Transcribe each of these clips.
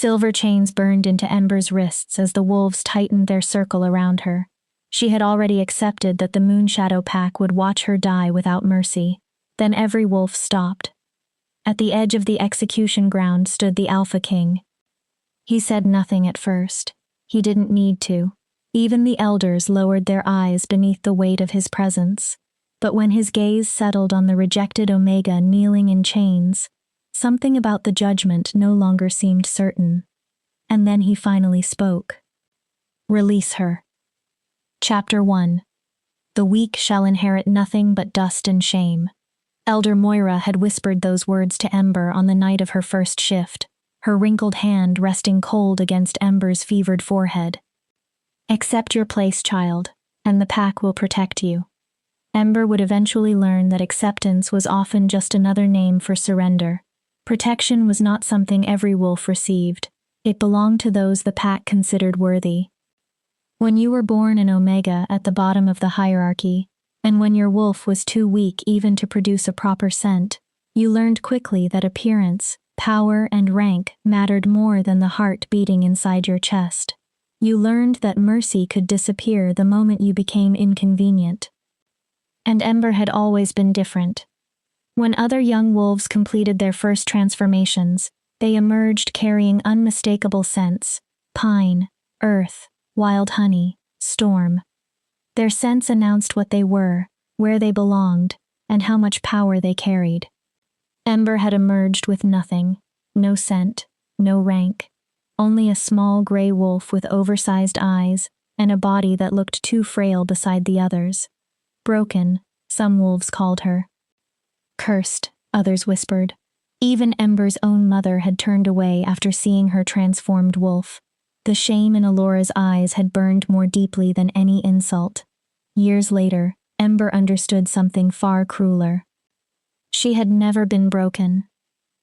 Silver chains burned into Ember's wrists as the wolves tightened their circle around her. She had already accepted that the Moonshadow Pack would watch her die without mercy. Then every wolf stopped. At the edge of the execution ground stood the Alpha King. He said nothing at first. He didn't need to. Even the elders lowered their eyes beneath the weight of his presence. But when his gaze settled on the rejected Omega kneeling in chains, something about the judgment no longer seemed certain. And then he finally spoke. Release her. Chapter 1. The weak shall inherit nothing but dust and shame. Elder Moira had whispered those words to Ember on the night of her first shift, her wrinkled hand resting cold against Ember's fevered forehead. Accept your place, child, and the pack will protect you. Ember would eventually learn that acceptance was often just another name for surrender. Protection was not something every wolf received. It belonged to those the pack considered worthy. When you were born an Omega at the bottom of the hierarchy, and when your wolf was too weak even to produce a proper scent, you learned quickly that appearance, power, and rank mattered more than the heart beating inside your chest. You learned that mercy could disappear the moment you became inconvenient. And Ember had always been different. When other young wolves completed their first transformations, they emerged carrying unmistakable scents: pine, earth, wild honey, storm. Their scents announced what they were, where they belonged, and how much power they carried. Ember had emerged with nothing, no scent, no rank, only a small gray wolf with oversized eyes and a body that looked too frail beside the others. Broken, some wolves called her. Cursed, others whispered. Even Ember's own mother had turned away after seeing her transformed wolf. The shame in Alora's eyes had burned more deeply than any insult. Years later, Ember understood something far crueler. She had never been broken.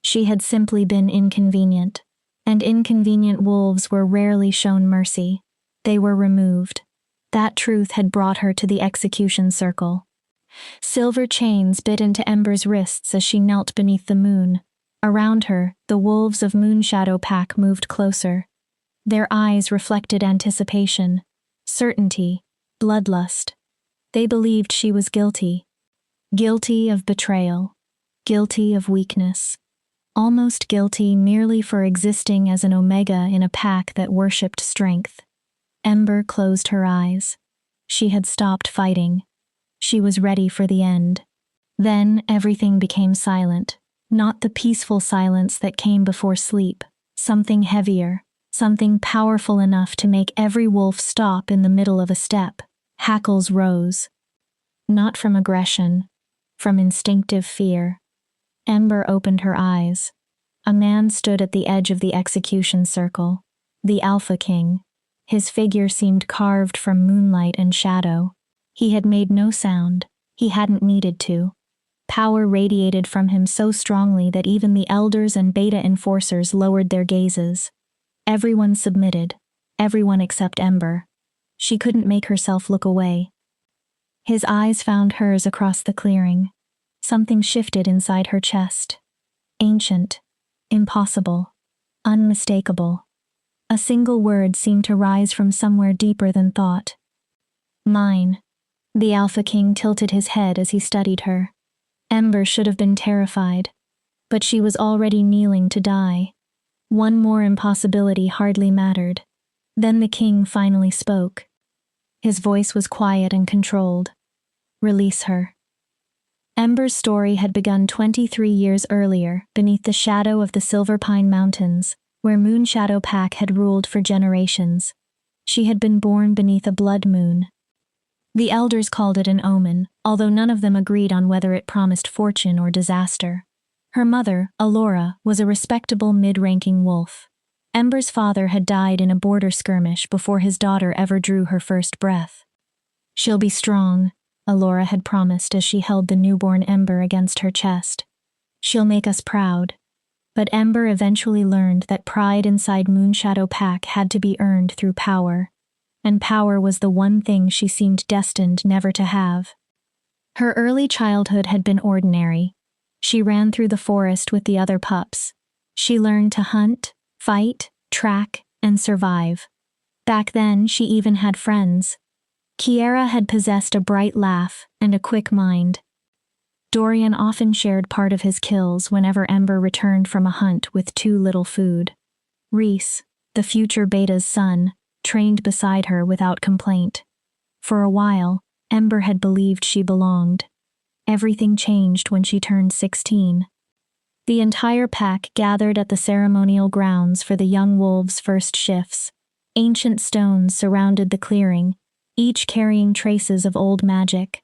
She had simply been inconvenient, and inconvenient wolves were rarely shown mercy. They were removed. That truth had brought her to the execution circle. Silver chains bit into Ember's wrists as she knelt beneath the moon. Around her, the wolves of Moonshadow Pack moved closer. Their eyes reflected anticipation, certainty, bloodlust. They believed she was guilty. Guilty of betrayal. Guilty of weakness. Almost guilty merely for existing as an Omega in a pack that worshipped strength. Ember closed her eyes. She had stopped fighting. She was ready for the end. Then everything became silent. Not the peaceful silence that came before sleep. Something heavier. Something powerful enough to make every wolf stop in the middle of a step. Hackles rose. Not from aggression, from instinctive fear. Ember opened her eyes. A man stood at the edge of the execution circle. The Alpha King. His figure seemed carved from moonlight and shadow. He had made no sound. He hadn't needed to. Power radiated from him so strongly that even the elders and beta enforcers lowered their gazes. Everyone submitted, everyone except Ember. She couldn't make herself look away. His eyes found hers across the clearing. Something shifted inside her chest. Ancient, impossible, unmistakable. A single word seemed to rise from somewhere deeper than thought. Mine. The Alpha King tilted his head as he studied her. Ember should have been terrified, but she was already kneeling to die. One more impossibility hardly mattered. Then the king finally spoke. His voice was quiet and controlled. Release her. Ember's story had begun 23 years earlier, beneath the shadow of the Silver Pine Mountains, where Moonshadow Pack had ruled for generations. She had been born beneath a blood moon. The elders called it an omen, although none of them agreed on whether it promised fortune or disaster. Her mother, Alora, was a respectable mid-ranking wolf. Ember's father had died in a border skirmish before his daughter ever drew her first breath. She'll be strong, Alora had promised as she held the newborn Ember against her chest. She'll make us proud. But Ember eventually learned that pride inside Moonshadow Pack had to be earned through power, and power was the one thing she seemed destined never to have. Her early childhood had been ordinary. She ran through the forest with the other pups. She learned to hunt, fight, track, and survive. Back then, she even had friends. Kiera had possessed a bright laugh and a quick mind. Dorian often shared part of his kills whenever Ember returned from a hunt with too little food. Reese, the future Beta's son, trained beside her without complaint. For a while, Ember had believed she belonged. Everything changed when she turned 16. The entire pack gathered at the ceremonial grounds for the young wolves' first shifts. Ancient stones surrounded the clearing, each carrying traces of old magic.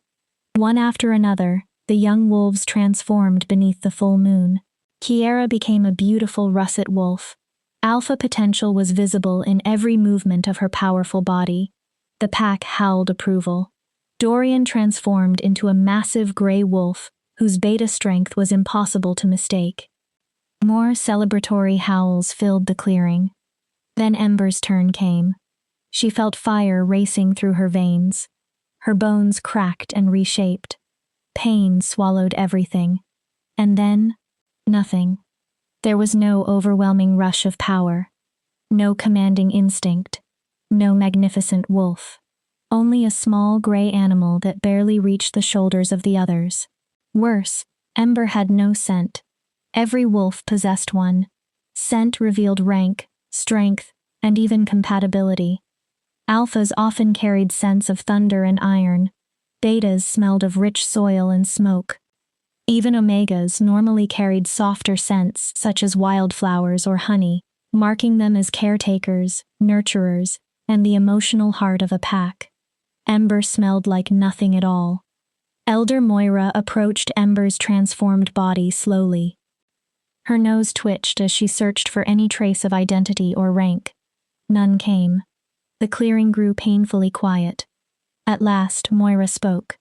One after another, the young wolves transformed beneath the full moon. Kiera became a beautiful russet wolf. Alpha potential was visible in every movement of her powerful body. The pack howled approval. Dorian transformed into a massive gray wolf, whose beta strength was impossible to mistake. More celebratory howls filled the clearing. Then Ember's turn came. She felt fire racing through her veins. Her bones cracked and reshaped. Pain swallowed everything. And then, nothing. There was no overwhelming rush of power. No commanding instinct. No magnificent wolf. Only a small gray animal that barely reached the shoulders of the others. Worse, Ember had no scent. Every wolf possessed one. Scent revealed rank, strength, and even compatibility. Alphas often carried scents of thunder and iron. Betas smelled of rich soil and smoke. Even omegas normally carried softer scents such as wildflowers or honey, marking them as caretakers, nurturers, and the emotional heart of a pack. Ember smelled like nothing at all. Elder Moira approached Ember's transformed body slowly. Her nose twitched as she searched for any trace of identity or rank. None came. The clearing grew painfully quiet. At last, Moira spoke.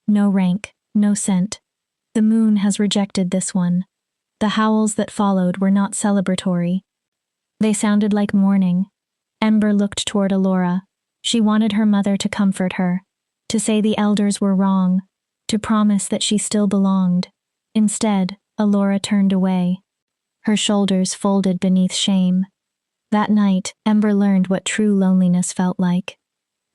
No rank, no scent. The moon has rejected this one. The howls that followed were not celebratory. They sounded like mourning. Ember looked toward Alora. She wanted her mother to comfort her, to say the elders were wrong, to promise that she still belonged. Instead, Alora turned away. Her shoulders folded beneath shame. That night, Ember learned what true loneliness felt like.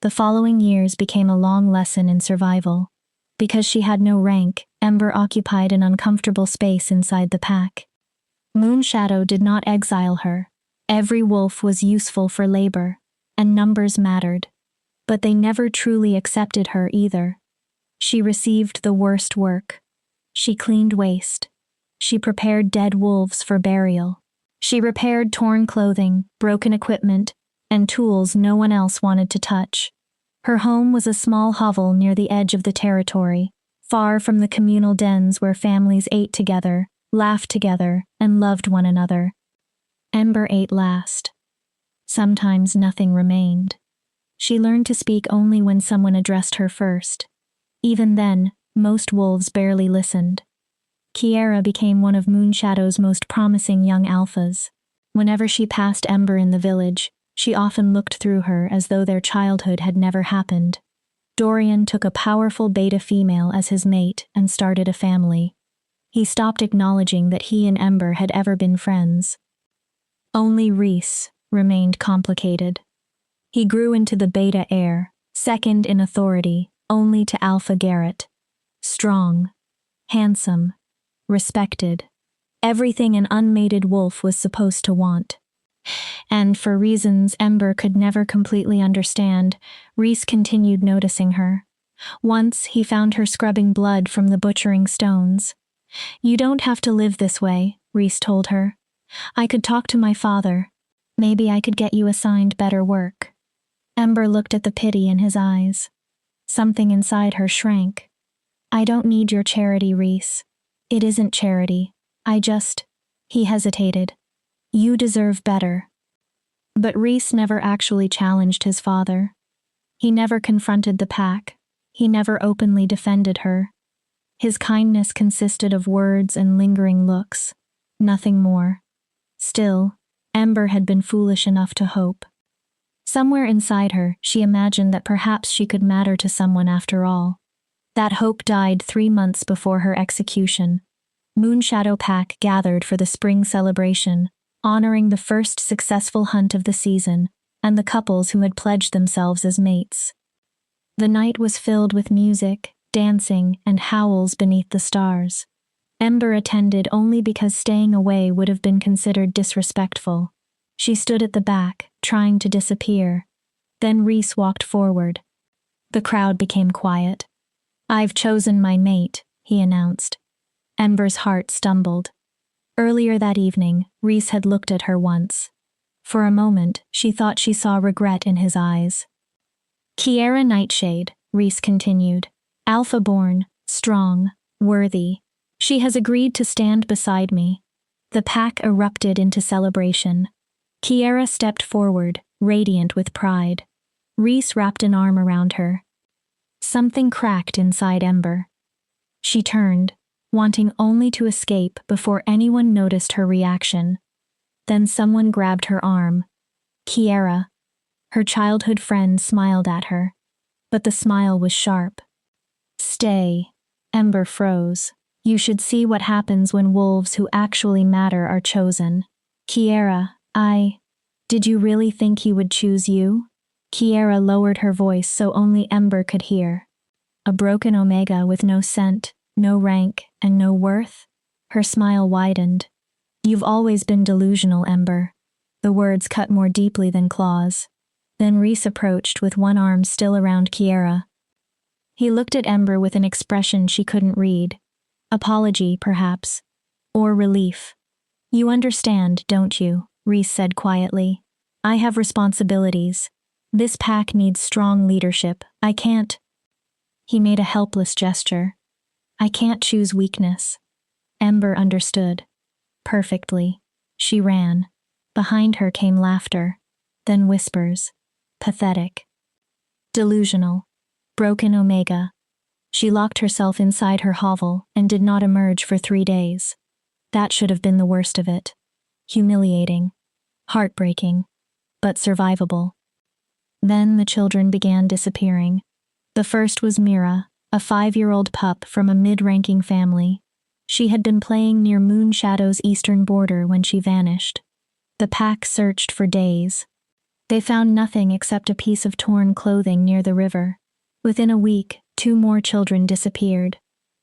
The following years became a long lesson in survival. Because she had no rank, Ember occupied an uncomfortable space inside the pack. Moonshadow did not exile her. Every wolf was useful for labor, and numbers mattered. But they never truly accepted her either. She received the worst work. She cleaned waste. She prepared dead wolves for burial. She repaired torn clothing, broken equipment, and tools no one else wanted to touch. Her home was a small hovel near the edge of the territory, far from the communal dens where families ate together, laughed together, and loved one another. Ember ate last. Sometimes nothing remained. She learned to speak only when someone addressed her first. Even then, most wolves barely listened. Kiera became one of Moonshadow's most promising young alphas. Whenever she passed Ember in the village, she often looked through her as though their childhood had never happened. Dorian took a powerful beta female as his mate and started a family. He stopped acknowledging that he and Ember had ever been friends. Only Reese remained complicated. He grew into the beta heir, second in authority, only to Alpha Garrett. Strong, handsome, respected. Everything an unmated wolf was supposed to want. And for reasons Ember could never completely understand, Reese continued noticing her. Once he found her scrubbing blood from the butchering stones. "You don't have to live this way," Reese told her. "I could talk to my father. Maybe I could get you assigned better work." Ember looked at the pity in his eyes. Something inside her shrank. "I don't need your charity, Reese. It isn't charity. He hesitated. "You deserve better." But Reese never actually challenged his father. He never confronted the pack. He never openly defended her. His kindness consisted of words and lingering looks. Nothing more. Still, Ember had been foolish enough to hope. Somewhere inside her, she imagined that perhaps she could matter to someone after all. That hope died 3 months before her execution. Moonshadow Pack gathered for the spring celebration, honoring the first successful hunt of the season and the couples who had pledged themselves as mates. The night was filled with music, dancing, and howls beneath the stars. Ember attended only because staying away would have been considered disrespectful. She stood at the back, trying to disappear. Then Rhys walked forward. The crowd became quiet. "I've chosen my mate," he announced. Ember's heart stumbled. Earlier that evening, Rhys had looked at her once. For a moment, she thought she saw regret in his eyes. "Kiera Nightshade," Rhys continued. "Alpha-born, strong, worthy. She has agreed to stand beside me." The pack erupted into celebration. Kiera stepped forward, radiant with pride. Rhys wrapped an arm around her. Something cracked inside Ember. She turned, wanting only to escape before anyone noticed her reaction. Then someone grabbed her arm. Kiera. Her childhood friend smiled at her, but the smile was sharp. "Stay." Ember froze. "You should see what happens when wolves who actually matter are chosen." "Kiera, did you really think he would choose you?" Kiera lowered her voice so only Ember could hear. "A broken omega with no scent, no rank, and no worth?" Her smile widened. "You've always been delusional, Ember." The words cut more deeply than claws. Then Rhys approached with one arm still around Kiera. He looked at Ember with an expression she couldn't read. Apology, perhaps. Or relief. "You understand, don't you?" Rhys said quietly. "I have responsibilities. This pack needs strong leadership. I can't." He made a helpless gesture. "I can't choose weakness." Ember understood. Perfectly. She ran. Behind her came laughter. Then whispers. Pathetic. Delusional. Broken omega. She locked herself inside her hovel and did not emerge for 3 days. That should have been the worst of it. Humiliating. Heartbreaking. But survivable. Then the children began disappearing. The first was Mira, a 5-year-old pup from a mid-ranking family. She had been playing near Moonshadow's eastern border when she vanished. The pack searched for days. They found nothing except a piece of torn clothing near the river. Within a week, 2 more children disappeared.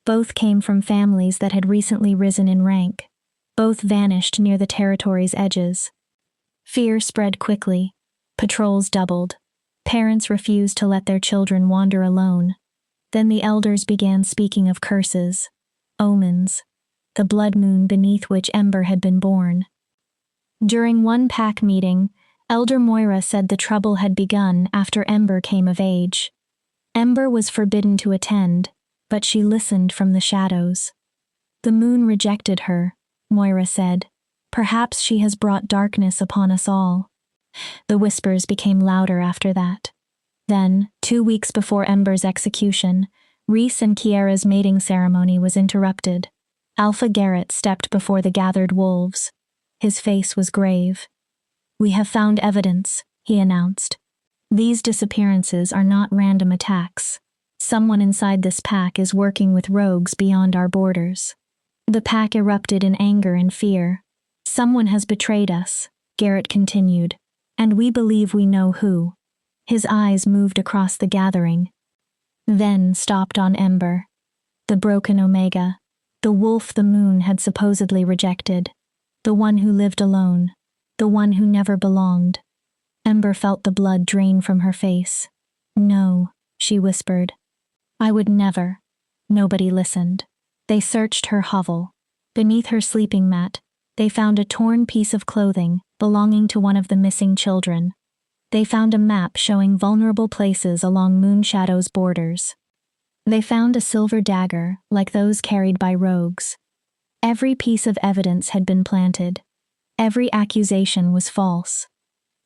Both came from families that had recently risen in rank. Both vanished near the territory's edges. Fear spread quickly. Patrols doubled. Parents refused to let their children wander alone. Then the elders began speaking of curses, omens, the blood moon beneath which Ember had been born. During one pack meeting, Elder Moira said the trouble had begun after Ember came of age. Ember was forbidden to attend, but she listened from the shadows. "The moon rejected her," Moira said. "Perhaps she has brought darkness upon us all." The whispers became louder after that. Then, 2 weeks before Ember's execution, Rhys and Kiera's mating ceremony was interrupted. Alpha Garrett stepped before the gathered wolves. His face was grave. "We have found evidence," he announced. "These disappearances are not random attacks. Someone inside this pack is working with rogues beyond our borders." The pack erupted in anger and fear. "Someone has betrayed us," Garrett continued, "and we believe we know who." His eyes moved across the gathering, then stopped on Ember. The broken omega, the wolf the moon had supposedly rejected, the one who lived alone, the one who never belonged. Ember felt the blood drain from her face. "No," she whispered. "I would never." Nobody listened. They searched her hovel. Beneath her sleeping mat, they found a torn piece of clothing belonging to one of the missing children. They found a map showing vulnerable places along Moonshadow's borders. They found a silver dagger, like those carried by rogues. Every piece of evidence had been planted. Every accusation was false.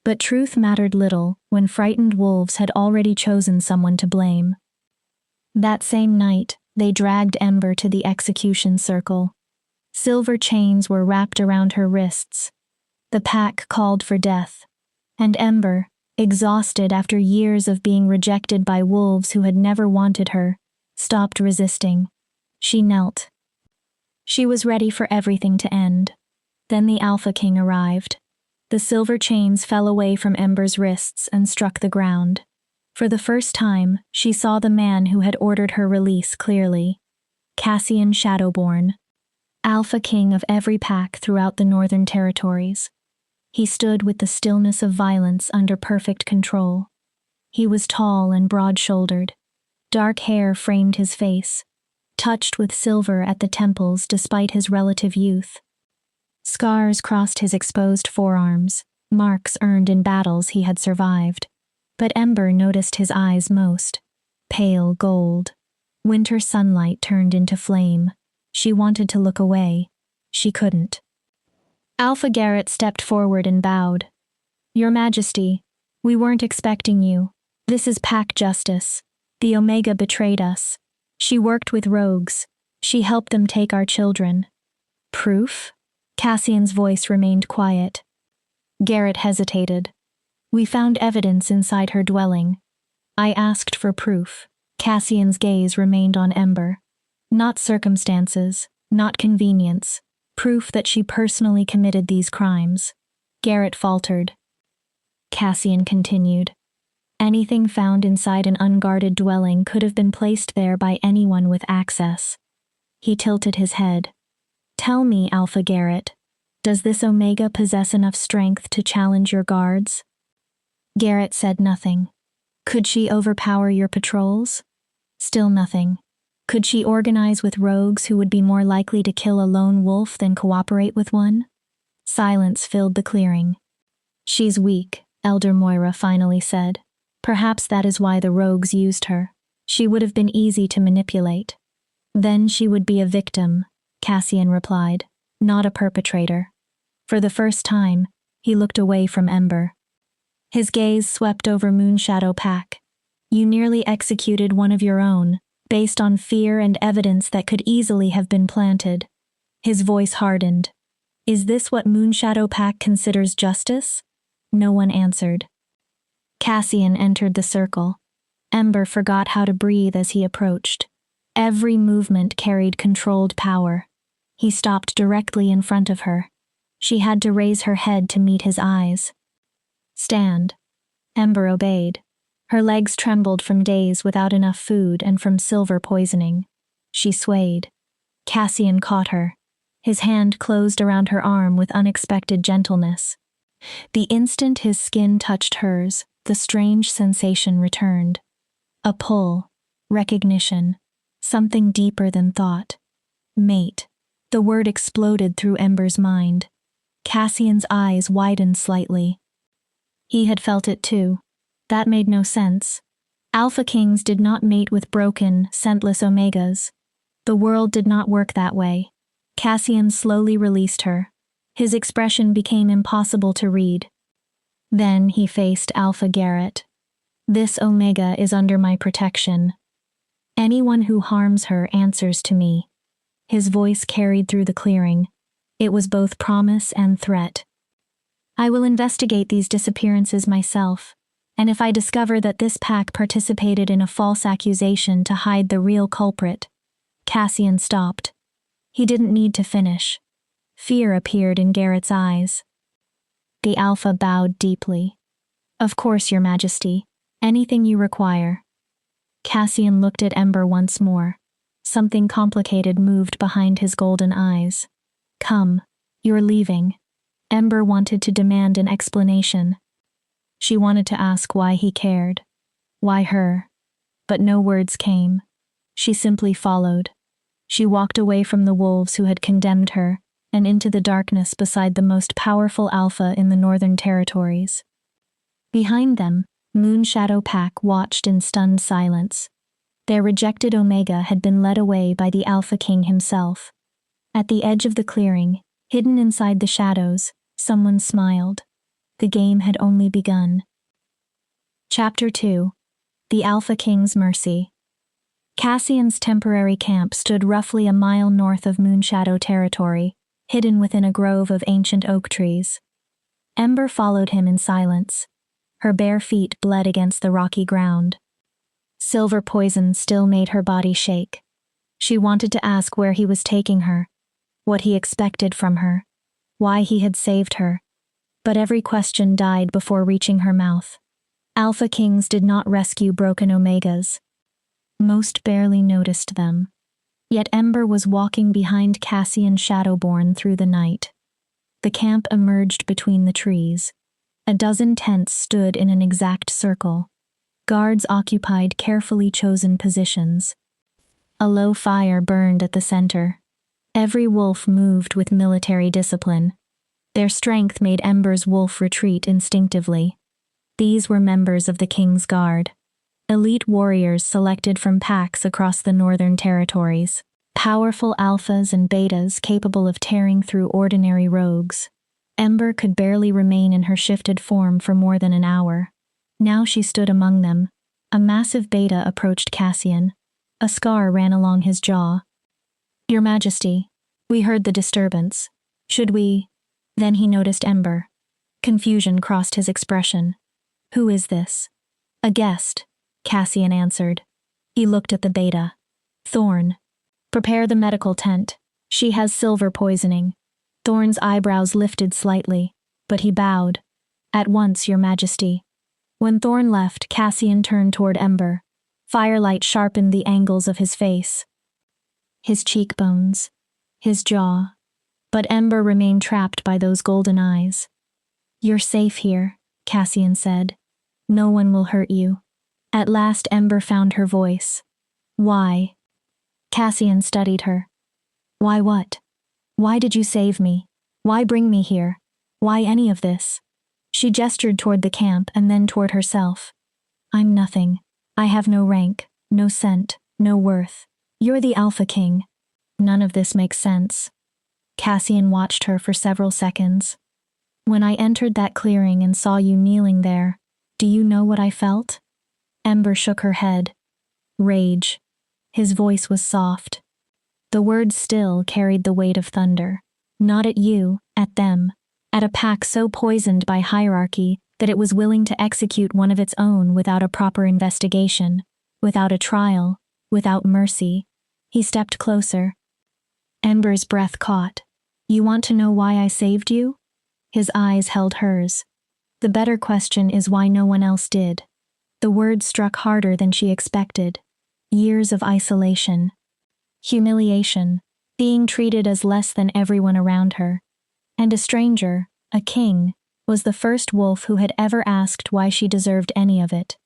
But truth mattered little when frightened wolves had already chosen someone to blame. That same night, they dragged Ember to the execution circle. Silver chains were wrapped around her wrists. The pack called for death. And Ember, exhausted after years of being rejected by wolves who had never wanted her, stopped resisting. She knelt. She was ready for everything to end. Then the Alpha King arrived. The silver chains fell away from Ember's wrists and struck the ground. For the first time, she saw the man who had ordered her release clearly. Cassian Shadowborn, Alpha King of every pack throughout the Northern Territories. He stood with the stillness of violence under perfect control. He was tall and broad-shouldered. Dark hair framed his face, touched with silver at the temples despite his relative youth. Scars crossed his exposed forearms, marks earned in battles he had survived. But Ember noticed his eyes most. Pale gold. Winter sunlight turned into flame. She wanted to look away. She couldn't. Alpha Garrett stepped forward and bowed. "Your Majesty, we weren't expecting you. This is pack justice. The Omega betrayed us. She worked with rogues. She helped them take our children." "Proof?" Cassian's voice remained quiet. Garrett hesitated. "We found evidence inside her dwelling. I asked for proof." Cassian's gaze remained on Ember. Not circumstances, not convenience. Proof that she personally committed these crimes. Garrett faltered. Cassian continued. "Anything found inside an unguarded dwelling could have been placed there by anyone with access." He tilted his head. "Tell me, Alpha Garrett, does this Omega possess enough strength to challenge your guards?" Garrett said nothing. "Could she overpower your patrols?" Still nothing. "Could she organize with rogues who would be more likely to kill a lone wolf than cooperate with one?" Silence filled the clearing. "She's weak," Elder Moira finally said. "Perhaps that is why the rogues used her. She would have been easy to manipulate." "Then she would be a victim," Cassian replied, "not a perpetrator." For the first time, he looked away from Ember. His gaze swept over Moonshadow Pack. "You nearly executed one of your own, based on fear and evidence that could easily have been planted." His voice hardened. "Is this what Moonshadow Pack considers justice?" No one answered. Cassian entered the circle. Ember forgot how to breathe as he approached. Every movement carried controlled power. He stopped directly in front of her. She had to raise her head to meet his eyes. "Stand." Ember obeyed. Her legs trembled from days without enough food and from silver poisoning. She swayed. Cassian caught her. His hand closed around her arm with unexpected gentleness. The instant his skin touched hers, the strange sensation returned. A pull, recognition, something deeper than thought. Mate. The word exploded through Ember's mind. Cassian's eyes widened slightly. He had felt it too. That made no sense. Alpha Kings did not mate with broken, scentless Omegas. The world did not work that way. Cassian slowly released her. His expression became impossible to read. Then he faced Alpha Garrett. "This Omega is under my protection. Anyone who harms her answers to me." His voice carried through the clearing. It was both promise and threat. "I will investigate these disappearances myself, and if I discover that this pack participated in a false accusation to hide the real culprit." Cassian stopped. He didn't need to finish. Fear appeared in Garrett's eyes. The Alpha bowed deeply. "Of course, Your Majesty. Anything you require." Cassian looked at Ember once more. Something complicated moved behind his golden eyes. "Come, you're leaving." Ember wanted to demand an explanation. She wanted to ask why he cared. Why her? But no words came. She simply followed. She walked away from the wolves who had condemned her, and into the darkness beside the most powerful Alpha in the Northern Territories. Behind them, Moonshadow Pack watched in stunned silence. Their rejected Omega had been led away by the Alpha King himself. At the edge of the clearing, hidden inside the shadows, someone smiled. The game had only begun. Chapter 2. The Alpha King's Mercy. Cassian's temporary camp stood roughly a mile north of Moonshadow territory, hidden within a grove of ancient oak trees. Ember followed him in silence. Her bare feet bled against the rocky ground. Silver poison still made her body shake. She wanted to ask where he was taking her, what he expected from her. why he had saved her. But every question died before reaching her mouth. Alpha Kings did not rescue broken Omegas. Most barely noticed them. Yet Ember was walking behind Cassian Shadowborn through the night. The camp emerged between the trees. A dozen tents stood in an exact circle. Guards occupied carefully chosen positions. A low fire burned at the center. Every wolf moved with military discipline. Their strength made Ember's wolf retreat instinctively. These were members of the King's Guard. Elite warriors selected from packs across the northern territories. Powerful alphas and betas capable of tearing through ordinary rogues. Ember could barely remain in her shifted form for more than an hour. Now she stood among them. A massive beta approached Cassian. A scar ran along his jaw. "Your Majesty, we heard the disturbance. Should we—" Then he noticed Ember. Confusion crossed his expression. "Who is this?" "A guest," Cassian answered. He looked at the beta. "Thorn. Prepare the medical tent. She has silver poisoning." Thorn's eyebrows lifted slightly, but he bowed. "At once, Your Majesty." When Thorn left, Cassian turned toward Ember. Firelight sharpened the angles of his face. His cheekbones. His jaw. But Ember remained trapped by those golden eyes. "You're safe here," Cassian said. "No one will hurt you." At last Ember found her voice. "Why?" Cassian studied her. "Why what? Why did you save me? Why bring me here? Why any of this?" She gestured toward the camp and then toward herself. "I'm nothing. I have no rank, no scent, no worth. You're the Alpha King. None of this makes sense." Cassian watched her for several seconds. "When I entered that clearing and saw you kneeling there, do you know what I felt?" Ember shook her head. "Rage." His voice was soft. The word still carried the weight of thunder. Not at you, at them. At a pack so poisoned by hierarchy that it was willing to execute one of its own without a proper investigation, without a trial, without mercy. He stepped closer. Ember's breath caught. "You want to know why I saved you?" His eyes held hers. "The better question is why no one else did." The word struck harder than she expected. Years of isolation. Humiliation. Being treated as less than everyone around her. And a stranger, a king, was the first wolf who had ever asked why she deserved any of it.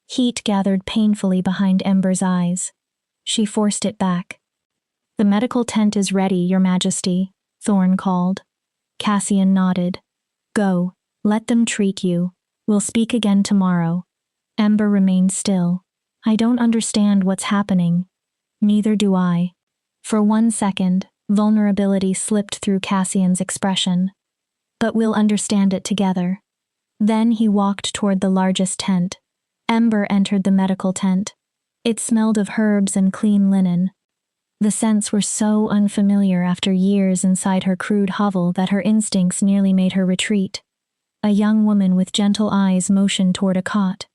Heat gathered painfully behind Ember's eyes. She forced it back. "The medical tent is ready, Your Majesty," Thorn called. Cassian nodded. "Go, let them treat you. We'll speak again tomorrow." Ember remained still. "I don't understand what's happening." "Neither do I." For 1 second, vulnerability slipped through Cassian's expression. "But we'll understand it together." Then he walked toward the largest tent. Ember entered the medical tent. It smelled of herbs and clean linen. The scents were so unfamiliar after years inside her crude hovel that her instincts nearly made her retreat. A young woman with gentle eyes motioned toward a cot.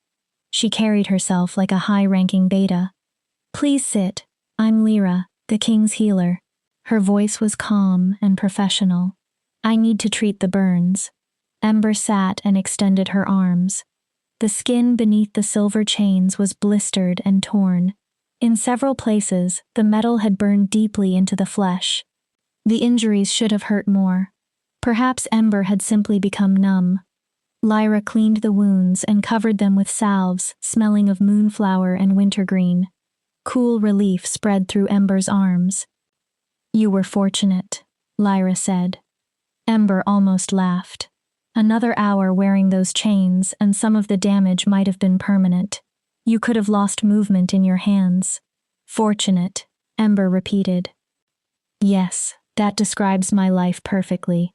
She carried herself like a high-ranking beta. "Please sit. I'm Lyra, the king's healer." Her voice was calm and professional. "I need to treat the burns." Ember sat and extended her arms. The skin beneath the silver chains was blistered and torn. In several places, the metal had burned deeply into the flesh. The injuries should have hurt more. Perhaps Ember had simply become numb. Lyra cleaned the wounds and covered them with salves smelling of moonflower and wintergreen. Cool relief spread through Ember's arms. "You were fortunate," Lyra said. Ember almost laughed. Another hour wearing those chains and some of the damage might have been permanent. You could have lost movement in your hands. "Fortunate," Ember repeated. "Yes, that describes my life perfectly."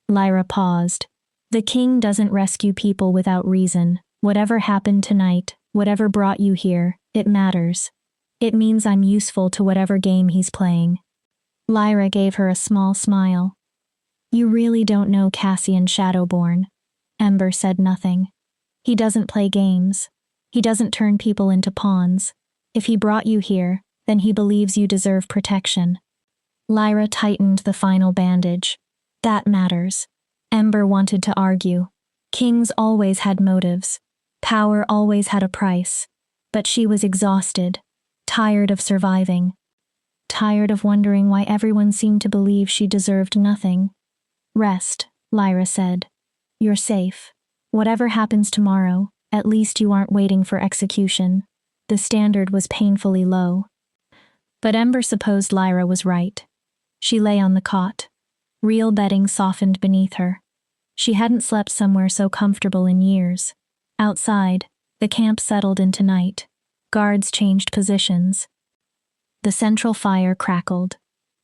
Lyra paused. "The king doesn't rescue people without reason. Whatever happened tonight, whatever brought you here, it matters. It means I'm useful to whatever game he's playing." Lyra gave her a small smile. "You really don't know Cassian Shadowborn." Ember said nothing. "He doesn't play games. He doesn't turn people into pawns. If he brought you here, then he believes you deserve protection." Lyra tightened the final bandage. That matters. Ember wanted to argue. Kings always had motives. Power always had a price. But she was exhausted, tired of surviving, tired of wondering why everyone seemed to believe she deserved nothing. Rest, Lyra said. You're safe. Whatever happens tomorrow, at least you aren't waiting for execution. The standard was painfully low. But Ember supposed Lyra was right. She lay on the cot. Real bedding softened beneath her. She hadn't slept somewhere so comfortable in years. Outside, the camp settled into night. Guards changed positions. The central fire crackled.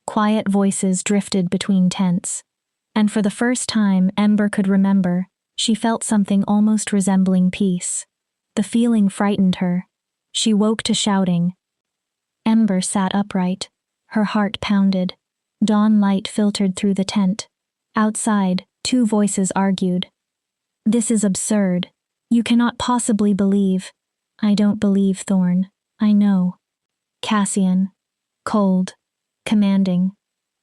Quiet voices drifted between tents. And for the first time Ember could remember, she felt something almost resembling peace. The feeling frightened her. She woke to shouting. Ember sat upright. Her heart pounded. Dawn light filtered through the tent. Outside, two voices argued. This is absurd. You cannot possibly believe. I don't believe, Thorn. I know. Cassian. Cold. Commanding.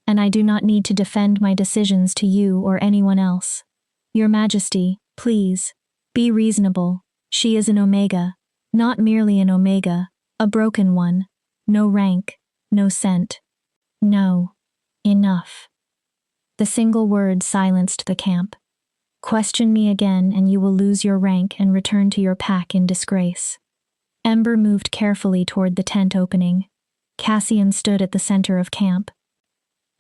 And I do not need to defend my decisions to you or anyone else. Your Majesty, please. Be reasonable. She is an Omega. Not merely an Omega, a broken one. No rank. No scent. No. Enough. The single word silenced the camp. Question me again and you will lose your rank and return to your pack in disgrace. Ember moved carefully toward the tent opening. Cassian stood at the center of camp.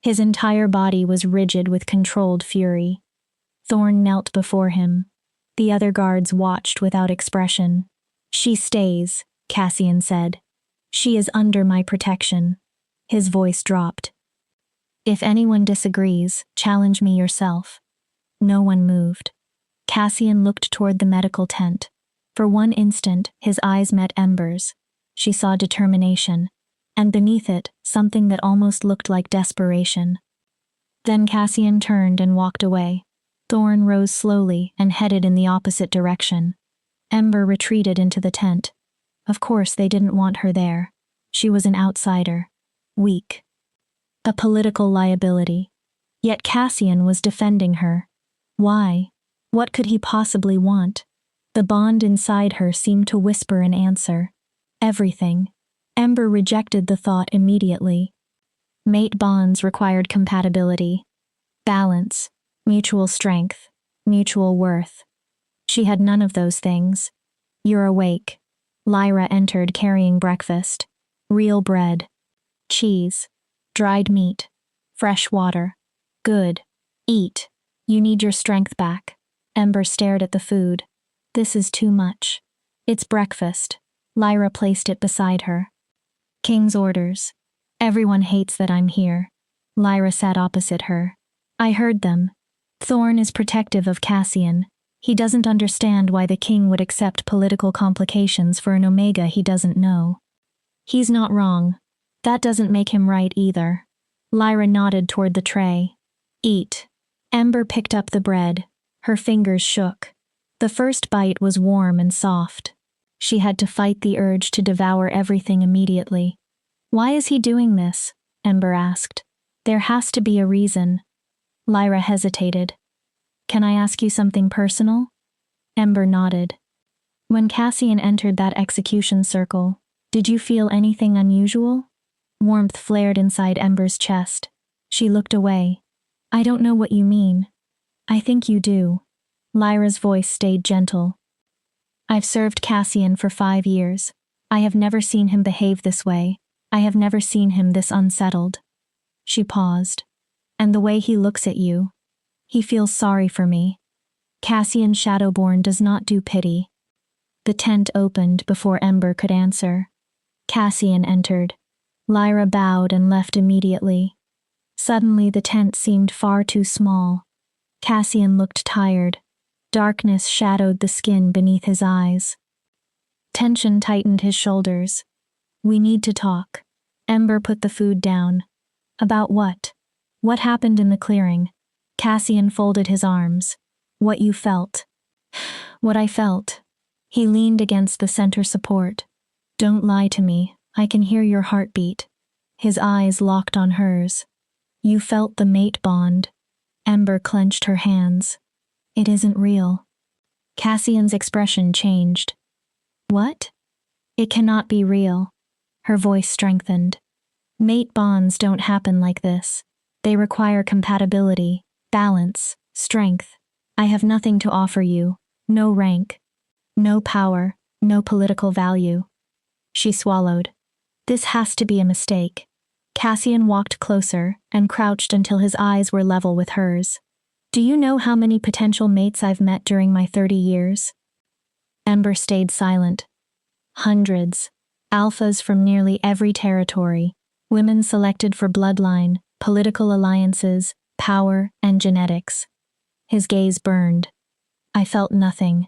His entire body was rigid with controlled fury. Thorn knelt before him. The other guards watched without expression. She stays, Cassian said. She is under my protection. His voice dropped. If anyone disagrees, challenge me yourself. No one moved. Cassian looked toward the medical tent. For one instant, his eyes met Ember's. She saw determination, and beneath it, something that almost looked like desperation. Then Cassian turned and walked away. Thorn rose slowly and headed in the opposite direction. Ember retreated into the tent. Of course they didn't want her there. She was an outsider. Weak. A political liability. Yet Cassian was defending her. Why? What could he possibly want? The bond inside her seemed to whisper an answer. Everything. Ember rejected the thought immediately. Mate bonds required compatibility, balance, mutual strength, mutual worth. She had none of those things. You're awake. Lyra entered carrying breakfast. Real bread. Cheese. Dried meat. Fresh water. Good. Eat. You need your strength back. Ember stared at the food. This is too much. It's breakfast. Lyra placed it beside her. King's orders. Everyone hates that I'm here. Lyra sat opposite her. I heard them. Thorn is protective of Cassian. He doesn't understand why the king would accept political complications for an Omega he doesn't know. He's not wrong. That doesn't make him right either. Lyra nodded toward the tray. Eat. Ember picked up the bread. Her fingers shook. The first bite was warm and soft. She had to fight the urge to devour everything immediately. Why is he doing this? Ember asked. There has to be a reason. Lyra hesitated. Can I ask you something personal? Ember nodded. When Cassian entered that execution circle, did you feel anything unusual? Warmth flared inside Ember's chest. She looked away. I don't know what you mean. I think you do. Lyra's voice stayed gentle. I've served Cassian for 5 years. I have never seen him behave this way. I have never seen him this unsettled. She paused. And the way he looks at you. He feels sorry for me. Cassian Shadowborn does not do pity. The tent opened before Ember could answer. Cassian entered. Lyra bowed and left immediately. Suddenly the tent seemed far too small. Cassian looked tired. Darkness shadowed the skin beneath his eyes. Tension tightened his shoulders. We need to talk. Ember put the food down. About what? What happened in the clearing? Cassian folded his arms. What you felt. What I felt. He leaned against the center support. Don't lie to me. I can hear your heartbeat. His eyes locked on hers. You felt the mate bond. Ember clenched her hands. It isn't real. Cassian's expression changed. What? It cannot be real. Her voice strengthened. Mate bonds don't happen like this. They require compatibility, balance, strength. I have nothing to offer you. No rank. No power. No political value. She swallowed. This has to be a mistake. Cassian walked closer and crouched until his eyes were level with hers. Do you know how many potential mates I've met during my 30 years? Ember stayed silent. Hundreds. Alphas from nearly every territory. Women selected for bloodline, political alliances, power, and genetics. His gaze burned. I felt nothing.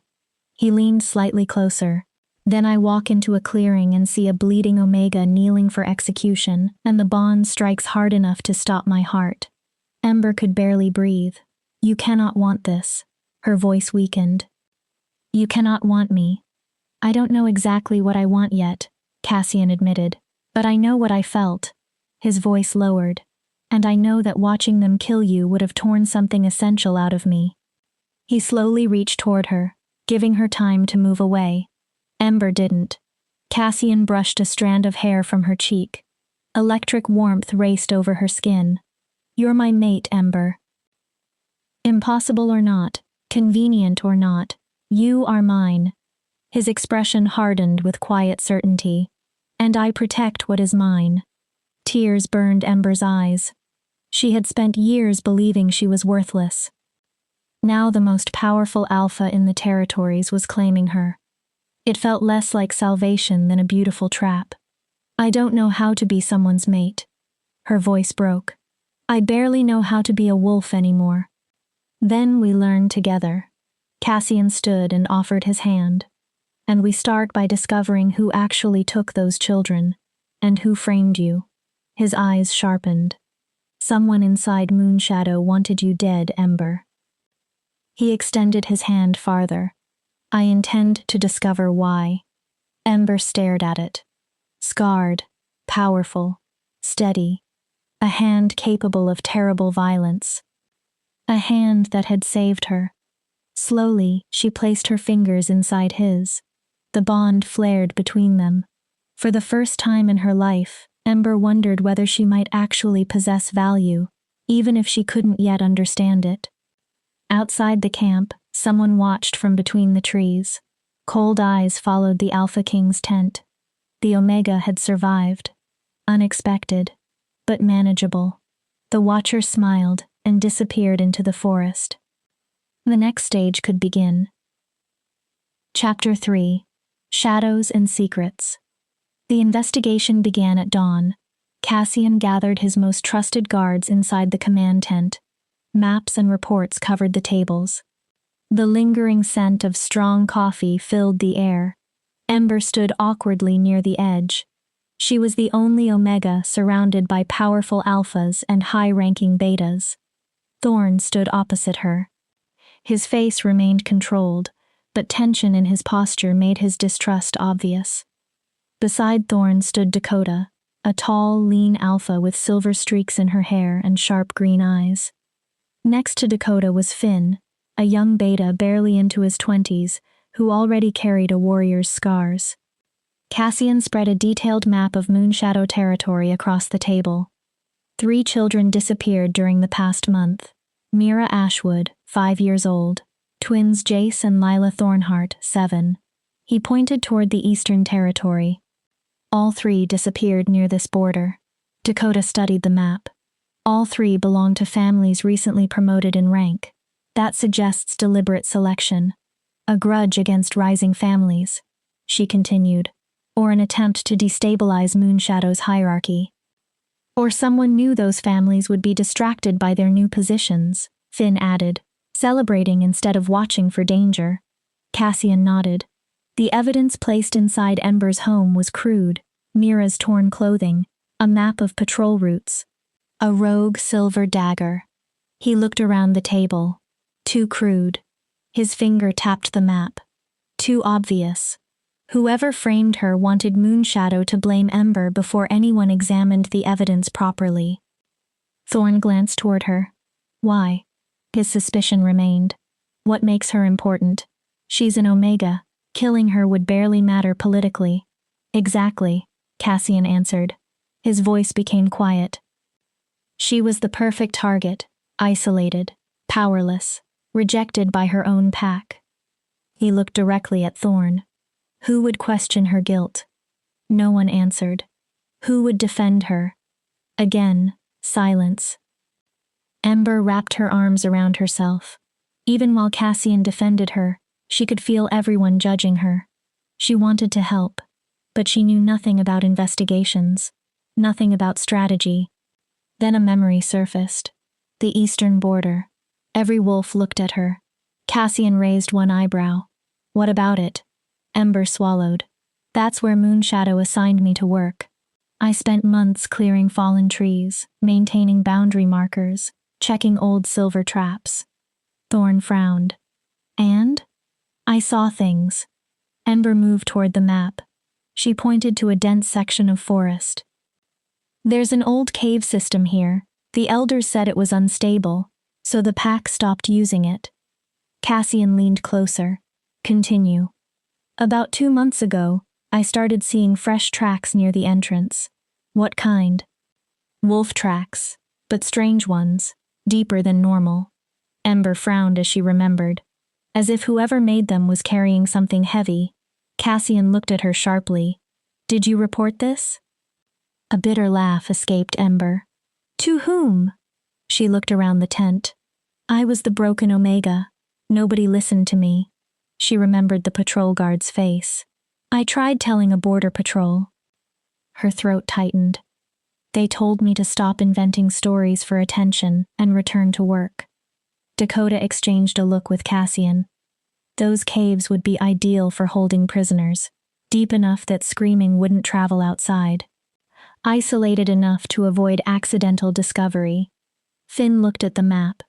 He leaned slightly closer. Then I walk into a clearing and see a bleeding Omega kneeling for execution, and the bond strikes hard enough to stop my heart. Ember could barely breathe. You cannot want this. Her voice weakened. You cannot want me. I don't know exactly what I want yet, Cassian admitted, but I know what I felt. His voice lowered. And I know that watching them kill you would have torn something essential out of me. He slowly reached toward her, giving her time to move away. Ember didn't. Cassian brushed a strand of hair from her cheek. Electric warmth raced over her skin. You're my mate, Ember. Impossible or not, convenient or not, you are mine. His expression hardened with quiet certainty. And I protect what is mine. Tears burned Ember's eyes. She had spent years believing she was worthless. Now the most powerful alpha in the territories was claiming her. It felt less like salvation than a beautiful trap. I don't know how to be someone's mate. Her voice broke. I barely know how to be a wolf anymore. Then we learned together. Cassian stood and offered his hand. And we start by discovering who actually took those children, and who framed you. His eyes sharpened. Someone inside Moonshadow wanted you dead, Ember. He extended his hand farther. I intend to discover why. Ember stared at it. Scarred, powerful, steady. A hand capable of terrible violence. A hand that had saved her. Slowly, she placed her fingers inside his. The bond flared between them. For the first time in her life, Ember wondered whether she might actually possess value, even if she couldn't yet understand it. Outside the camp, someone watched from between the trees. Cold eyes followed the Alpha King's tent. The Omega had survived. Unexpected, but manageable. The watcher smiled and disappeared into the forest. The next stage could begin. Chapter 3. Shadows and Secrets. The investigation began at dawn. Cassian gathered his most trusted guards inside the command tent. Maps and reports covered the tables. The lingering scent of strong coffee filled the air. Ember stood awkwardly near the edge. She was the only Omega surrounded by powerful alphas and high-ranking betas. Thorn stood opposite her. His face remained controlled, but tension in his posture made his distrust obvious. Beside Thorn stood Dakota, a tall, lean alpha with silver streaks in her hair and sharp green eyes. Next to Dakota was Finn, a young beta barely into his 20s, who already carried a warrior's scars. Cassian spread a detailed map of Moonshadow territory across the table. 3 children disappeared during the past month. Mira Ashwood, 5 years old. Twins Jace and Lila Thornhart, 7. He pointed toward the Eastern Territory. All 3 disappeared near this border. Dakota studied the map. All 3 belonged to families recently promoted in rank. That suggests deliberate selection. A grudge against rising families, she continued, or an attempt to destabilize Moonshadow's hierarchy. Or someone knew those families would be distracted by their new positions, Finn added, celebrating instead of watching for danger. Cassian nodded. The evidence placed inside Ember's home was crude: Mira's torn clothing, a map of patrol routes, a rogue silver dagger. He looked around the table. Too crude. His finger tapped the map. Too obvious. Whoever framed her wanted Moonshadow to blame Ember before anyone examined the evidence properly. Thorn glanced toward her. Why? His suspicion remained. What makes her important? She's an Omega. Killing her would barely matter politically. Exactly, Cassian answered. His voice became quiet. She was the perfect target, isolated, powerless, rejected by her own pack. He looked directly at Thorn. Who would question her guilt? No one answered. Who would defend her? Again, silence. Ember wrapped her arms around herself. Even while Cassian defended her, she could feel everyone judging her. She wanted to help, but she knew nothing about investigations, nothing about strategy. Then a memory surfaced. The eastern border. Every wolf looked at her. Cassian raised one eyebrow. What about it? Ember swallowed. That's where Moonshadow assigned me to work. I spent months clearing fallen trees, maintaining boundary markers, checking old silver traps. Thorn frowned. And? I saw things. Ember moved toward the map. She pointed to a dense section of forest. There's an old cave system here. The elders said it was unstable, so the pack stopped using it. Cassian leaned closer. Continue. About 2 months ago, I started seeing fresh tracks near the entrance. What kind? Wolf tracks, but strange ones, deeper than normal. Ember frowned as she remembered. As if whoever made them was carrying something heavy. Cassian looked at her sharply. Did you report this? A bitter laugh escaped Ember. To whom? She looked around the tent. I was the broken Omega. Nobody listened to me. She remembered the patrol guard's face. I tried telling a border patrol. Her throat tightened. They told me to stop inventing stories for attention and return to work. Dakota exchanged a look with Cassian. Those caves would be ideal for holding prisoners, deep enough that screaming wouldn't travel outside. Isolated enough to avoid accidental discovery. Finn looked at the map.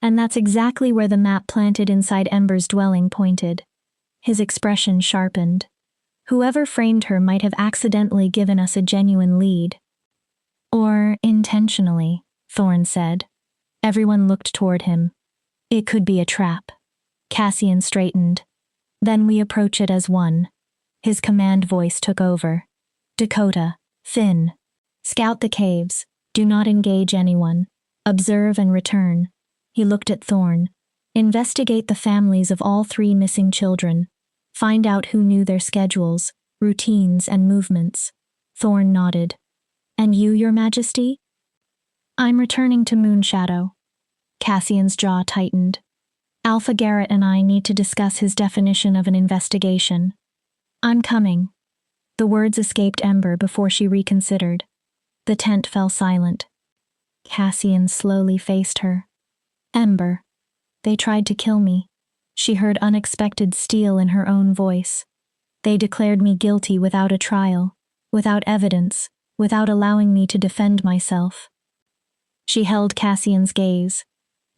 And that's exactly where the map planted inside Ember's dwelling pointed. His expression sharpened. Whoever framed her might have accidentally given us a genuine lead. Or intentionally, Thorn said. Everyone looked toward him. It could be a trap. Cassian straightened. Then we approach it as one. His command voice took over. Dakota, Finn. Scout the caves. Do not engage anyone. Observe and return. He looked at Thorn. Investigate the families of all 3 missing children. Find out who knew their schedules, routines, and movements. Thorn nodded. And you, Your Majesty? I'm returning to Moonshadow. Cassian's jaw tightened. Alpha Garrett and I need to discuss his definition of an investigation. I'm coming. The words escaped Ember before she reconsidered. The tent fell silent. Cassian slowly faced her. Ember. They tried to kill me. She heard unexpected steel in her own voice. They declared me guilty without a trial, without evidence, without allowing me to defend myself. She held Cassian's gaze.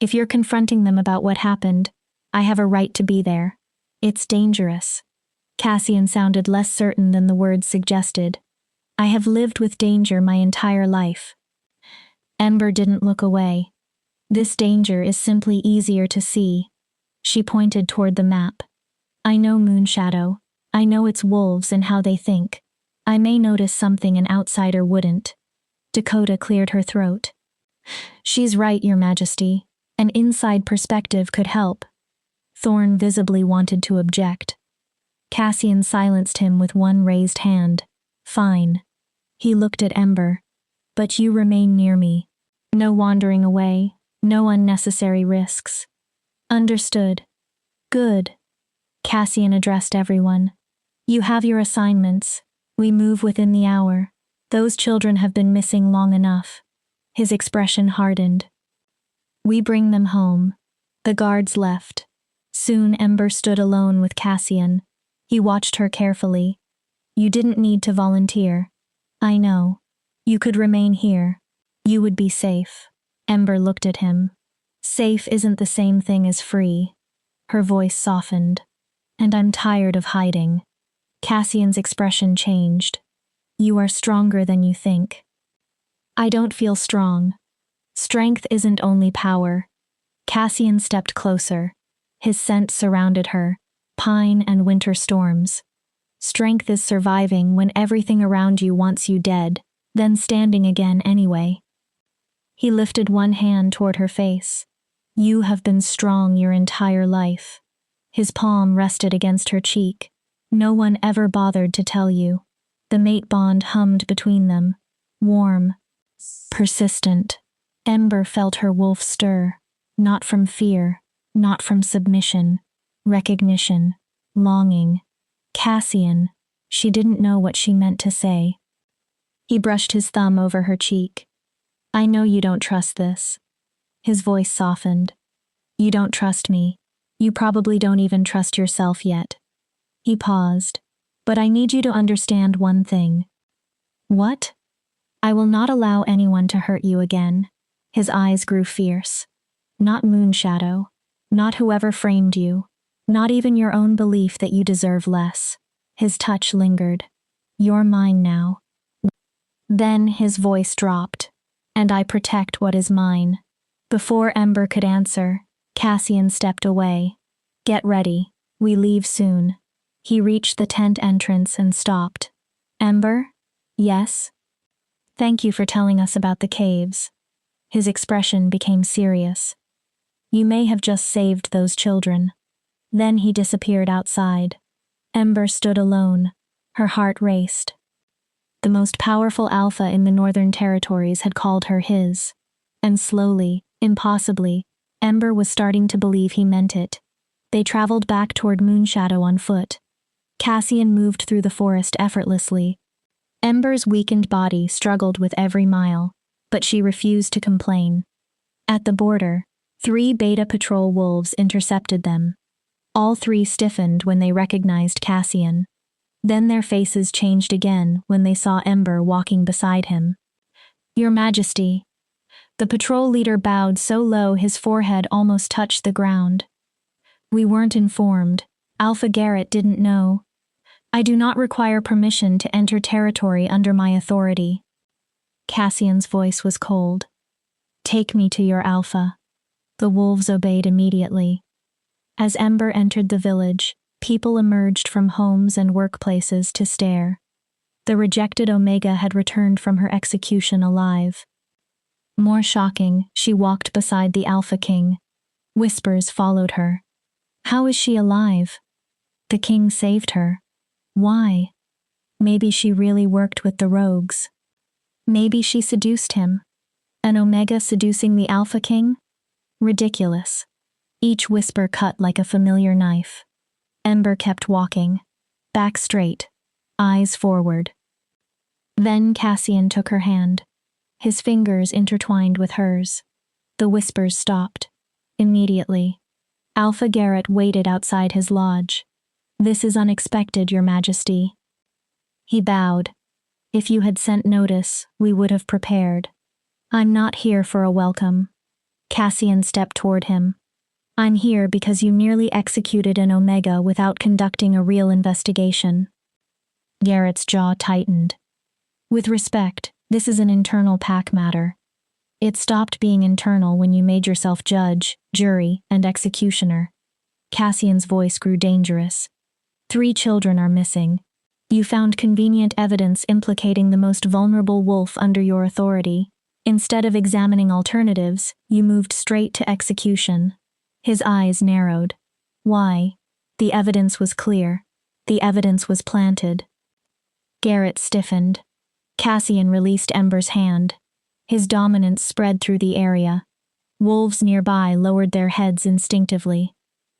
If you're confronting them about what happened, I have a right to be there. It's dangerous. Cassian sounded less certain than the words suggested. I have lived with danger my entire life. Ember didn't look away. This danger is simply easier to see. She pointed toward the map. I know Moonshadow. I know its wolves and how they think. I may notice something an outsider wouldn't. Dakota cleared her throat. She's right, Your Majesty. An inside perspective could help. Thorn visibly wanted to object. Cassian silenced him with one raised hand. Fine. He looked at Ember. But you remain near me. No wandering away, no unnecessary risks. Understood. Good. Cassian addressed everyone. You have your assignments. We move within the hour. Those children have been missing long enough. His expression hardened. We bring them home. The guards left. Soon Ember stood alone with Cassian. He watched her carefully. You didn't need to volunteer. I know. You could remain here. You would be safe. Ember looked at him. Safe isn't the same thing as free. Her voice softened. And I'm tired of hiding. Cassian's expression changed. You are stronger than you think. I don't feel strong. Strength isn't only power. Cassian stepped closer. His scent surrounded her, pine and winter storms. Strength is surviving when everything around you wants you dead, then standing again anyway. He lifted one hand toward her face. You have been strong your entire life. His palm rested against her cheek. No one ever bothered to tell you. The mate bond hummed between them. Warm. Persistent. Ember felt her wolf stir. Not from fear. Not from submission. Recognition. Longing. Cassian. She didn't know what she meant to say. He brushed his thumb over her cheek. I know you don't trust this. His voice softened. You don't trust me. You probably don't even trust yourself yet. He paused. But I need you to understand one thing. What? I will not allow anyone to hurt you again. His eyes grew fierce. Not Moonshadow. Not whoever framed you. Not even your own belief that you deserve less. His touch lingered. You're mine now. Then his voice dropped. And I protect what is mine. Before Ember could answer, Cassian stepped away. Get ready. We leave soon. He reached the tent entrance and stopped. Ember? Yes? Thank you for telling us about the caves. His expression became serious. You may have just saved those children. Then he disappeared outside. Ember stood alone. Her heart raced. The most powerful alpha in the Northern Territories had called her his. And slowly, impossibly, Ember was starting to believe he meant it. They traveled back toward Moonshadow on foot. Cassian moved through the forest effortlessly. Ember's weakened body struggled with every mile, but she refused to complain. At the border, 3 Beta Patrol wolves intercepted them. All 3 stiffened when they recognized Cassian. Then their faces changed again when they saw Ember walking beside him. Your Majesty. The patrol leader bowed so low his forehead almost touched the ground. We weren't informed. Alpha Garrett didn't know. I do not require permission to enter territory under my authority. Cassian's voice was cold. Take me to your Alpha. The wolves obeyed immediately. As Ember entered the village, people emerged from homes and workplaces to stare. The rejected Omega had returned from her execution alive. More shocking, she walked beside the Alpha King. Whispers followed her. How is she alive? The king saved her. Why? Maybe she really worked with the rogues. Maybe she seduced him. An Omega seducing the Alpha King? Ridiculous. Each whisper cut like a familiar knife. Ember kept walking. Back straight. Eyes forward. Then Cassian took her hand. His fingers intertwined with hers. The whispers stopped. Immediately. Alpha Garrett waited outside his lodge. This is unexpected, Your Majesty. He bowed. If you had sent notice, we would have prepared. I'm not here for a welcome. Cassian stepped toward him. I'm here because you nearly executed an Omega without conducting a real investigation. Garrett's jaw tightened. With respect, this is an internal pack matter. It stopped being internal when you made yourself judge, jury, and executioner. Cassian's voice grew dangerous. 3 children are missing. You found convenient evidence implicating the most vulnerable wolf under your authority. Instead of examining alternatives, you moved straight to execution. His eyes narrowed. Why? The evidence was clear. The evidence was planted. Garrett stiffened. Cassian released Ember's hand. His dominance spread through the area. Wolves nearby lowered their heads instinctively.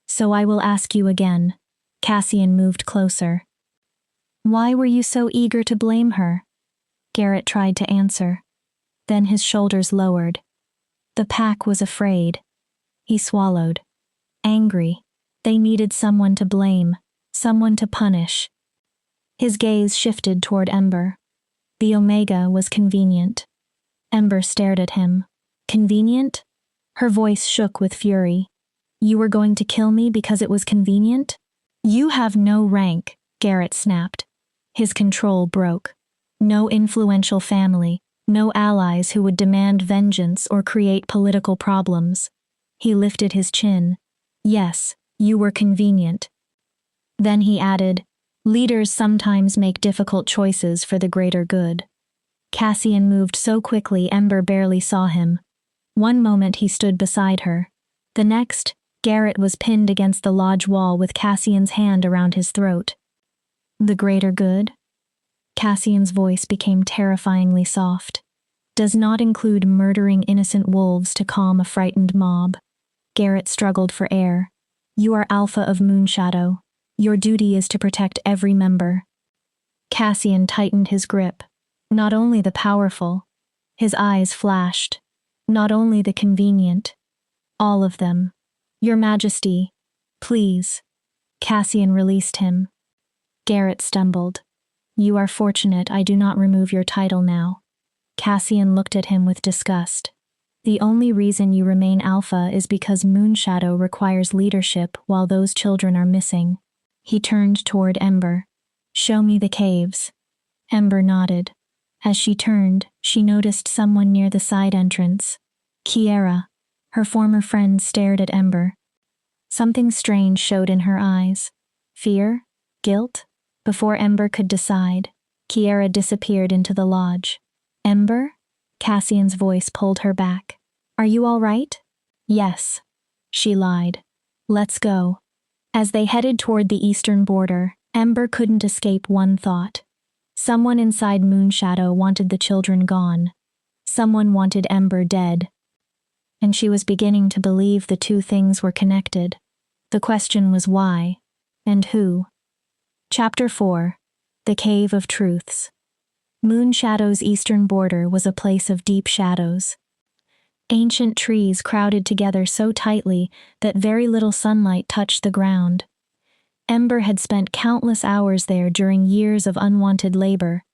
So I will ask you again. Cassian moved closer. Why were you so eager to blame her? Garrett tried to answer. Then his shoulders lowered. The pack was afraid. He swallowed. Angry. They needed someone to blame, someone to punish. His gaze shifted toward Ember. The Omega was convenient. Ember stared at him. Convenient? Her voice shook with fury. You were going to kill me because it was convenient? You have no rank, Garrett snapped. His control broke. No influential family, no allies who would demand vengeance or create political problems. He lifted his chin. Yes, you were convenient. Then he added, leaders sometimes make difficult choices for the greater good. Cassian moved so quickly Ember barely saw him. One moment he stood beside her. The next, Garrett was pinned against the lodge wall with Cassian's hand around his throat. The greater good? Cassian's voice became terrifyingly soft. Does not include murdering innocent wolves to calm a frightened mob. Garrett struggled for air. You are Alpha of Moonshadow. Your duty is to protect every member. Cassian tightened his grip. Not only the powerful. His eyes flashed. Not only the convenient. All of them. Your Majesty. Please. Cassian released him. Garrett stumbled. You are fortunate I do not remove your title now. Cassian looked at him with disgust. The only reason you remain Alpha is because Moonshadow requires leadership while those children are missing. He turned toward Ember. Show me the caves. Ember nodded. As she turned, she noticed someone near the side entrance. Kiera. Her former friend stared at Ember. Something strange showed in her eyes. Fear? Guilt? Before Ember could decide, Kiera disappeared into the lodge. Ember? Cassian's voice pulled her back. Are you all right? Yes. She lied. Let's go. As they headed toward the eastern border, Ember couldn't escape one thought. Someone inside Moonshadow wanted the children gone. Someone wanted Ember dead. And she was beginning to believe the two things were connected. The question was why, and who. Chapter 4. The Cave of Truths. Moonshadow's eastern border was a place of deep shadows. Ancient trees crowded together so tightly that very little sunlight touched the ground. Ember had spent countless hours there during years of unwanted labor.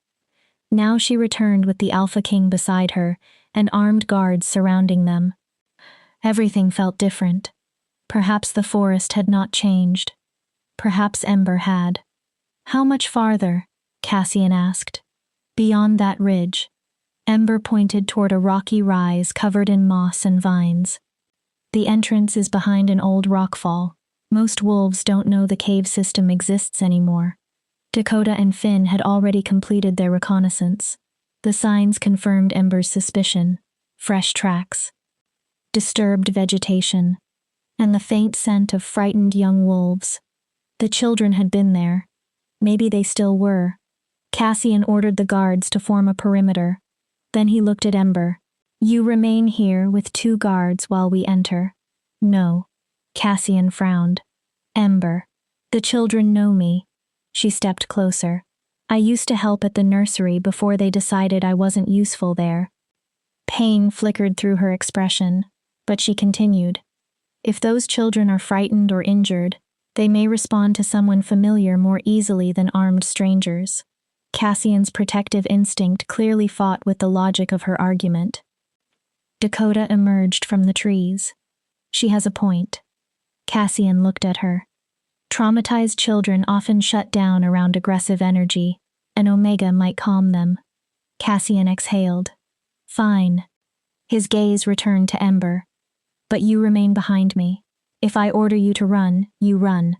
Now she returned with the Alpha King beside her and armed guards surrounding them. Everything felt different. Perhaps the forest had not changed. Perhaps Ember had. How much farther? Cassian asked. Beyond that ridge. Ember pointed toward a rocky rise covered in moss and vines. The entrance is behind an old rockfall. Most wolves don't know the cave system exists anymore. Dakota and Finn had already completed their reconnaissance. The signs confirmed Ember's suspicion. Fresh tracks. Disturbed vegetation. And the faint scent of frightened young wolves. The children had been there. Maybe they still were. Cassian ordered the guards to form a perimeter. Then he looked at Ember. You remain here with 2 guards while we enter. No. Cassian frowned. Ember. The children know me. She stepped closer. I used to help at the nursery before they decided I wasn't useful there. Pain flickered through her expression, but she continued. If those children are frightened or injured, they may respond to someone familiar more easily than armed strangers. Cassian's protective instinct clearly fought with the logic of her argument. Dakota emerged from the trees. She has a point. Cassian looked at her. Traumatized children often shut down around aggressive energy. An Omega might calm them. Cassian exhaled. Fine. His gaze returned to Ember. But you remain behind me. If I order you to run, you run.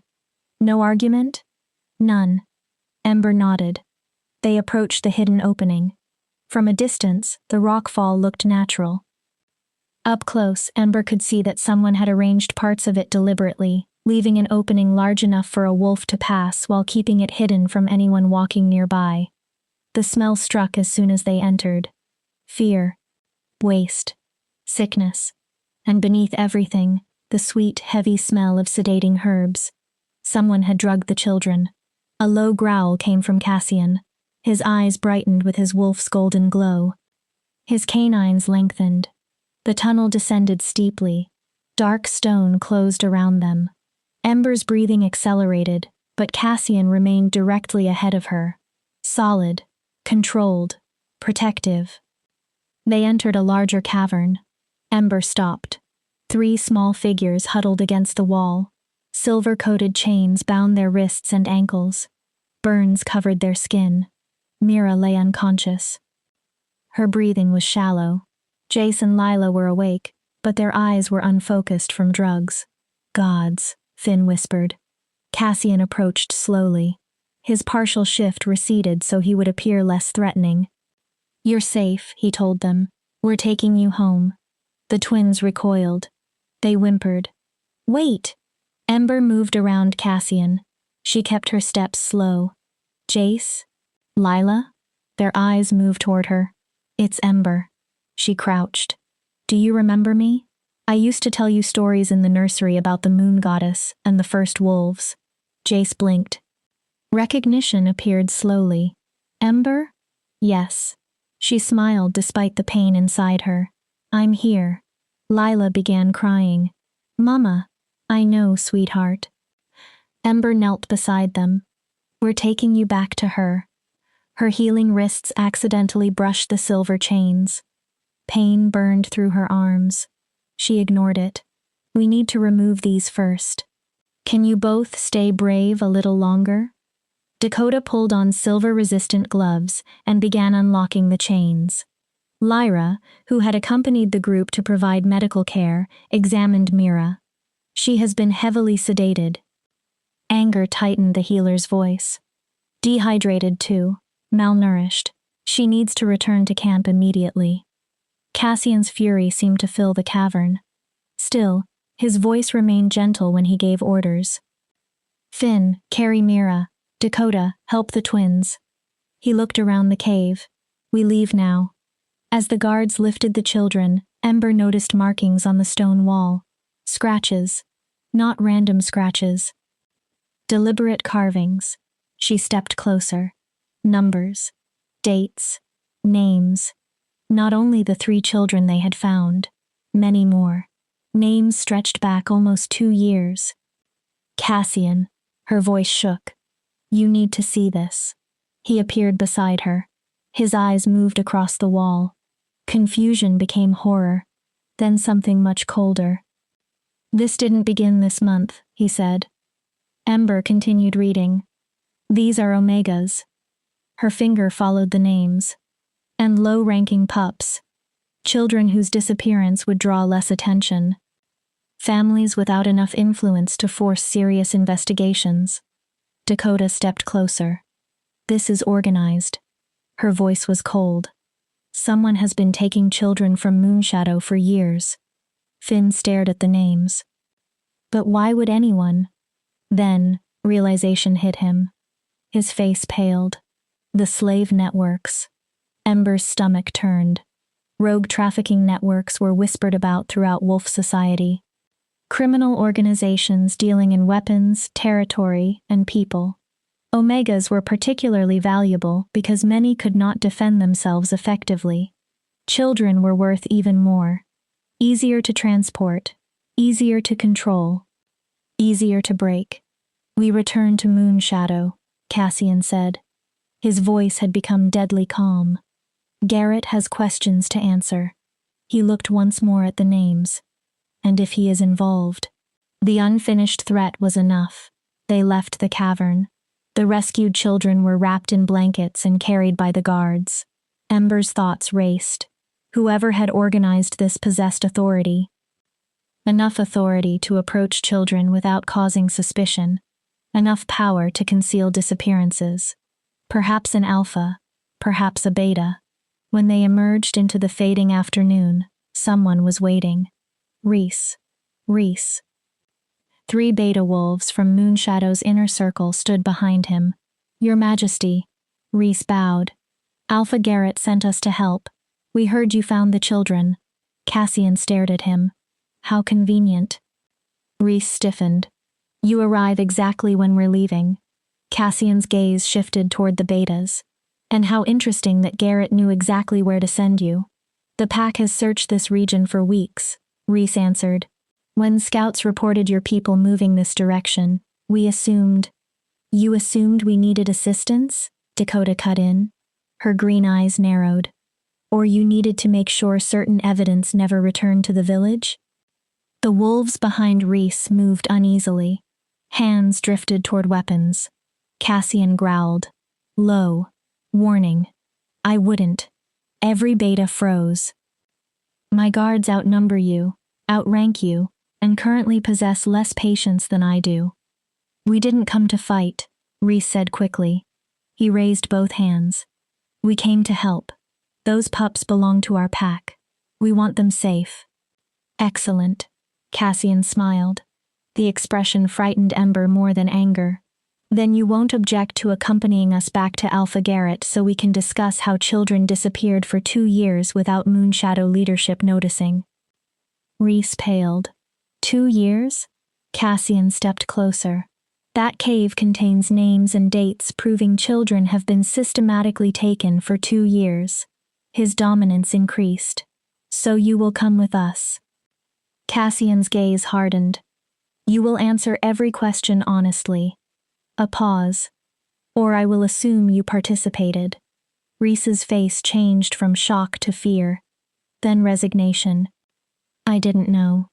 No argument? None. Ember nodded. They approached the hidden opening. From a distance, the rockfall looked natural. Up close, Ember could see that someone had arranged parts of it deliberately, leaving an opening large enough for a wolf to pass while keeping it hidden from anyone walking nearby. The smell struck as soon as they entered. Fear. Waste. Sickness. And beneath everything, the sweet, heavy smell of sedating herbs. Someone had drugged the children. A low growl came from Cassian. His eyes brightened with his wolf's golden glow. His canines lengthened. The tunnel descended steeply. Dark stone closed around them. Ember's breathing accelerated, but Cassian remained directly ahead of her. Solid, controlled, protective. They entered a larger cavern. Ember stopped. 3 small figures huddled against the wall. Silver-coated chains bound their wrists and ankles. Burns covered their skin. Mira lay unconscious. Her breathing was shallow. Jace and Lila were awake, but their eyes were unfocused from drugs. Gods, Finn whispered. Cassian approached slowly. His partial shift receded so he would appear less threatening. You're safe, he told them. We're taking you home. The twins recoiled. They whimpered. Wait! Ember moved around Cassian. She kept her steps slow. Jace? Lila? Their eyes moved toward her. It's Ember. She crouched. Do you remember me? I used to tell you stories in the nursery about the moon goddess and the first wolves. Jace blinked. Recognition appeared slowly. Ember? Yes. She smiled despite the pain inside her. I'm here. Lila began crying. Mama. I know, sweetheart. Ember knelt beside them. We're taking you back to her. Her healing wrists accidentally brushed the silver chains. Pain burned through her arms. She ignored it. We need to remove these first. Can you both stay brave a little longer? Dakota pulled on silver-resistant gloves and began unlocking the chains. Lyra, who had accompanied the group to provide medical care, examined Mira. She has been heavily sedated. Anger tightened the healer's voice. Dehydrated too, malnourished. She needs to return to camp immediately. Cassian's fury seemed to fill the cavern. Still, his voice remained gentle when he gave orders. Finn, carry Mira. Dakota, help the twins. He looked around the cave. We leave now. As the guards lifted the children, Ember noticed markings on the stone wall. Scratches. Not random scratches. Deliberate carvings. She stepped closer. Numbers. Dates. Names. Not only the 3 children they had found. Many more. Names stretched back almost 2 years. Cassian. Her voice shook. You need to see this. He appeared beside her. His eyes moved across the wall. Confusion became horror. Then something much colder. This didn't begin this month, he said. Ember continued reading. These are Omegas. Her finger followed the names. And low-ranking pups. Children whose disappearance would draw less attention. Families without enough influence to force serious investigations. Dakota stepped closer. This is organized. Her voice was cold. Someone has been taking children from Moonshadow for years. Finn stared at the names. But why would anyone? Then, realization hit him. His face paled. The slave networks. Ember's stomach turned. Rogue trafficking networks were whispered about throughout Wolf Society. Criminal organizations dealing in weapons, territory, and people. Omegas were particularly valuable because many could not defend themselves effectively. Children were worth even more. Easier to transport, easier to control, easier to break. We return to Moonshadow, Cassian said. His voice had become deadly calm. Garrett has questions to answer. He looked once more at the names. And if he is involved. The unfinished threat was enough. They left the cavern. The rescued children were wrapped in blankets and carried by the guards. Ember's thoughts raced. Whoever had organized this possessed authority. Enough authority to approach children without causing suspicion. Enough power to conceal disappearances. Perhaps an alpha, perhaps a beta. When they emerged into the fading afternoon, someone was waiting. Reese. 3 beta wolves from Moonshadow's inner circle stood behind him. Your Majesty. Reese bowed. Alpha Garrett sent us to help. We heard you found the children. Cassian stared at him. How convenient. Reese stiffened. You arrive exactly when we're leaving. Cassian's gaze shifted toward the betas. And how interesting that Garrett knew exactly where to send you. The pack has searched this region for weeks. Reese answered. When scouts reported your people moving this direction, we assumed. You assumed we needed assistance? Dakota cut in. Her green eyes narrowed. Or you needed to make sure certain evidence never returned to the village? The wolves behind Reese moved uneasily. Hands drifted toward weapons. Cassian growled. Low. Warning. I wouldn't. Every beta froze. My guards outnumber you, outrank you, and currently possess less patience than I do. We didn't come to fight, Rhys said quickly. He raised both hands. We came to help. Those pups belong to our pack. We want them safe. Excellent. Cassian smiled. The expression frightened Ember more than anger. Then you won't object to accompanying us back to Alpha Garrett so we can discuss how children disappeared for 2 years without Moonshadow leadership noticing. Rhys paled. 2 years? Cassian stepped closer. That cave contains names and dates proving children have been systematically taken for 2 years. His dominance increased. So you will come with us. Cassian's gaze hardened. You will answer every question honestly. A pause. Or I will assume you participated. Rhys's face changed from shock to fear. Then resignation. I didn't know.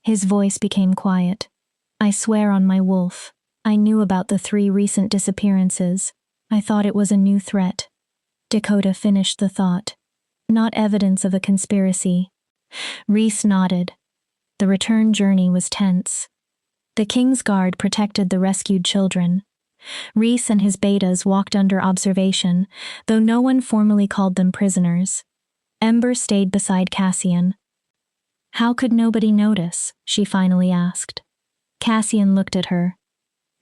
His voice became quiet. I swear on my wolf. I knew about the 3 recent disappearances. I thought it was a new threat. Dakota finished the thought. Not evidence of a conspiracy. Rhys nodded. The return journey was tense. The King's Guard protected the rescued children. Rhys and his betas walked under observation, though no one formally called them prisoners. Ember stayed beside Cassian. How could nobody notice? She finally asked. Cassian looked at her.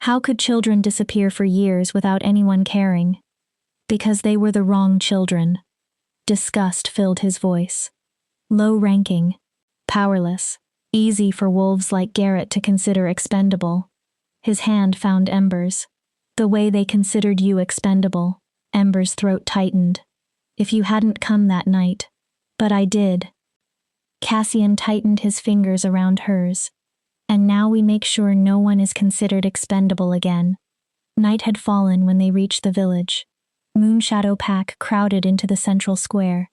How could children disappear for years without anyone caring? Because they were the wrong children. Disgust filled his voice. Low-ranking, powerless, easy for wolves like Garrett to consider expendable. His hand found Ember's. The way they considered you expendable. Ember's throat tightened. If you hadn't come that night. But I did. Cassian tightened his fingers around hers. And now we make sure no one is considered expendable again. Night had fallen when they reached the village. Moonshadow pack crowded into the central square.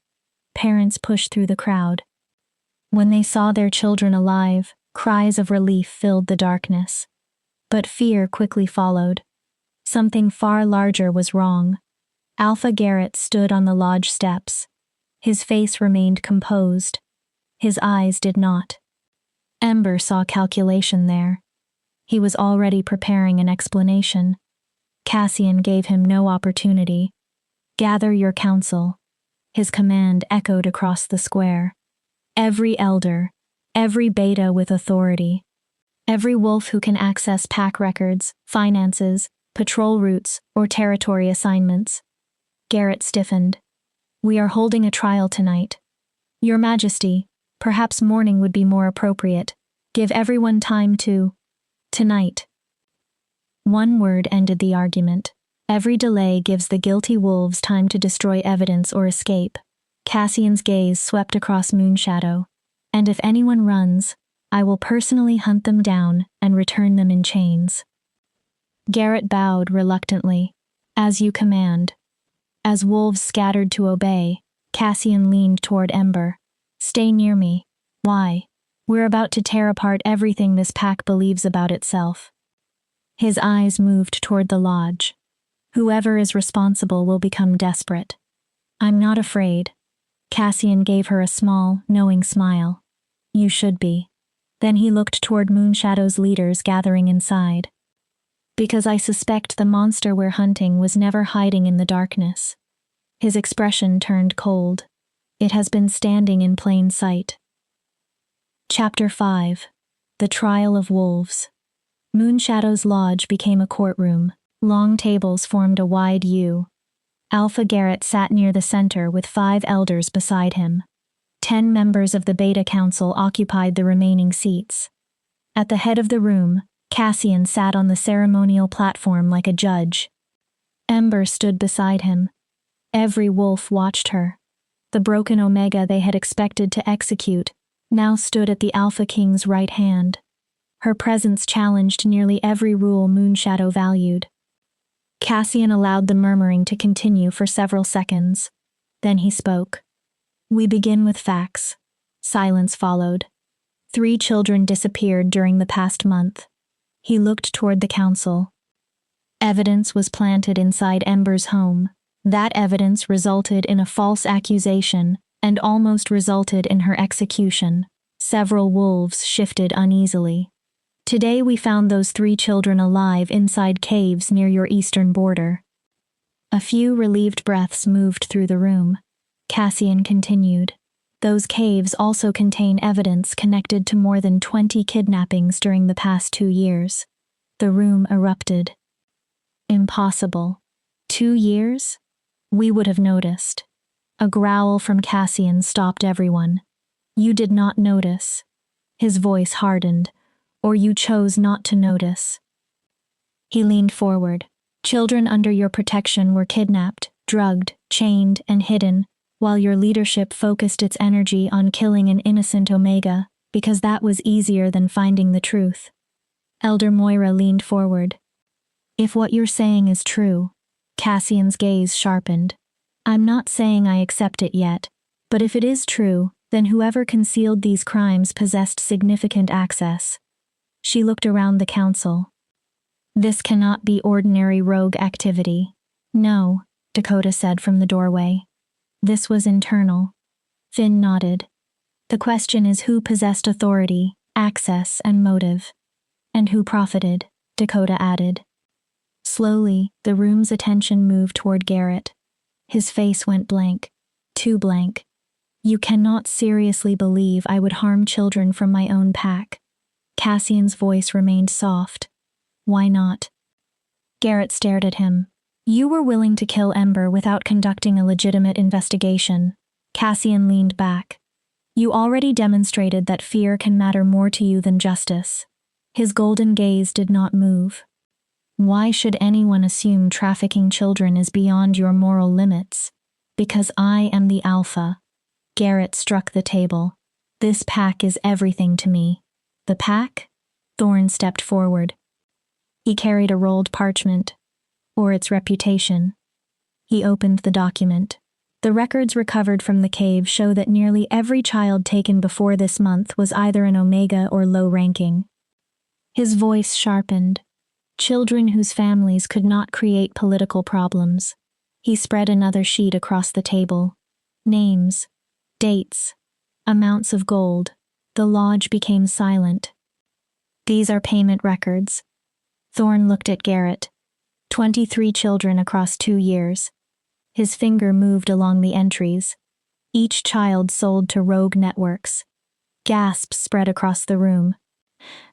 Parents pushed through the crowd. When they saw their children alive, cries of relief filled the darkness. But fear quickly followed. Something far larger was wrong. Alpha Garrett stood on the lodge steps. His face remained composed. His eyes did not. Ember saw calculation there. He was already preparing an explanation. Cassian gave him no opportunity. Gather your council. His command echoed across the square. Every elder, every beta with authority, every wolf who can access pack records, finances, patrol routes, or territory assignments. Garrett stiffened. We are holding a trial tonight. Your Majesty, perhaps morning would be more appropriate. Give everyone time to... Tonight. One word ended the argument. Every delay gives the guilty wolves time to destroy evidence or escape. Cassian's gaze swept across Moonshadow. And if anyone runs, I will personally hunt them down and return them in chains. Garrett bowed reluctantly. As you command. As wolves scattered to obey, Cassian leaned toward Ember. Stay near me. Why? We're about to tear apart everything this pack believes about itself. His eyes moved toward the lodge. Whoever is responsible will become desperate. I'm not afraid. Cassian gave her a small, knowing smile. You should be. Then he looked toward Moonshadow's leaders gathering inside. Because I suspect the monster we're hunting was never hiding in the darkness. His expression turned cold. It has been standing in plain sight. Chapter 5. The Trial of Wolves. Moonshadow's lodge became a courtroom. Long tables formed a wide U. Alpha Garrett sat near the center with 5 elders beside him. 10 members of the Beta Council occupied the remaining seats. At the head of the room, Cassian sat on the ceremonial platform like a judge. Ember stood beside him. Every wolf watched her. The broken Omega they had expected to execute now stood at the Alpha King's right hand. Her presence challenged nearly every rule Moonshadow valued. Cassian allowed the murmuring to continue for several seconds. Then he spoke. We begin with facts. Silence followed. 3 children disappeared during the past month. He looked toward the council. Evidence was planted inside Ember's home. That evidence resulted in a false accusation and almost resulted in her execution. Several wolves shifted uneasily. Today we found those 3 children alive inside caves near your eastern border. A few relieved breaths moved through the room. Cassian continued. Those caves also contain evidence connected to more than 20 kidnappings during the past 2 years. The room erupted. Impossible. 2 years? We would have noticed. A growl from Cassian stopped everyone. You did not notice. His voice hardened. Or you chose not to notice. He leaned forward. Children under your protection were kidnapped, drugged, chained, and hidden, while your leadership focused its energy on killing an innocent Omega, because that was easier than finding the truth. Elder Moira leaned forward. If what you're saying is true, Cassian's gaze sharpened. I'm not saying I accept it yet, but if it is true, then whoever concealed these crimes possessed significant access. She looked around the council. This cannot be ordinary rogue activity. No, Dakota said from the doorway. This was internal. Finn nodded. The question is who possessed authority, access, and motive. And who profited, Dakota added. Slowly, the room's attention moved toward Garrett. His face went blank. Too blank. You cannot seriously believe I would harm children from my own pack. Cassian's voice remained soft. Why not? Garrett stared at him. You were willing to kill Ember without conducting a legitimate investigation. Cassian leaned back. You already demonstrated that fear can matter more to you than justice. His golden gaze did not move. Why should anyone assume trafficking children is beyond your moral limits? Because I am the Alpha. Garrett struck the table. This pack is everything to me. The pack? Thorn stepped forward. He carried a rolled parchment. Or its reputation. He opened the document. The records recovered from the cave show that nearly every child taken before this month was either an Omega or low-ranking. His voice sharpened. Children whose families could not create political problems. He spread another sheet across the table. Names. Dates. Amounts of gold. The lodge became silent. These are payment records. Thorn looked at Garrett. 23 children across 2 years. His finger moved along the entries. Each child sold to rogue networks. Gasps spread across the room.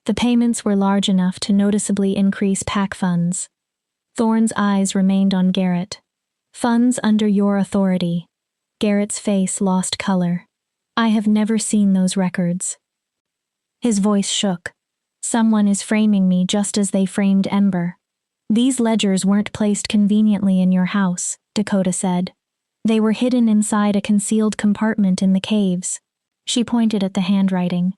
The payments were large enough to noticeably increase pack funds. Thorn's eyes remained on Garrett. Funds under your authority. Garrett's face lost color. I have never seen those records. His voice shook. Someone is framing me just as they framed Ember. These ledgers weren't placed conveniently in your house, Dakota said. They were hidden inside a concealed compartment in the caves. She pointed at the handwriting.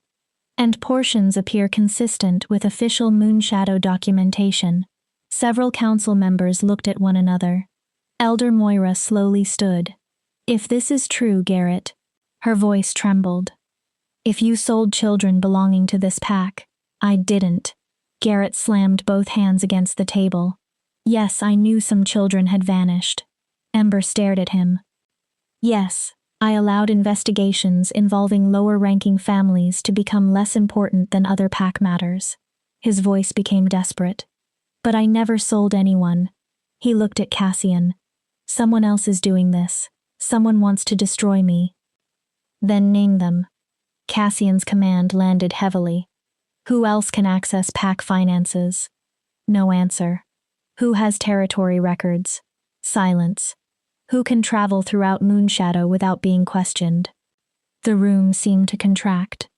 And portions appear consistent with official Moonshadow documentation. Several council members looked at one another. Elder Moira slowly stood. If this is true, Garrett. Her voice trembled. If you sold children belonging to this pack, I didn't. Garrett slammed both hands against the table. Yes, I knew some children had vanished. Ember stared at him. Yes, I allowed investigations involving lower-ranking families to become less important than other pack matters. His voice became desperate. But I never sold anyone. He looked at Cassian. Someone else is doing this. Someone wants to destroy me. Then name them. Cassian's command landed heavily. Who else can access pack finances? No answer. Who has territory records? Silence. Who can travel throughout Moonshadow without being questioned? The room seemed to contract.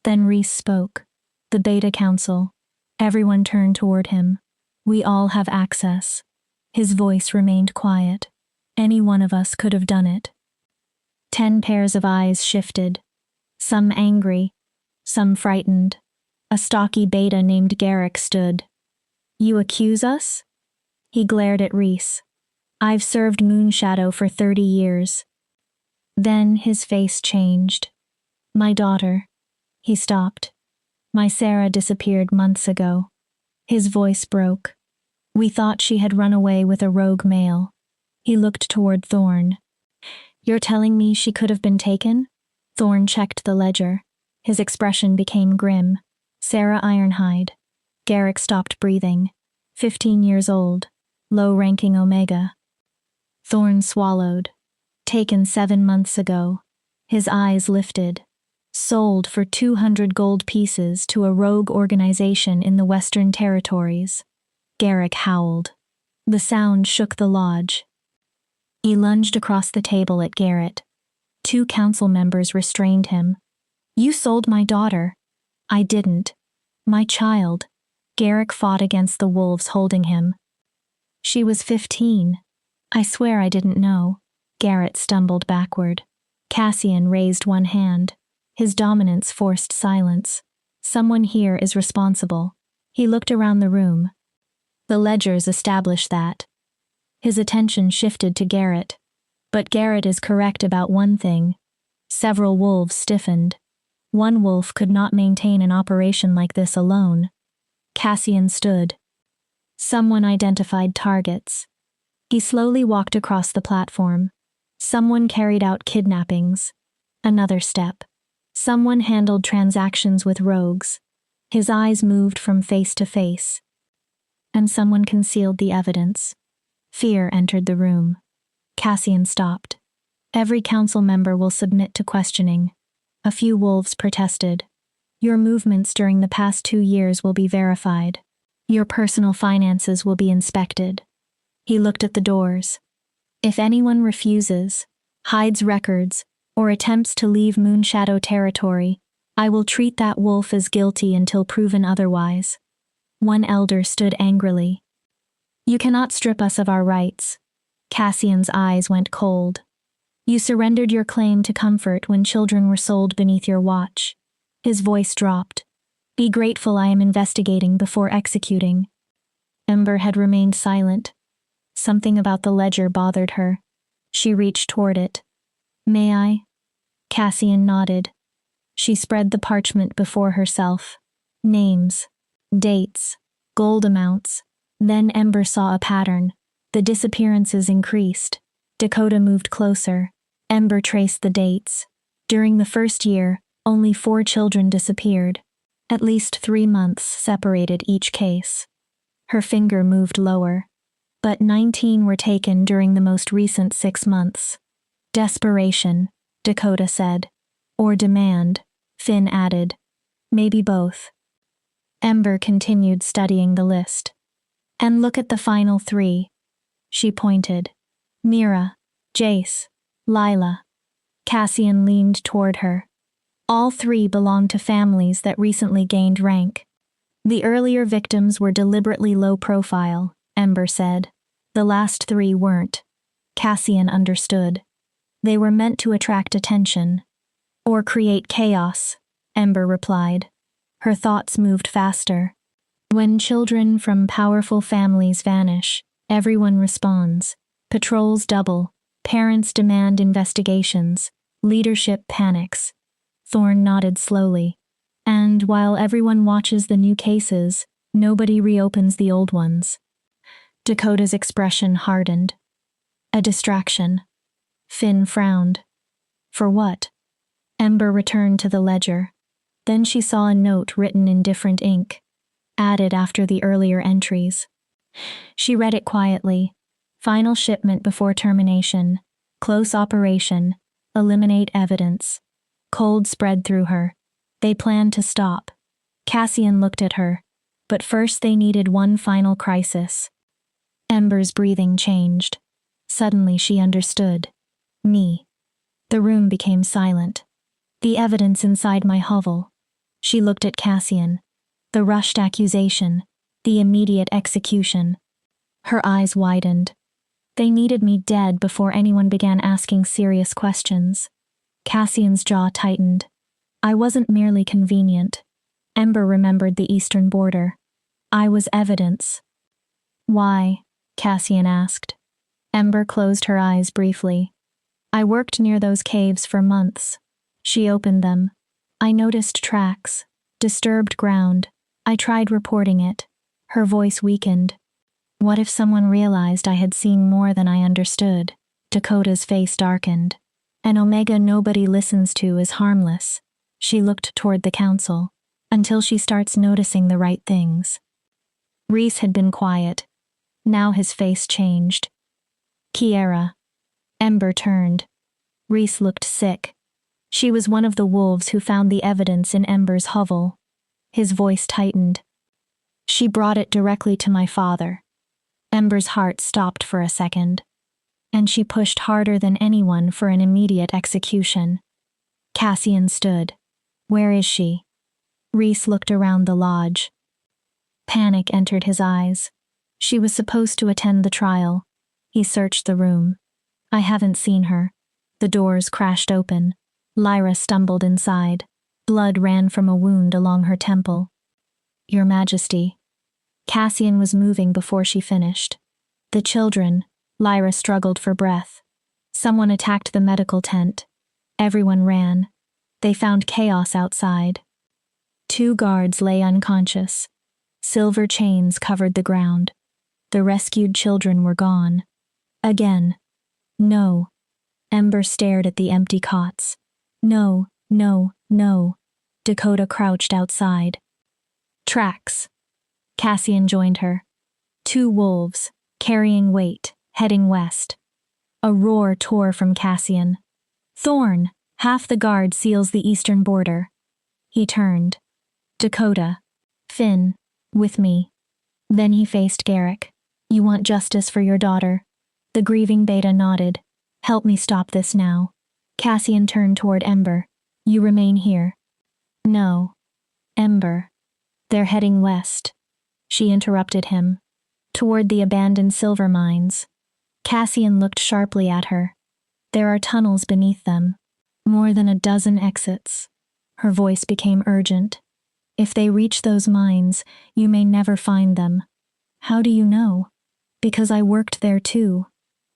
Then Reese spoke. The Beta Council. Everyone turned toward him. We all have access. His voice remained quiet. Any one of us could have done it. 10 pairs of eyes shifted. Some angry, some frightened. A stocky beta named Garrick stood. You accuse us? He glared at Reese. I've served Moonshadow for 30 years. Then his face changed. My daughter. He stopped. My Sarah disappeared months ago. His voice broke. We thought she had run away with a rogue male. He looked toward Thorn. You're telling me she could have been taken? Thorn checked the ledger. His expression became grim. Sarah Ironhide. Garrick stopped breathing. 15 years old. Low-ranking Omega. Thorn swallowed. Taken 7 months ago. His eyes lifted. Sold for 200 gold pieces to a rogue organization in the Western Territories. Garrick howled. The sound shook the lodge. He lunged across the table at Garrett. 2 council members restrained him. You sold my daughter. I didn't. My child. Garrick fought against the wolves holding him. She was 15. I swear I didn't know. Garrett stumbled backward. Cassian raised one hand. His dominance forced silence. Someone here is responsible. He looked around the room. The ledgers established that. His attention shifted to Garrett. But Garrett is correct about one thing. Several wolves stiffened. One wolf could not maintain an operation like this alone. Cassian stood. Someone identified targets. He slowly walked across the platform. Someone carried out kidnappings. Another step. Someone handled transactions with rogues. His eyes moved from face to face. And someone concealed the evidence. Fear entered the room. Cassian stopped. Every council member will submit to questioning. A few wolves protested. Your movements during the past 2 years will be verified. Your personal finances will be inspected. He looked at the doors. If anyone refuses, hides records, or attempts to leave Moonshadow territory, I will treat that wolf as guilty until proven otherwise. One elder stood angrily. You cannot strip us of our rights. Cassian's eyes went cold. You surrendered your claim to comfort when children were sold beneath your watch. His voice dropped. Be grateful I am investigating before executing. Ember had remained silent. Something about the ledger bothered her. She reached toward it. May I? Cassian nodded. She spread the parchment before herself. Names. Dates. Gold amounts. Then Ember saw a pattern. The disappearances increased. Dakota moved closer. Ember traced the dates. During the first year, only 4 children disappeared. At least 3 months separated each case. Her finger moved lower. But 19 were taken during the most recent 6 months. Desperation, Dakota said. Or demand, Finn added. Maybe both. Ember continued studying the list. And look at the final 3. She pointed. Mira, Jace, Lila. Cassian leaned toward her. All 3 belonged to families that recently gained rank. The earlier victims were deliberately low profile, Ember said. The last 3 weren't. Cassian understood. They were meant to attract attention. Or create chaos, Ember replied. Her thoughts moved faster. When children from powerful families vanish, everyone responds. Patrols double. Parents demand investigations. Leadership panics. Thorn nodded slowly. And while everyone watches the new cases, nobody reopens the old ones. Dakota's expression hardened. A distraction. Finn frowned. For what? Ember returned to the ledger. Then she saw a note written in different ink, added after the earlier entries. She read it quietly. Final shipment before termination. Close operation. Eliminate evidence. Cold spread through her. They planned to stop. Cassian looked at her. But first they needed one final crisis. Ember's breathing changed. Suddenly she understood. Me. The room became silent. The evidence inside my hovel. She looked at Cassian. The rushed accusation. The immediate execution. Her eyes widened. They needed me dead before anyone began asking serious questions. Cassian's jaw tightened. I wasn't merely convenient. Ember remembered the eastern border. I was evidence. Why? Cassian asked. Ember closed her eyes briefly. I worked near those caves for months. She opened them. I noticed tracks. Disturbed ground. I tried reporting it. Her voice weakened. What if someone realized I had seen more than I understood? Dakota's face darkened. An Omega nobody listens to is harmless. She looked toward the council, until she starts noticing the right things. Rhys had been quiet. Now his face changed. Kiera. Ember turned. Rhys looked sick. She was one of the wolves who found the evidence in Ember's hovel. His voice tightened. She brought it directly to my father. Ember's heart stopped for a second. And she pushed harder than anyone for an immediate execution. Cassian stood. Where is she? Rhys looked around the lodge. Panic entered his eyes. She was supposed to attend the trial. He searched the room. I haven't seen her. The doors crashed open. Lyra stumbled inside. Blood ran from a wound along her temple. Your Majesty. Cassian was moving before she finished. The children. Lyra struggled for breath. Someone attacked the medical tent. Everyone ran. They found chaos outside. 2 guards lay unconscious. Silver chains covered the ground. The rescued children were gone. Again. No. Ember stared at the empty cots. No, no, no. Dakota crouched outside. Tracks. Cassian joined her. 2 wolves, carrying weight, heading west. A roar tore from Cassian. Thorn! Half the guard seals the eastern border. He turned. Dakota. Finn. With me. Then he faced Garrick. You want justice for your daughter? The grieving Beta nodded. Help me stop this now. Cassian turned toward Ember. You remain here. No. Ember. They're heading west. She interrupted him. Toward the abandoned silver mines. Cassian looked sharply at her. There are tunnels beneath them. More than a dozen exits. Her voice became urgent. If they reach those mines, you may never find them. How do you know? Because I worked there too.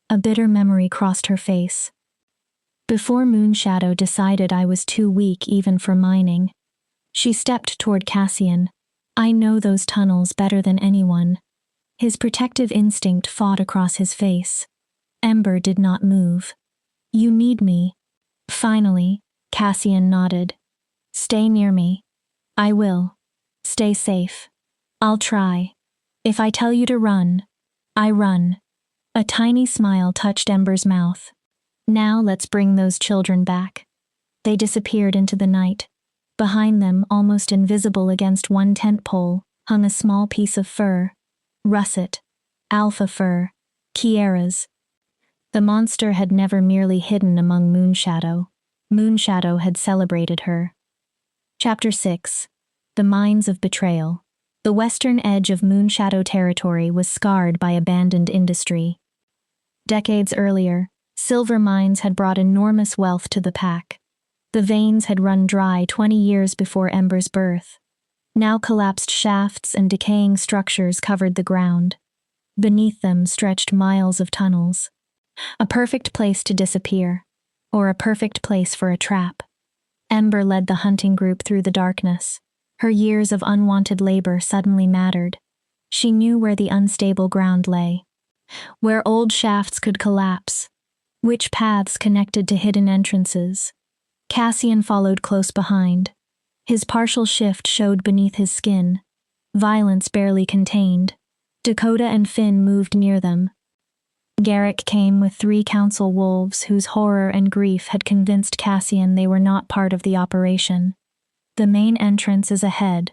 A bitter memory crossed her face. Before Moonshadow decided I was too weak even for mining. She stepped toward Cassian. I know those tunnels better than anyone. His protective instinct fought across his face. Ember did not move. You need me. Finally, Cassian nodded. Stay near me. I will. Stay safe. I'll try. If I tell you to run, I run. A tiny smile touched Ember's mouth. Now let's bring those children back. They disappeared into the night. Behind them, almost invisible against one tent pole, hung a small piece of fur. Russet. Alpha fur. Kiera's. The monster had never merely hidden among Moonshadow. Moonshadow had celebrated her. Chapter 6. The Mines of Betrayal. The western edge of Moonshadow territory was scarred by abandoned industry. Decades earlier, silver mines had brought enormous wealth to the pack. The veins had run dry 20 years before Ember's birth. Now collapsed shafts and decaying structures covered the ground. Beneath them stretched miles of tunnels. A perfect place to disappear, or a perfect place for a trap. Ember led the hunting group through the darkness. Her years of unwanted labor suddenly mattered. She knew where the unstable ground lay, where old shafts could collapse, which paths connected to hidden entrances. Cassian followed close behind. His partial shift showed beneath his skin, violence barely contained. Dakota and Finn moved near them. Garrick came with 3 council wolves whose horror and grief had convinced Cassian they were not part of the operation. The main entrance is ahead.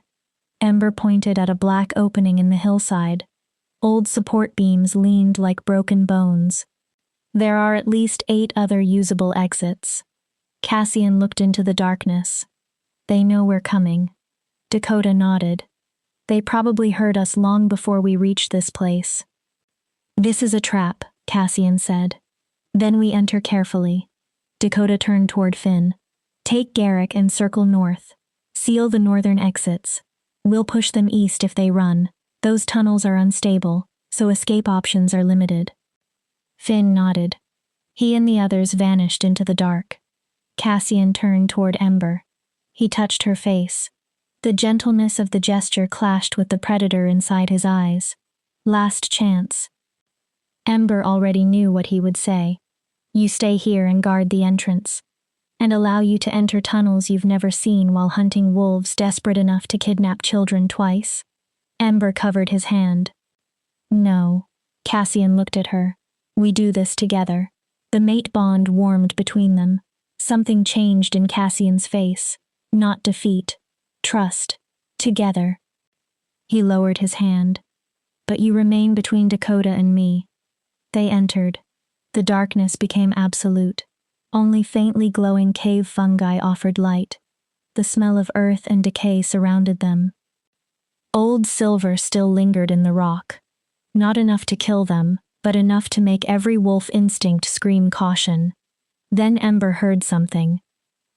Ember pointed at a black opening in the hillside. Old support beams leaned like broken bones. There are at least 8 other usable exits. Cassian looked into the darkness. They know we're coming. Dakota nodded. They probably heard us long before we reached this place. This is a trap, Cassian said. Then we enter carefully. Dakota turned toward Finn. Take Garrick and circle north. Seal the northern exits. We'll push them east if they run. Those tunnels are unstable, so escape options are limited. Finn nodded. He and the others vanished into the dark. Cassian turned toward Ember. He touched her face. The gentleness of the gesture clashed with the predator inside his eyes. Last chance. Ember already knew what he would say. You stay here and guard the entrance. and allow you to enter tunnels you've never seen while hunting wolves desperate enough to kidnap children twice? Ember covered his hand. No. Cassian looked at her. We do this together. The mate bond warmed between them. Something changed in Cassian's face. Not defeat. Trust. Together. He lowered his hand. But you remain between Dakota and me. They entered. The darkness became absolute. Only faintly glowing cave fungi offered light. The smell of earth and decay surrounded them. Old silver still lingered in the rock. Not enough to kill them, but enough to make every wolf instinct scream caution. Then Ember heard something.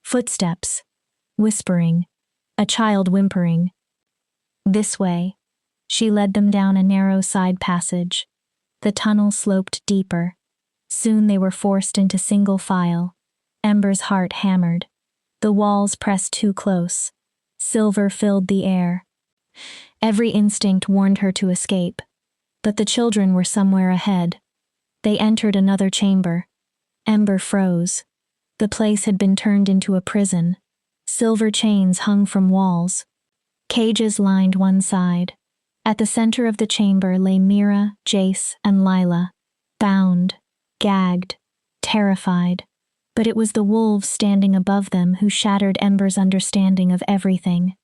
Footsteps. Whispering. A child whimpering. This way. She led them down a narrow side passage. The tunnel sloped deeper. Soon they were forced into single file. Ember's heart hammered. The walls pressed too close. Silver filled the air. Every instinct warned her to escape. But the children were somewhere ahead. They entered another chamber. Ember froze. The place had been turned into a prison. Silver chains hung from walls. Cages lined one side. At the center of the chamber lay Mira, Jace, and Lila, bound, gagged, terrified. But it was the wolves standing above them who shattered Ember's understanding of everything.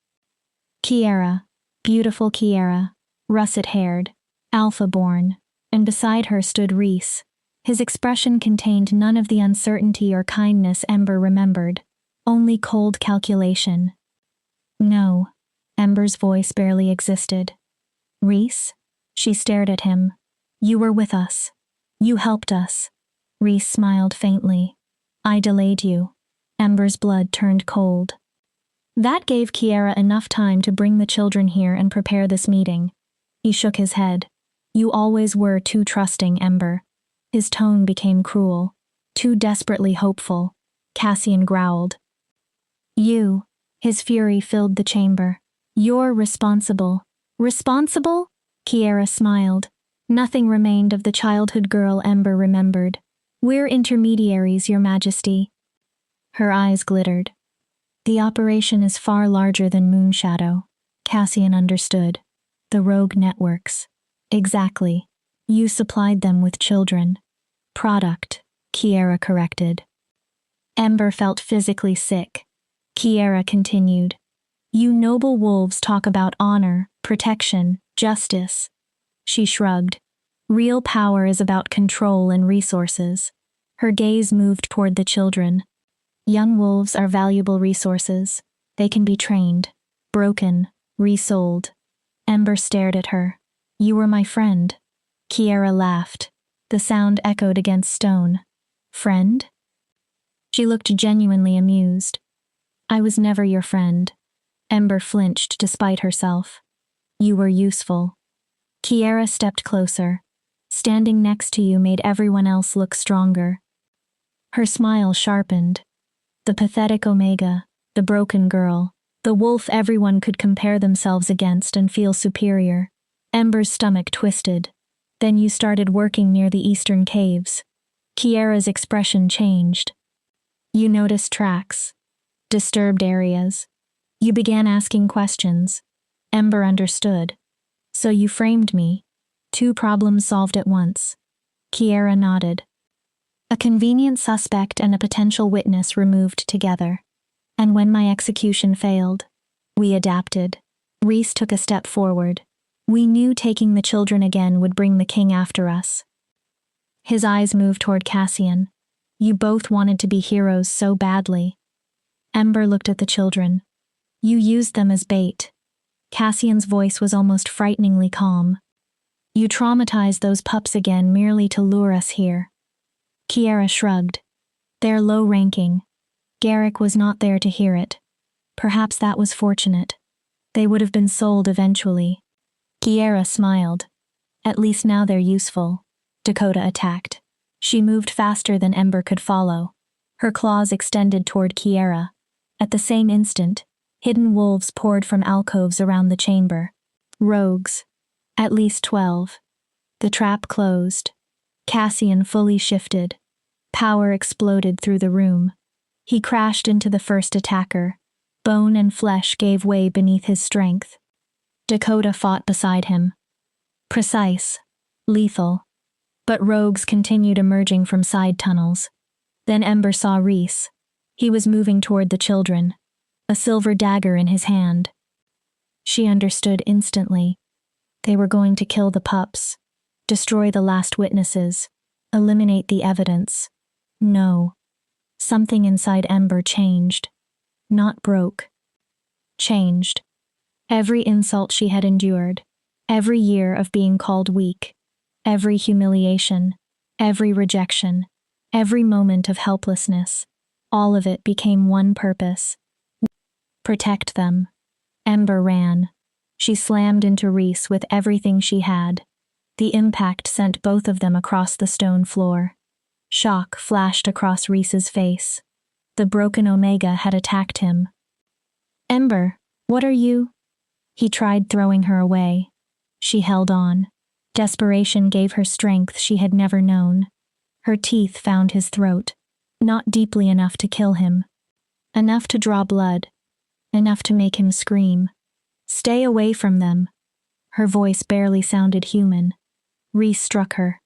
Kiera, beautiful Kiera, russet-haired, alpha-born, and beside her stood Reese. His expression contained none of the uncertainty or kindness Ember remembered, only cold calculation. No, Ember's voice barely existed. Reese? She stared at him. You were with us. You helped us. Reese smiled faintly. I delayed you. Ember's blood turned cold. That gave Kiera enough time to bring the children here and prepare this meeting. He shook his head. You always were too trusting, Ember. His tone became cruel. Too desperately hopeful. Cassian growled. You. His fury filled the chamber. You're responsible. Responsible? Kiera smiled. Nothing remained of the childhood girl Ember remembered. We're intermediaries, Your Majesty. Her eyes glittered. The operation is far larger than Moonshadow. Cassian understood. The rogue networks. Exactly. You supplied them with children. Product, Kiera corrected. Ember felt physically sick. Kiera continued. You noble wolves talk about honor, protection, justice. She shrugged. Real power is about control and resources. Her gaze moved toward the children. Young wolves are valuable resources. They can be trained, broken, resold. Ember stared at her. You were my friend. Kiera laughed. The sound echoed against stone. Friend? She looked genuinely amused. I was never your friend. Ember flinched despite herself. You were useful. Kiera stepped closer. Standing next to you made everyone else look stronger. Her smile sharpened. The pathetic Omega, the broken girl, the wolf everyone could compare themselves against and feel superior. Ember's stomach twisted. Then you started working near the eastern caves. Kiera's expression changed. You noticed tracks. Disturbed areas. You began asking questions. Ember understood. So you framed me. 2 problems solved at once. Kiera nodded. A convenient suspect and a potential witness removed together. And when my execution failed, we adapted. Reese took a step forward. We knew taking the children again would bring the king after us. His eyes moved toward Cassian. You both wanted to be heroes so badly. Ember looked at the children. You used them as bait. Cassian's voice was almost frighteningly calm. You traumatized those pups again merely to lure us here. Kiera shrugged. They're low-ranking. Garrick was not there to hear it. Perhaps that was fortunate. They would have been sold eventually. Kiera smiled. At least now they're useful. Dakota attacked. She moved faster than Ember could follow. Her claws extended toward Kiera. At the same instant, hidden wolves poured from alcoves around the chamber. Rogues. At least 12. The trap closed. Cassian fully shifted. Power exploded through the room. He crashed into the first attacker. Bone and flesh gave way beneath his strength. Dakota fought beside him. Precise. Lethal. But rogues continued emerging from side tunnels. Then Ember saw Reese. He was moving toward the children, a silver dagger in his hand. She understood instantly. They were going to kill the pups, destroy the last witnesses, eliminate the evidence. No. Something inside Ember changed. Not broke. Changed. Every insult she had endured, every year of being called weak, every humiliation, every rejection, every moment of helplessness, all of it became one purpose. Protect them. Ember ran. She slammed into Reese with everything she had. The impact sent both of them across the stone floor. Shock flashed across Reese's face. The broken Omega had attacked him. Ember, what are you? He tried throwing her away. She held on. Desperation gave her strength she had never known. Her teeth found his throat, not deeply enough to kill him. Enough to draw blood. Enough to make him scream. Stay away from them. Her voice barely sounded human. Reese struck her.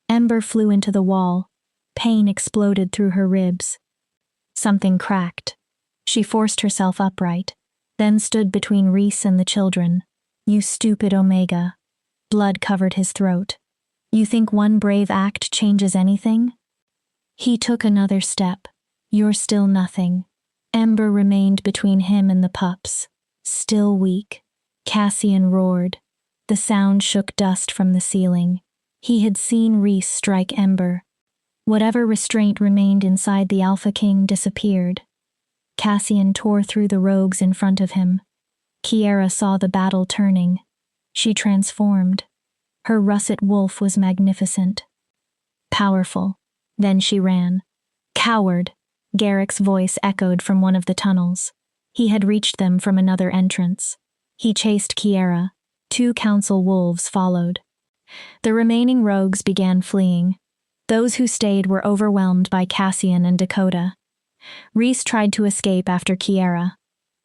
Ember flew into the wall. Pain exploded through her ribs. Something cracked. She forced herself upright, then stood between Reese and the children. You stupid Omega. Blood covered his throat. You think one brave act changes anything? He took another step. You're still nothing. Ember remained between him and the pups, still weak. Cassian roared. The sound shook dust from the ceiling. He had seen Reese strike Ember. Whatever restraint remained inside the Alpha King disappeared. Cassian tore through the rogues in front of him. Kiera saw the battle turning. She transformed. Her russet wolf was magnificent. Powerful. Then she ran. Coward! Garrick's voice echoed from one of the tunnels. He had reached them from another entrance. He chased Kiera. 2 council wolves followed. The remaining rogues began fleeing. Those who stayed were overwhelmed by Cassian and Dakota. Reese tried to escape after Kiera.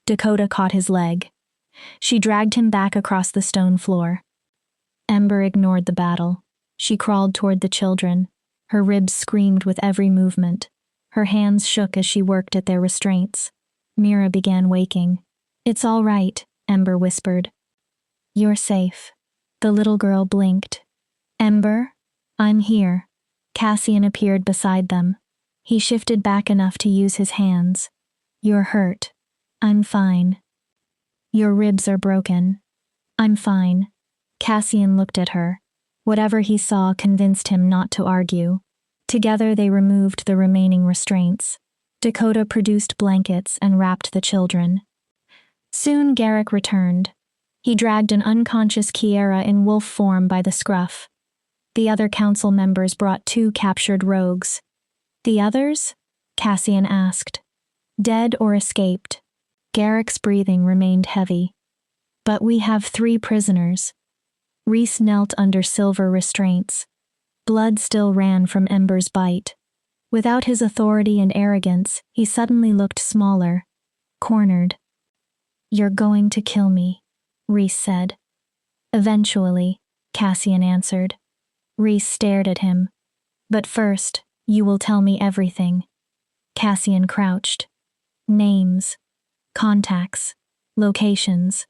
Dakota caught his leg. She dragged him back across the stone floor. Ember ignored the battle. She crawled toward the children. Her ribs screamed with every movement. Her hands shook as she worked at their restraints. Mira began waking. It's all right, Ember whispered. You're safe. The little girl blinked. Ember? I'm here. Cassian appeared beside them. He shifted back enough to use his hands. You're hurt. I'm fine. Your ribs are broken. I'm fine. Cassian looked at her. Whatever he saw convinced him not to argue. Together they removed the remaining restraints. Dakota produced blankets and wrapped the children. Soon Garrick returned. He dragged an unconscious Kiera in wolf form by the scruff. The other council members brought 2 captured rogues. The others? Cassian asked. Dead or escaped? Garrick's breathing remained heavy. But we have 3 prisoners. Reese knelt under silver restraints. Blood still ran from Ember's bite. Without his authority and arrogance, he suddenly looked smaller, cornered. You're going to kill me, Reese said. Eventually, Cassian answered. Reese stared at him. But first, you will tell me everything. Cassian crouched. Names, contacts, locations.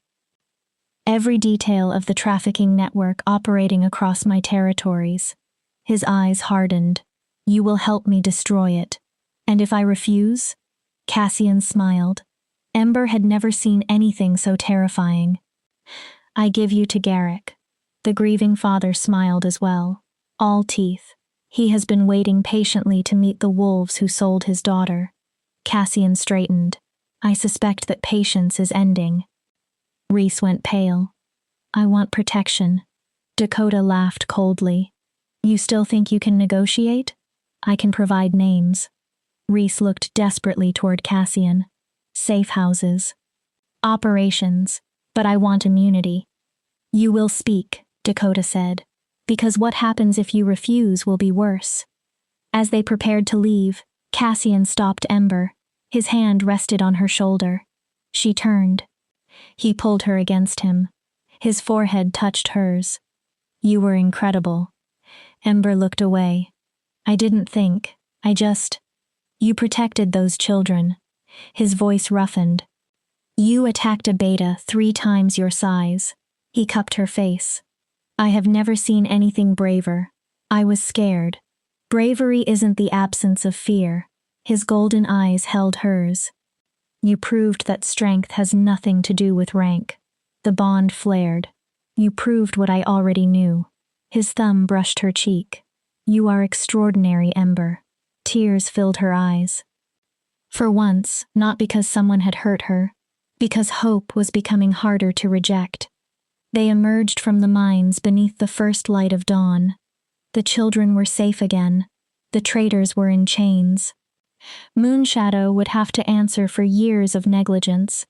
Every detail of the trafficking network operating across my territories. His eyes hardened. You will help me destroy it. And if I refuse? Cassian smiled. Ember had never seen anything so terrifying. I give you to Garrick. The grieving father smiled as well, all teeth. He has been waiting patiently to meet the wolves who sold his daughter. Cassian straightened. I suspect that patience is ending. Reese went pale. I want protection. Dakota laughed coldly. You still think you can negotiate? I can provide names. Reese looked desperately toward Cassian. Safe houses. Operations. But I want immunity. You will speak, Dakota said, because what happens if you refuse will be worse. As they prepared to leave, Cassian stopped Ember. His hand rested on her shoulder. She turned. He pulled her against him. His forehead touched hers. You were incredible. Ember looked away. I didn't think. You protected those children. His voice roughened. You attacked a beta 3 times your size. He cupped her face. I have never seen anything braver. I was scared. Bravery isn't the absence of fear. His golden eyes held hers. You proved that strength has nothing to do with rank. The bond flared. You proved what I already knew. His thumb brushed her cheek. You are extraordinary, Ember. Tears filled her eyes. For once, not because someone had hurt her, because hope was becoming harder to reject. They emerged from the mines beneath the first light of dawn. The children were safe again. The traitors were in chains. Moonshadow would have to answer for years of negligence.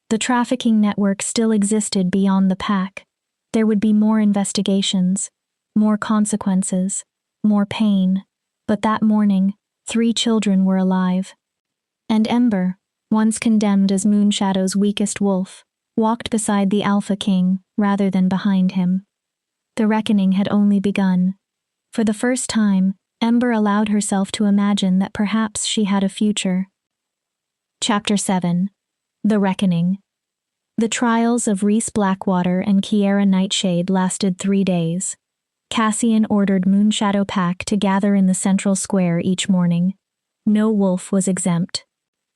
The trafficking network still existed beyond the pack. There would be more investigations, more consequences, more pain. But that morning, 3 children were alive. And Ember, once condemned as Moonshadow's weakest wolf, walked beside the Alpha King rather than behind him. The reckoning had only begun. For the first time, Ember allowed herself to imagine that perhaps she had a future. Chapter 7. The Reckoning. The trials of Reese Blackwater and Kiera Nightshade lasted 3 days. Cassian ordered Moonshadow Pack to gather in the central square each morning. No wolf was exempt.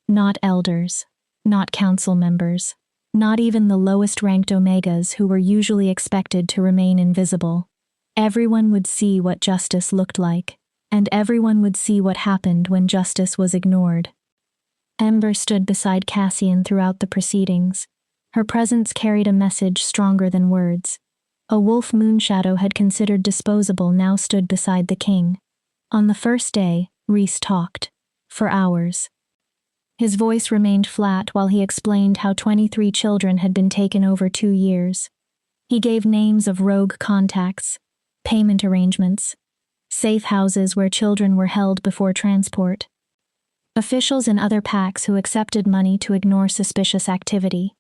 Not elders. Not council members. Not even the lowest-ranked Omegas who were usually expected to remain invisible. Everyone would see what justice looked like, and everyone would see what happened when justice was ignored. Ember stood beside Cassian throughout the proceedings. Her presence carried a message stronger than words. A wolf Moonshadow had considered disposable now stood beside the king. On the first day, Reese talked. For hours. His voice remained flat while he explained how 23 children had been taken over 2 years. He gave names of rogue contacts, payment arrangements, safe houses where children were held before transport. Officials in other packs who accepted money to ignore suspicious activity.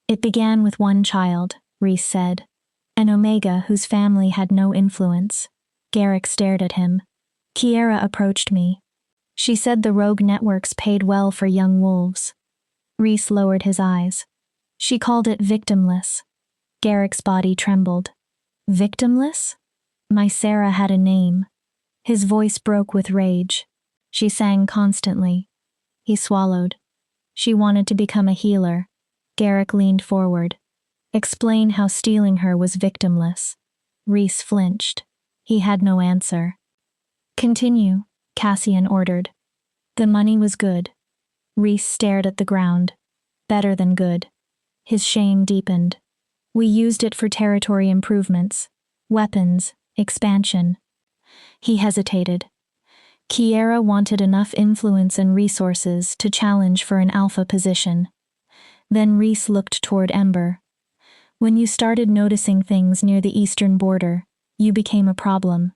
It began with 1 child, Reese said. An Omega whose family had no influence. Garrick stared at him. Kiera approached me. She said the rogue networks paid well for young wolves. Reese lowered his eyes. She called it victimless. Garrick's body trembled. Victimless? My Sarah had a name. His voice broke with rage. She sang constantly. He swallowed. She wanted to become a healer. Garrick leaned forward. Explain how stealing her was victimless. Reese flinched. He had no answer. Continue, Cassian ordered. The money was good. Reese stared at the ground. Better than good. His shame deepened. We used it for territory improvements, weapons, expansion. He hesitated. Kiera wanted enough influence and resources to challenge for an alpha position. Then Reese looked toward Ember. When you started noticing things near the eastern border, you became a problem.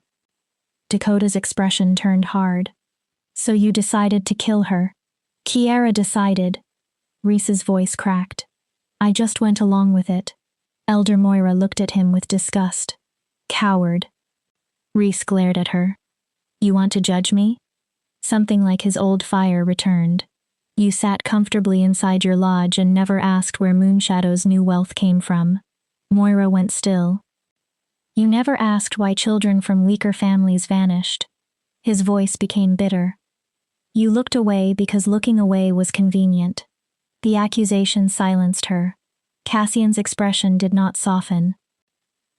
Dakota's expression turned hard. So you decided to kill her. Kiera decided. Reese's voice cracked. I just went along with it. Elder Moira looked at him with disgust. Coward. Reese glared at her. You want to judge me? Something like his old fire returned. You sat comfortably inside your lodge and never asked where Moonshadow's new wealth came from. Moira went still. You never asked why children from weaker families vanished. His voice became bitter. You looked away because looking away was convenient. The accusation silenced her. Cassian's expression did not soften.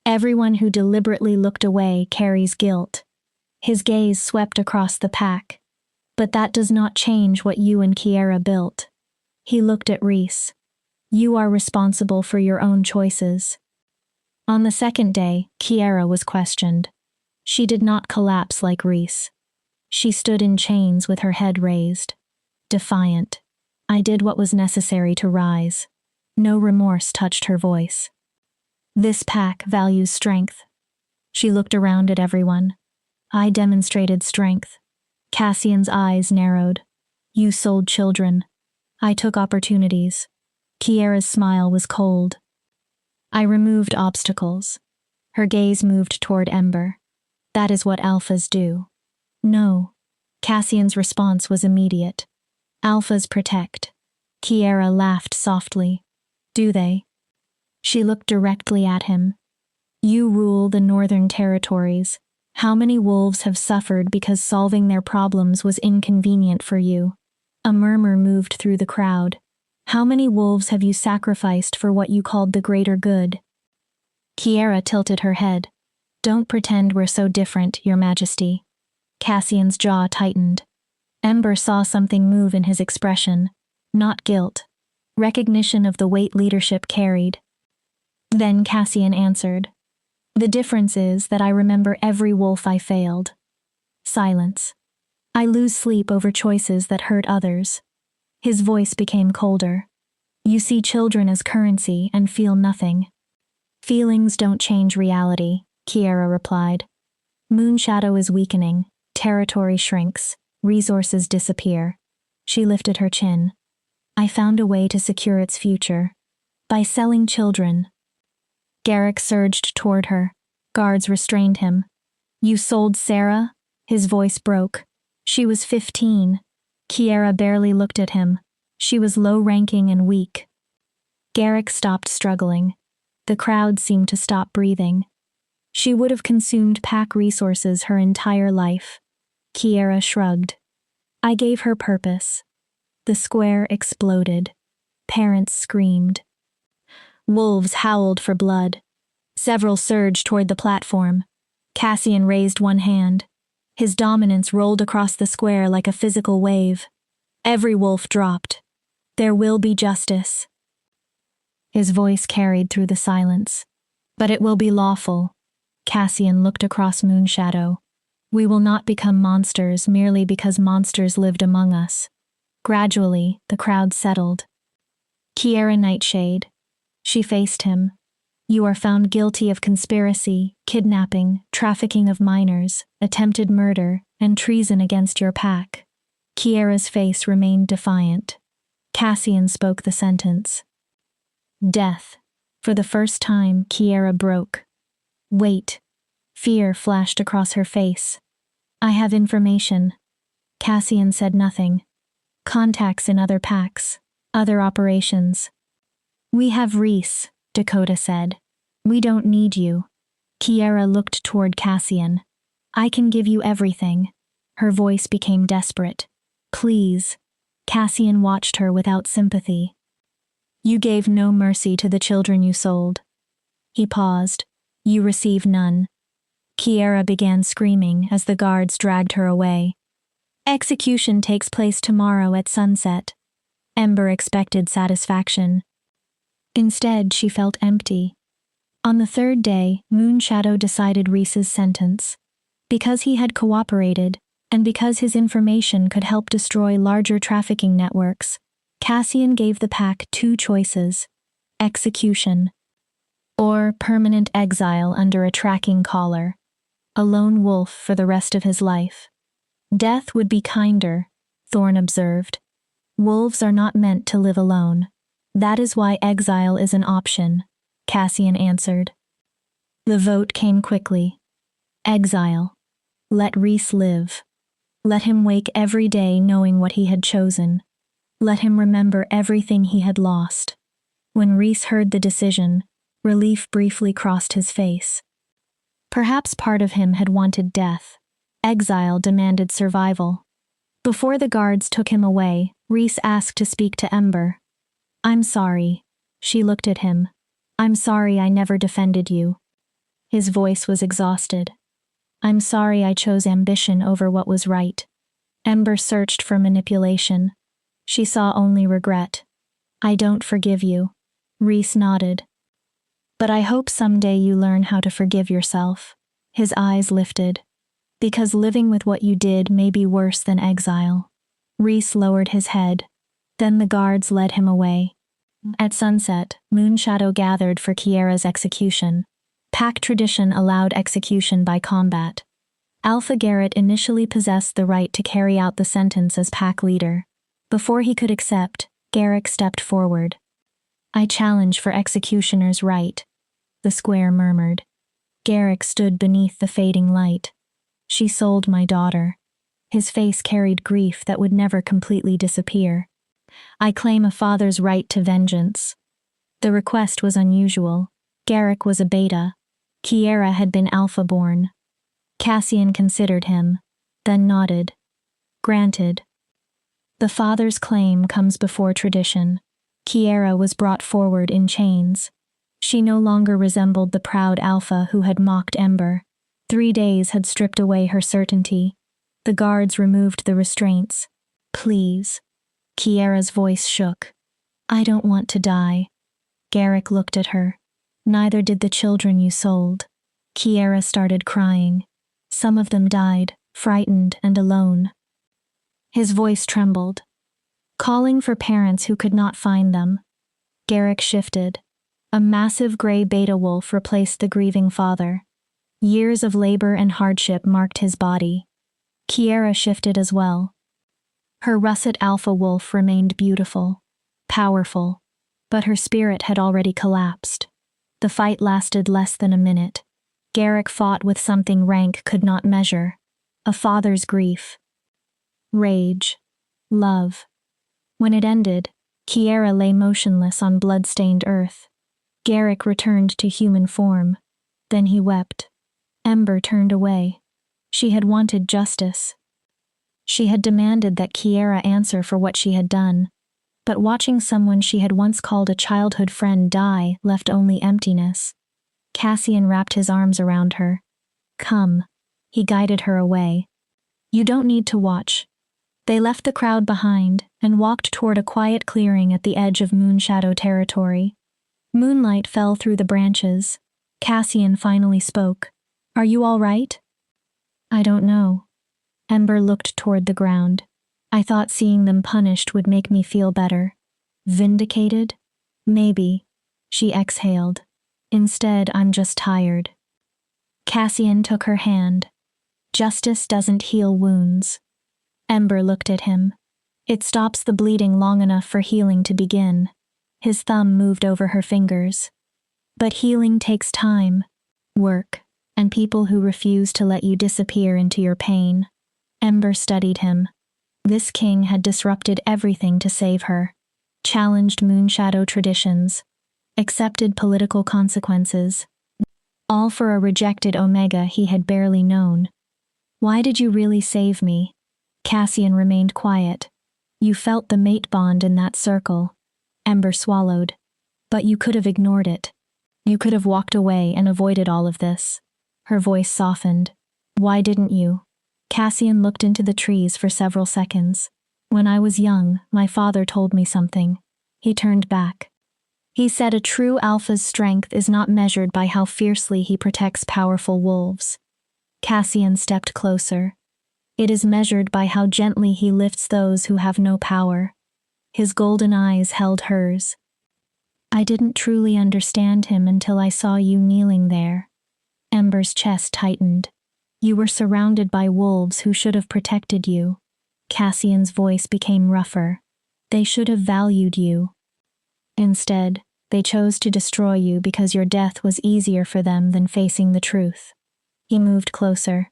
Everyone who deliberately looked away carries guilt. His gaze swept across the pack. But that does not change what you and Kiera built. He looked at Reese. You are responsible for your own choices. On the second day, Kiera was questioned. She did not collapse like Reese. She stood in chains with her head raised. Defiant. I did what was necessary to rise. No remorse touched her voice. This pack values strength. She looked around at everyone. I demonstrated strength. Cassian's eyes narrowed. You sold children. I took opportunities. Kiera's smile was cold. I removed obstacles. Her gaze moved toward Ember. That is what alphas do. No. Cassian's response was immediate. Alphas protect. Kiera laughed softly. Do they? She looked directly at him. You rule the northern territories. How many wolves have suffered because solving their problems was inconvenient for you? A murmur moved through the crowd. How many wolves have you sacrificed for what you called the greater good? Kiera tilted her head. Don't pretend we're so different, Your Majesty. Cassian's jaw tightened. Ember saw something move in his expression. Not guilt. Recognition of the weight leadership carried. Then Cassian answered. The difference is that I remember every wolf I failed. Silence. I lose sleep over choices that hurt others. His voice became colder. You see children as currency and feel nothing. Feelings don't change reality, Kiera replied. Moonshadow is weakening, territory shrinks, resources disappear. She lifted her chin. I found a way to secure its future. By selling children. Garrick surged toward her. Guards restrained him. You sold Sarah? His voice broke. She was 15. Kiera barely looked at him. She was low-ranking and weak. Garrick stopped struggling. The crowd seemed to stop breathing. She would have consumed pack resources her entire life. Kiera shrugged. I gave her purpose. The square exploded. Parents screamed. Wolves howled for blood. Several surged toward the platform. Cassian raised one hand. His dominance rolled across the square like a physical wave. Every wolf dropped. There will be justice. His voice carried through the silence. But it will be lawful. Cassian looked across Moonshadow. We will not become monsters merely because monsters lived among us. Gradually, the crowd settled. Kiera Nightshade. She faced him. You are found guilty of conspiracy, kidnapping, trafficking of minors, attempted murder, and treason against your pack. Kiera's face remained defiant. Cassian spoke the sentence. Death. For the first time, Kiera broke. Wait. Fear flashed across her face. I have information. Cassian said nothing. Contacts in other packs. Other operations. We have Reese, Dakota said. We don't need you. Kiera looked toward Cassian. I can give you everything. Her voice became desperate. Please. Cassian watched her without sympathy. You gave no mercy to the children you sold. He paused. You receive none. Kiera began screaming as the guards dragged her away. Execution takes place tomorrow at sunset. Ember expected satisfaction. Instead, she felt empty. On the third day, Moonshadow decided Reese's sentence. Because he had cooperated, and because his information could help destroy larger trafficking networks, Cassian gave the pack two choices: execution, or permanent exile under a tracking collar, a lone wolf for the rest of his life. Death would be kinder, Thorne observed. Wolves are not meant to live alone. That is why exile is an option, Cassian answered. The vote came quickly. Exile. Let Reese live. Let him wake every day knowing what he had chosen. Let him remember everything he had lost. When Reese heard the decision, relief briefly crossed his face. Perhaps part of him had wanted death. Exile demanded survival. Before the guards took him away, Reese asked to speak to Ember. I'm sorry. She looked at him. I'm sorry I never defended you. His voice was exhausted. I'm sorry I chose ambition over what was right. Ember searched for manipulation. She saw only regret. I don't forgive you. Reese nodded. But I hope someday you learn how to forgive yourself. His eyes lifted. Because living with what you did may be worse than exile. Reese lowered his head. Then the guards led him away. At sunset, Moonshadow gathered for Kiera's execution. Pack tradition allowed execution by combat. Alpha Garrett initially possessed the right to carry out the sentence as pack leader. Before he could accept, Garrick stepped forward. I challenge for executioner's right, the square murmured. Garrick stood beneath the fading light. She sold my daughter. His face carried grief that would never completely disappear. I claim a father's right to vengeance. The request was unusual. Garrick was a beta. Kiera had been alpha-born. Cassian considered him, then nodded. Granted. The father's claim comes before tradition. Kiera was brought forward in chains. She no longer resembled the proud alpha who had mocked Ember. 3 days had stripped away her certainty. The guards removed the restraints. Please. Kiera's voice shook. I don't want to die. Garrick looked at her. Neither did the children you sold. Kiera started crying. Some of them died, frightened and alone. His voice trembled, calling for parents who could not find them. Garrick shifted. A massive gray beta wolf replaced the grieving father. Years of labor and hardship marked his body. Kiera shifted as well. Her russet alpha wolf remained beautiful, powerful, but her spirit had already collapsed. The fight lasted less than a minute. Garrick fought with something rank could not measure. A father's grief. Rage. Love. When it ended, Kiera lay motionless on blood-stained earth. Garrick returned to human form. Then he wept. Ember turned away. She had wanted justice. She had demanded that Kiera answer for what she had done. But watching someone she had once called a childhood friend die left only emptiness. Cassian wrapped his arms around her. Come. He guided her away. You don't need to watch. They left the crowd behind and walked toward a quiet clearing at the edge of Moonshadow territory. Moonlight fell through the branches. Cassian finally spoke. Are you all right? I don't know. Ember looked toward the ground. I thought seeing them punished would make me feel better. Vindicated? Maybe. She exhaled. Instead, I'm just tired. Cassian took her hand. Justice doesn't heal wounds. Ember looked at him. It stops the bleeding long enough for healing to begin. His thumb moved over her fingers. But healing takes time, work, and people who refuse to let you disappear into your pain. Ember studied him. This king had disrupted everything to save her, challenged Moonshadow traditions, accepted political consequences, all for a rejected Omega he had barely known. Why did you really save me? Cassian remained quiet. You felt the mate bond in that circle. Ember swallowed. But you could have ignored it. You could have walked away and avoided all of this. Her voice softened. Why didn't you? Cassian looked into the trees for several seconds. When I was young, my father told me something. He turned back. He said a true alpha's strength is not measured by how fiercely he protects powerful wolves. Cassian stepped closer. It is measured by how gently he lifts those who have no power. His golden eyes held hers. I didn't truly understand him until I saw you kneeling there. Ember's chest tightened. You were surrounded by wolves who should have protected you. Cassian's voice became rougher. They should have valued you. Instead, they chose to destroy you because your death was easier for them than facing the truth. He moved closer.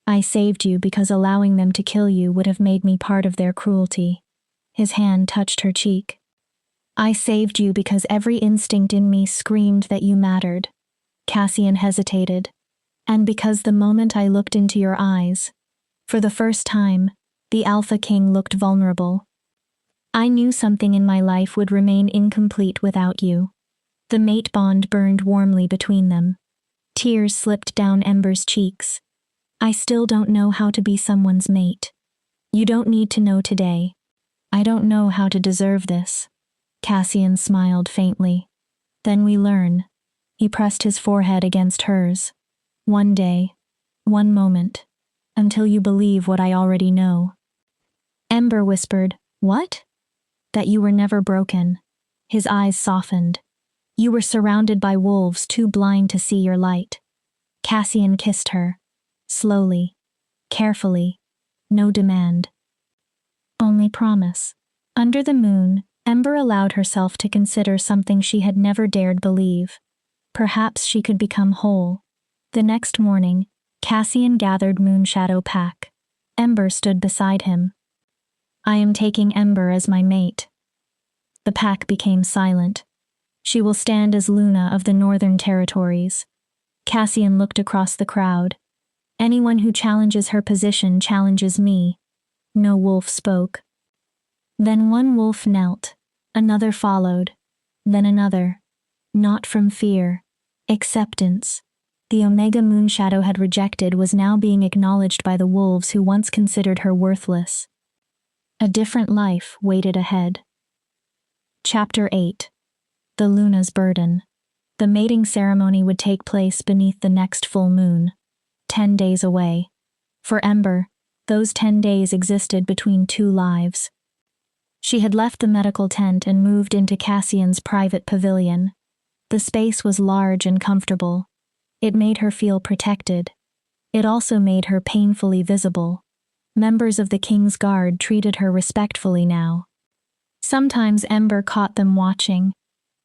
I saved you because allowing them to kill you would have made me part of their cruelty. His hand touched her cheek. I saved you because every instinct in me screamed that you mattered. Cassian hesitated. And because the moment I looked into your eyes, for the first time, the Alpha King looked vulnerable. I knew something in my life would remain incomplete without you. The mate bond burned warmly between them. Tears slipped down Ember's cheeks. I still don't know how to be someone's mate. You don't need to know today. I don't know how to deserve this. Cassian smiled faintly. Then we learn. He pressed his forehead against hers. One day, one moment, until you believe what I already know. Ember whispered, What? That you were never broken. His eyes softened. You were surrounded by wolves too blind to see your light. Cassian kissed her. Slowly, carefully, no demand. Only promise. Under the moon, Ember allowed herself to consider something she had never dared believe. Perhaps she could become whole. The next morning, Cassian gathered Moonshadow pack. Ember stood beside him. I am taking Ember as my mate. The pack became silent. She will stand as Luna of the Northern Territories. Cassian looked across the crowd. Anyone who challenges her position challenges me. No wolf spoke. Then one wolf knelt. Another followed. Then another. Not from fear. Acceptance. The Omega Moonshadow had rejected was now being acknowledged by the wolves who once considered her worthless. A different life waited ahead. Chapter 8. The Luna's Burden. The mating ceremony would take place beneath the next full moon. 10 days away. For Ember, those 10 days existed between two lives. She had left the medical tent and moved into Cassian's private pavilion. The space was large and comfortable. It made her feel protected. It also made her painfully visible. Members of the King's Guard treated her respectfully now. Sometimes Ember caught them watching.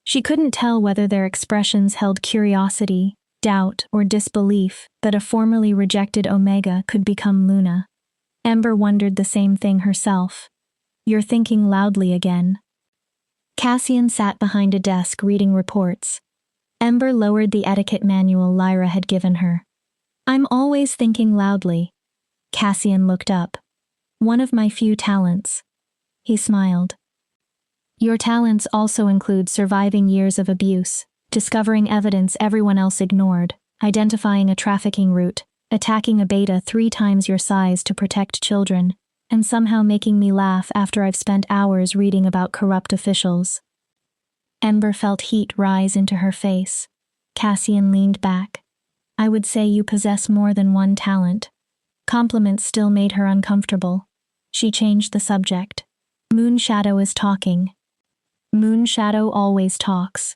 She couldn't tell whether their expressions held curiosity, doubt, or disbelief that a formerly rejected Omega could become Luna. Ember wondered the same thing herself. You're thinking loudly again. Cassian sat behind a desk reading reports. Ember lowered the etiquette manual Lyra had given her. I'm always thinking loudly. Cassian looked up. One of my few talents. He smiled. Your talents also include surviving years of abuse, discovering evidence everyone else ignored, identifying a trafficking route, attacking a beta 3 times your size to protect children, and somehow making me laugh after I've spent hours reading about corrupt officials. Ember felt heat rise into her face. Cassian leaned back. I would say you possess more than one talent. Compliments still made her uncomfortable. She changed the subject. Moonshadow is talking. Moonshadow always talks.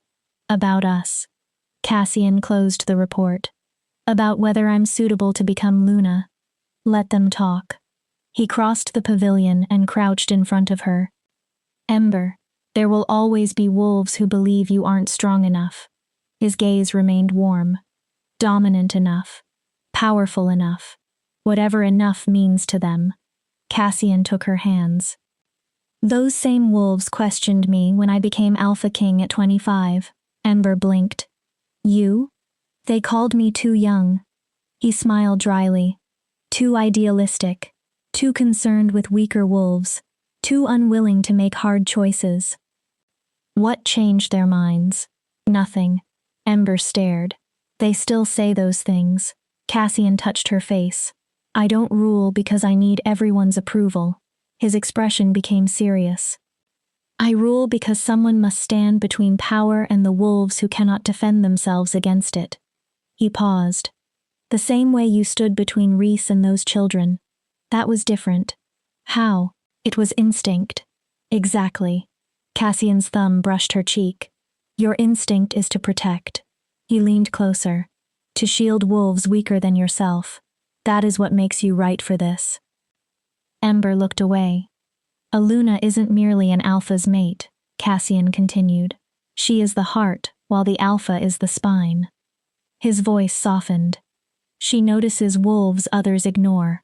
About us. Cassian closed the report. About whether I'm suitable to become Luna. Let them talk. He crossed the pavilion and crouched in front of her. Ember, there will always be wolves who believe you aren't strong enough. His gaze remained warm. Dominant enough. Powerful enough. Whatever enough means to them. Cassian took her hands. Those same wolves questioned me when I became Alpha King at 25. Ember blinked. You? They called me too young. He smiled dryly. Too idealistic. Too concerned with weaker wolves. Too unwilling to make hard choices. What changed their minds? Nothing. Ember stared. They still say those things. Cassian touched her face. I don't rule because I need everyone's approval. His expression became serious. I rule because someone must stand between power and the wolves who cannot defend themselves against it. He paused. The same way you stood between Reese and those children. That was different. How? It was instinct. Exactly. Cassian's thumb brushed her cheek. Your instinct is to protect. He leaned closer. To shield wolves weaker than yourself. That is what makes you right for this. Ember looked away. A Luna isn't merely an alpha's mate, Cassian continued. She is the heart, while the alpha is the spine. His voice softened. She notices wolves others ignore.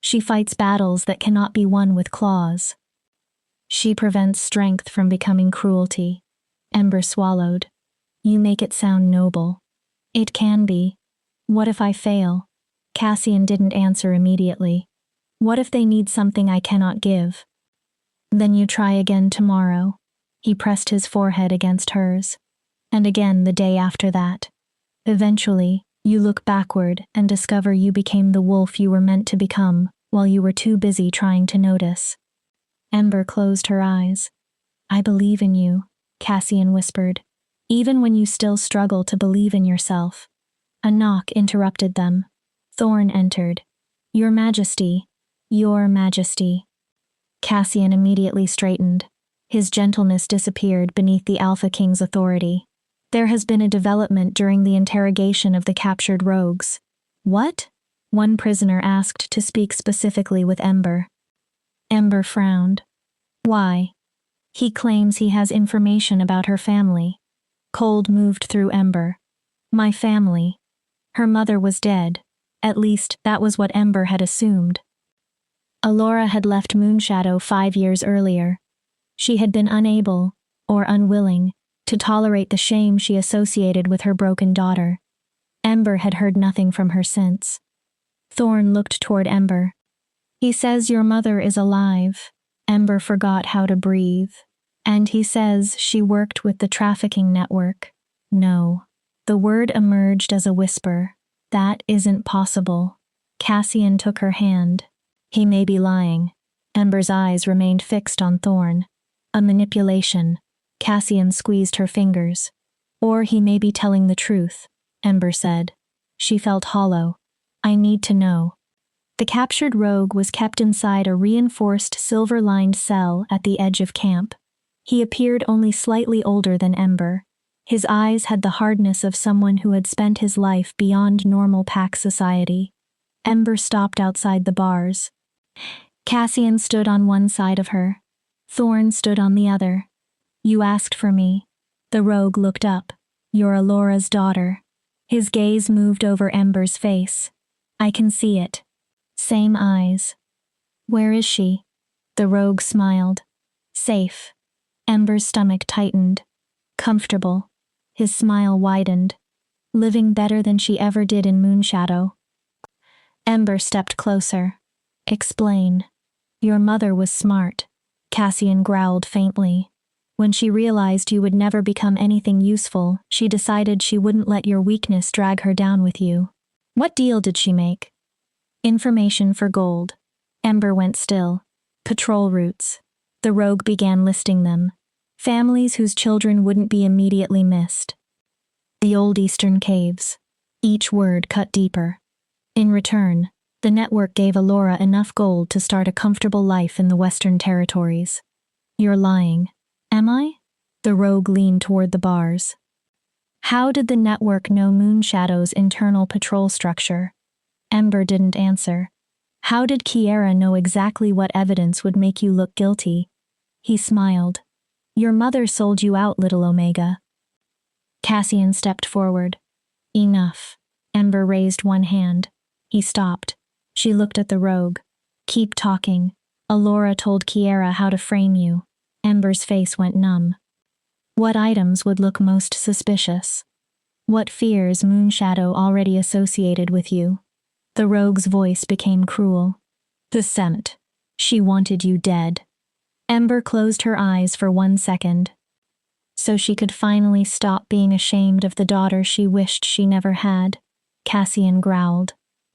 She fights battles that cannot be won with claws. She prevents strength from becoming cruelty. Ember swallowed. You make it sound noble. It can be. What if I fail? Cassian didn't answer immediately. What if they need something I cannot give? Then you try again tomorrow. He pressed his forehead against hers. And again the day after that. Eventually, you look backward and discover you became the wolf you were meant to become, while you were too busy trying to notice. Ember closed her eyes. I believe in you, Cassian whispered, even when you still struggle to believe in yourself. A knock interrupted them. Thorn entered. Your Majesty. Your Majesty. Cassian immediately straightened. His gentleness disappeared beneath the Alpha King's authority. There has been a development during the interrogation of the captured rogues. What? One prisoner asked to speak specifically with Ember. Ember frowned. Why? He claims he has information about her family. Cold moved through Ember. My family. Her mother was dead. At least, that was what Ember had assumed. Alora had left Moonshadow 5 years earlier. She had been unable, or unwilling, to tolerate the shame she associated with her broken daughter. Ember had heard nothing from her since. Thorn looked toward Ember. He says your mother is alive. Ember forgot how to breathe. And he says she worked with the trafficking network. No. The word emerged as a whisper. That isn't possible. Cassian took her hand. He may be lying. Ember's eyes remained fixed on Thorn. A manipulation. Cassian squeezed her fingers. Or he may be telling the truth, Ember said. She felt hollow. I need to know. The captured rogue was kept inside a reinforced silver-lined cell at the edge of camp. He appeared only slightly older than Ember. His eyes had the hardness of someone who had spent his life beyond normal pack society. Ember stopped outside the bars. Cassian stood on one side of her. Thorn stood on the other. You asked for me. The rogue looked up. You're Alora's daughter. His gaze moved over Ember's face. I can see it. Same eyes. Where is she? The rogue smiled. Safe. Ember's stomach tightened. Comfortable. His smile widened. Living better than she ever did in Moonshadow. Ember stepped closer. Explain. Your mother was smart. Cassian growled faintly. When she realized you would never become anything useful, she decided she wouldn't let your weakness drag her down with you. What deal did she make? Information for gold. Ember went still. Patrol routes. The rogue began listing them. Families whose children wouldn't be immediately missed. The old eastern caves. Each word cut deeper. In return, the network gave Alora enough gold to start a comfortable life in the Western Territories. You're lying. Am I? The rogue leaned toward the bars. How did the network know Moonshadow's internal patrol structure? Ember didn't answer. How did Kiera know exactly what evidence would make you look guilty? He smiled. Your mother sold you out, little Omega. Cassian stepped forward. Enough. Ember raised one hand. He stopped. She looked at the rogue. Keep talking. Alora told Kiera how to frame you. Ember's face went numb. What items would look most suspicious? What fears Moonshadow already associated with you? The rogue's voice became cruel. The scent. She wanted you dead. Ember closed her eyes for 1 second. So she could finally stop being ashamed of the daughter she wished she never had. Cassian growled.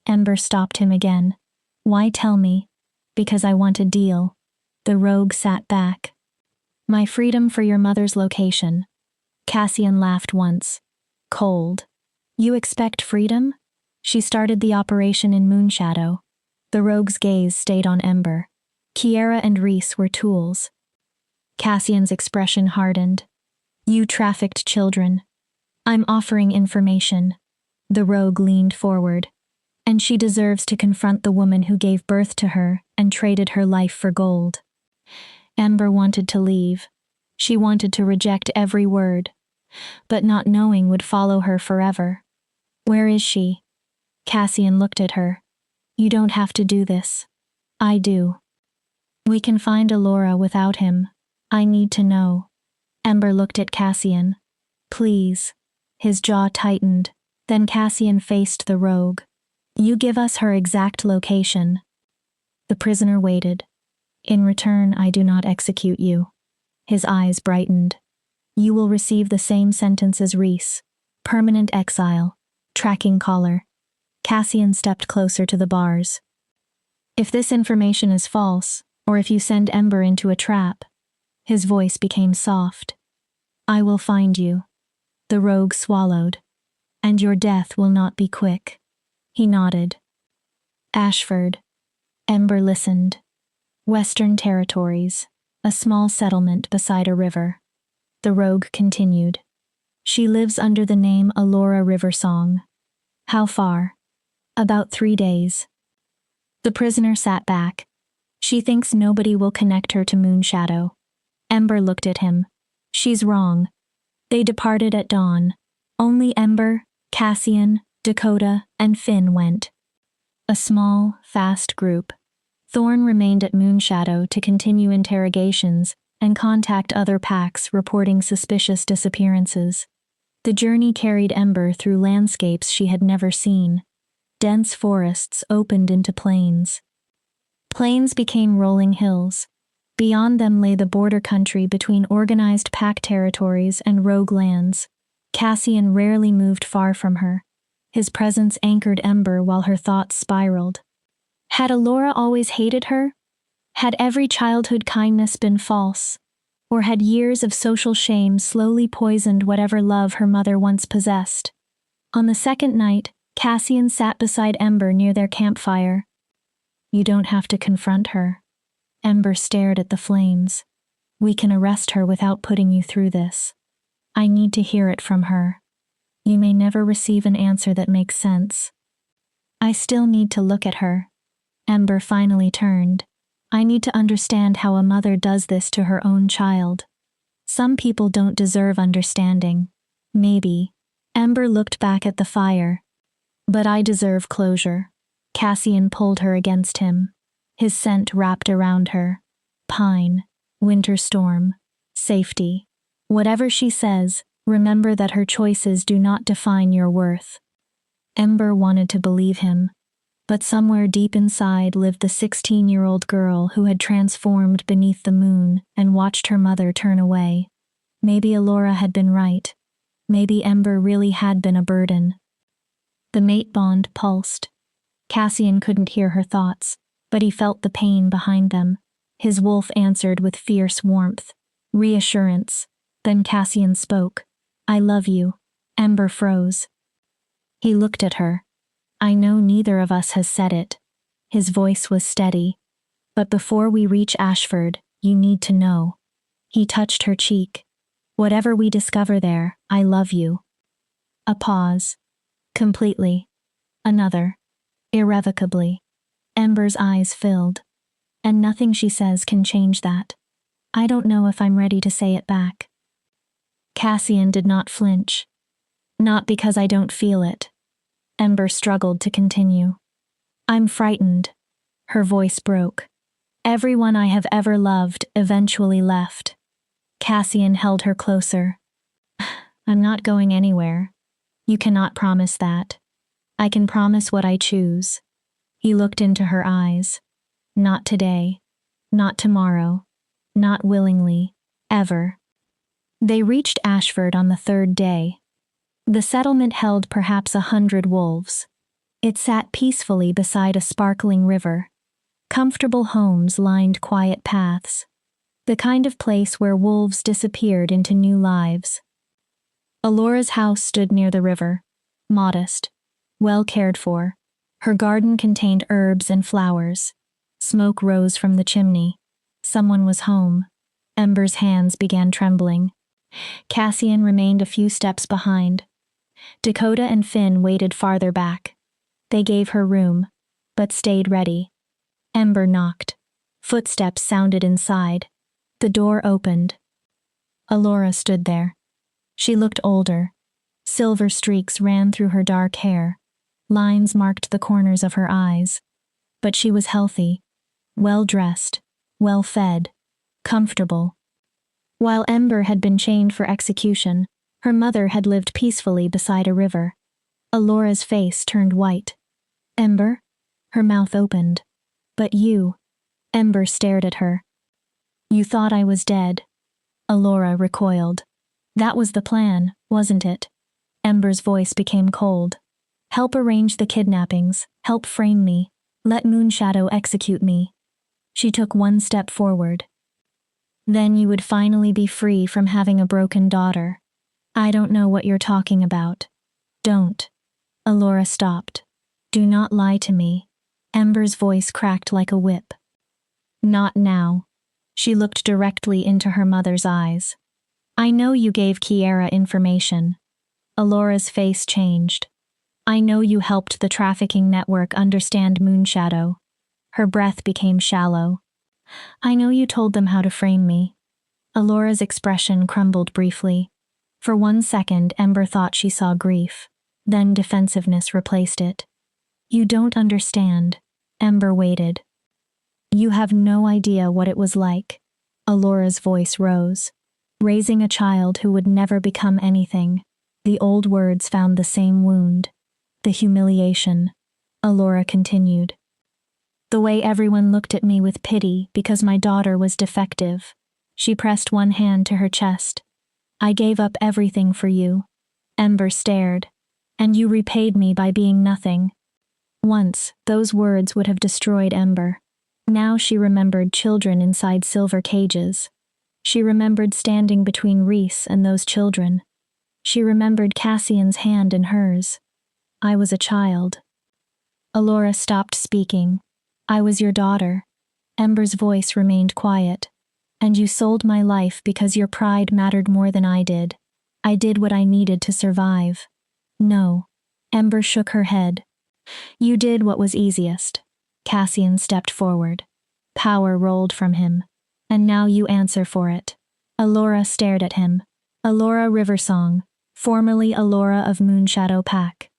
Ember stopped him again. Why tell me? Because I want a deal. The rogue sat back. My freedom for your mother's location. Cassian laughed once. Cold. You expect freedom? She started the operation in Moonshadow. The rogue's gaze stayed on Ember. Kiera and Reese were tools. Cassian's expression hardened. You trafficked children. I'm offering information. The rogue leaned forward. And she deserves to confront the woman who gave birth to her and traded her life for gold. Ember wanted to leave. She wanted to reject every word. But not knowing would follow her forever. Where is she? Cassian looked at her. You don't have to do this. I do. We can find Alora without him. I need to know. Ember looked at Cassian. Please. His jaw tightened. Then Cassian faced the rogue. You give us her exact location. The prisoner waited. In return, I do not execute you. His eyes brightened. You will receive the same sentence as Reese. Permanent exile. Tracking collar. Cassian stepped closer to the bars. If this information is false, or if you send Ember into a trap, his voice became soft. I will find you. The rogue swallowed. And your death will not be quick. He nodded. Ashford. Ember listened. Western Territories, a small settlement beside a river. The rogue continued. She lives under the name Alora Riversong. How far? About 3 days. The prisoner sat back. She thinks nobody will connect her to Moonshadow. Ember looked at him. She's wrong. They departed at dawn. Only Ember, Cassian, Dakota, and Finn went. A small, fast group. Thorn remained at Moonshadow to continue interrogations and contact other packs reporting suspicious disappearances. The journey carried Ember through landscapes she had never seen. Dense forests opened into plains. Plains became rolling hills. Beyond them lay the border country between organized pack territories and rogue lands. Cassian rarely moved far from her. His presence anchored Ember while her thoughts spiraled. Had Alora always hated her? Had every childhood kindness been false? Or had years of social shame slowly poisoned whatever love her mother once possessed? On the second night, Cassian sat beside Ember near their campfire. You don't have to confront her. Ember stared at the flames. We can arrest her without putting you through this. I need to hear it from her. You may never receive an answer that makes sense. I still need to look at her. Ember finally turned. I need to understand how a mother does this to her own child. Some people don't deserve understanding. Maybe. Ember looked back at the fire. But I deserve closure. Cassian pulled her against him. His scent wrapped around her. Pine, winter storm, safety. Whatever she says, remember that her choices do not define your worth. Ember wanted to believe him. But somewhere deep inside lived the 16-year-old girl who had transformed beneath the moon and watched her mother turn away. Maybe Alora had been right. Maybe Ember really had been a burden. The mate bond pulsed. Cassian couldn't hear her thoughts, but he felt the pain behind them. His wolf answered with fierce warmth, reassurance. Then Cassian spoke. I love you. Ember froze. He looked at her. I know neither of us has said it. His voice was steady. But before we reach Ashford, you need to know. He touched her cheek. Whatever we discover there, I love you. A pause. Completely. Another. Irrevocably. Ember's eyes filled. And nothing she says can change that. I don't know if I'm ready to say it back. Cassian did not flinch. Not because I don't feel it. Ember struggled to continue. I'm frightened. Her voice broke. Everyone I have ever loved eventually left. Cassian held her closer. I'm not going anywhere. You cannot promise that. I can promise what I choose. He looked into her eyes. Not today. Not tomorrow. Not willingly. Ever. They reached Ashford on the third day. The settlement held perhaps 100 wolves. It sat peacefully beside a sparkling river. Comfortable homes lined quiet paths. The kind of place where wolves disappeared into new lives. Alora's house stood near the river. Modest. Well cared for. Her garden contained herbs and flowers. Smoke rose from the chimney. Someone was home. Ember's hands began trembling. Cassian remained a few steps behind. Dakota and Finn waited farther back. They gave her room, but stayed ready. Ember knocked. Footsteps sounded inside. The door opened. Alora stood there. She looked older. Silver streaks ran through her dark hair. Lines marked the corners of her eyes. But she was healthy, well-dressed, well-fed, comfortable. While Ember had been chained for execution, her mother had lived peacefully beside a river. Alora's face turned white. Ember? Her mouth opened. But you. Ember stared at her. You thought I was dead. Alora recoiled. That was the plan, wasn't it? Ember's voice became cold. Help arrange the kidnappings, help frame me, let Moonshadow execute me. She took one step forward. Then you would finally be free from having a broken daughter. I don't know what you're talking about. Don't. Alora stopped. Do not lie to me. Ember's voice cracked like a whip. Not now. She looked directly into her mother's eyes. I know you gave Kiera information. Alora's face changed. I know you helped the trafficking network understand Moonshadow. Her breath became shallow. I know you told them how to frame me. Alora's expression crumbled briefly. For 1 second, Ember thought she saw grief. Then defensiveness replaced it. You don't understand. Ember waited. You have no idea what it was like. Alora's voice rose. Raising a child who would never become anything. The old words found the same wound. The humiliation. Alora continued. The way everyone looked at me with pity because my daughter was defective. She pressed one hand to her chest. I gave up everything for you. Ember stared. And you repaid me by being nothing. Once, those words would have destroyed Ember. Now she remembered children inside silver cages. She remembered standing between Reese and those children. She remembered Cassian's hand in hers. I was a child. Alora stopped speaking. I was your daughter. Ember's voice remained quiet. And you sold my life because your pride mattered more than I did. I did what I needed to survive. No. Ember shook her head. You did what was easiest. Cassian stepped forward. Power rolled from him. And now you answer for it. Alora stared at him. Alora Riversong, formerly Alora of Moonshadow Pack.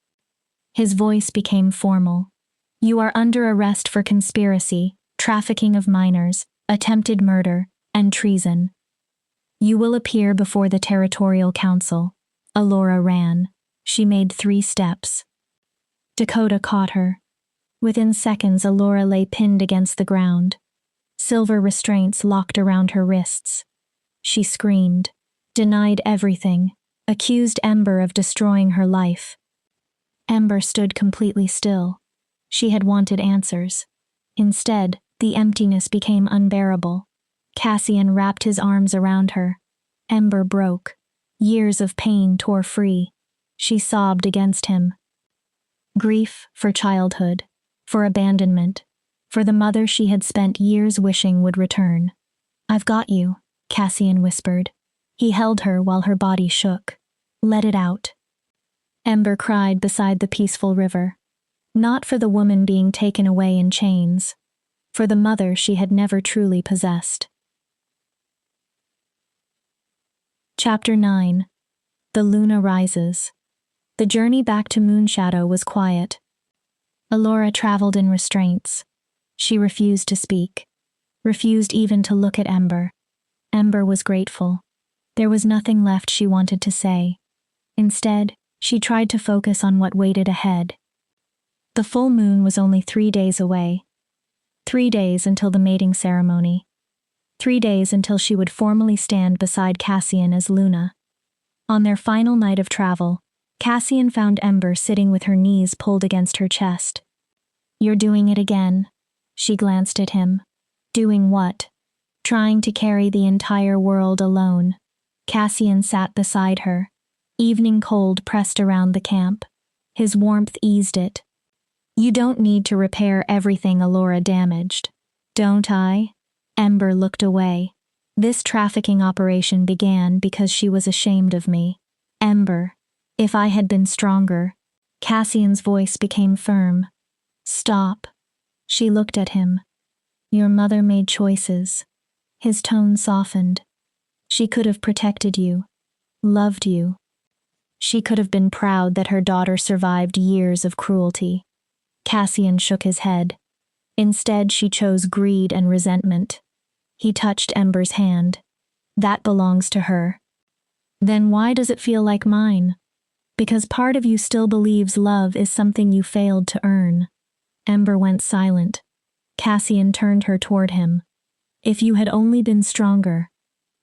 His voice became formal. You are under arrest for conspiracy, trafficking of minors, attempted murder, and treason. You will appear before the Territorial Council. Alora ran. She made 3 steps. Dakota caught her. Within seconds, Alora lay pinned against the ground. Silver restraints locked around her wrists. She screamed, denied everything, accused Ember of destroying her life. Ember stood completely still. She had wanted answers. Instead, the emptiness became unbearable. Cassian wrapped his arms around her. Ember broke. Years of pain tore free. She sobbed against him. Grief for childhood, for abandonment, for the mother she had spent years wishing would return. I've got you, Cassian whispered. He held her while her body shook. Let it out. Ember cried beside the peaceful river. Not for the woman being taken away in chains. For the mother she had never truly possessed. Chapter 9. The Luna Rises. The journey back to Moonshadow was quiet. Alora traveled in restraints. She refused to speak. Refused even to look at Ember. Ember was grateful. There was nothing left she wanted to say. Instead, she tried to focus on what waited ahead. The full moon was only 3 days away. 3 days until the mating ceremony. 3 days until she would formally stand beside Cassian as Luna. On their final night of travel, Cassian found Ember sitting with her knees pulled against her chest. You're doing it again. She glanced at him. Doing what? Trying to carry the entire world alone. Cassian sat beside her. Evening cold pressed around the camp. His warmth eased it. You don't need to repair everything Alora damaged. Don't I? Ember looked away. This trafficking operation began because she was ashamed of me. Ember. If I had been stronger. Cassian's voice became firm. Stop. She looked at him. Your mother made choices. His tone softened. She could have protected you. Loved you. She could have been proud that her daughter survived years of cruelty. Cassian shook his head. Instead, she chose greed and resentment. He touched Ember's hand. That belongs to her. Then why does it feel like mine? Because part of you still believes love is something you failed to earn. Ember went silent. Cassian turned her toward him. If you had only been stronger,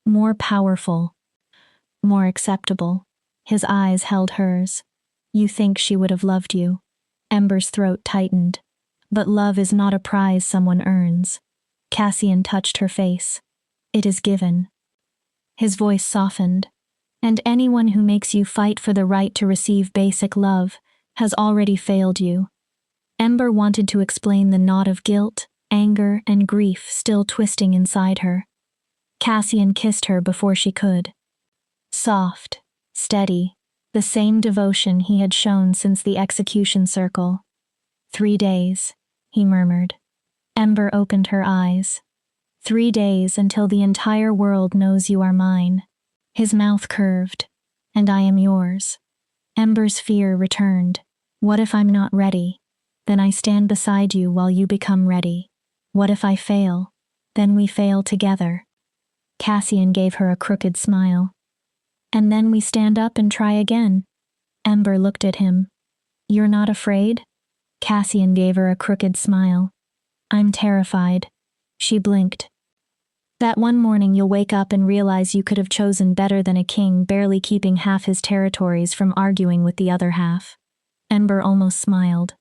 more powerful, more acceptable. His eyes held hers. You think she would have loved you. Ember's throat tightened. But love is not a prize someone earns. Cassian touched her face. It is given. His voice softened. And anyone who makes you fight for the right to receive basic love has already failed you. Ember wanted to explain the knot of guilt, anger, and grief still twisting inside her. Cassian kissed her before she could. Soft, steady, the same devotion he had shown since the execution circle. 3 days, he murmured. Ember opened her eyes. 3 days until the entire world knows you are mine. His mouth curved. And I am yours. Ember's fear returned. What if I'm not ready? Then I stand beside you while you become ready. What if I fail? Then we fail together. Cassian gave her a crooked smile. And then we stand up and try again. Ember looked at him. You're not afraid? Cassian gave her a crooked smile. I'm terrified. She blinked. That one morning you'll wake up and realize you could have chosen better than a king barely keeping half his territories from arguing with the other half. Ember almost smiled.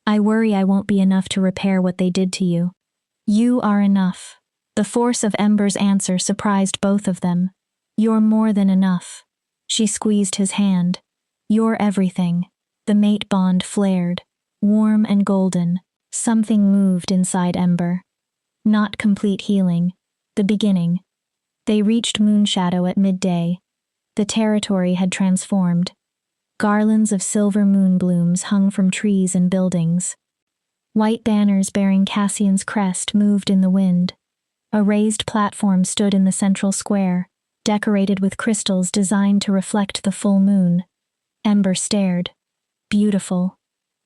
I worry I won't be enough to repair what they did to you. You are enough. The force of Ember's answer surprised both of them. You're more than enough. She squeezed his hand. You're everything. The mate bond flared. Warm and golden. Something moved inside Ember. Not complete healing. The beginning. They reached Moonshadow at midday. The territory had transformed. Garlands of silver moon blooms hung from trees and buildings. White banners bearing Cassian's crest moved in the wind. A raised platform stood in the central square, decorated with crystals designed to reflect the full moon. Ember stared. Beautiful.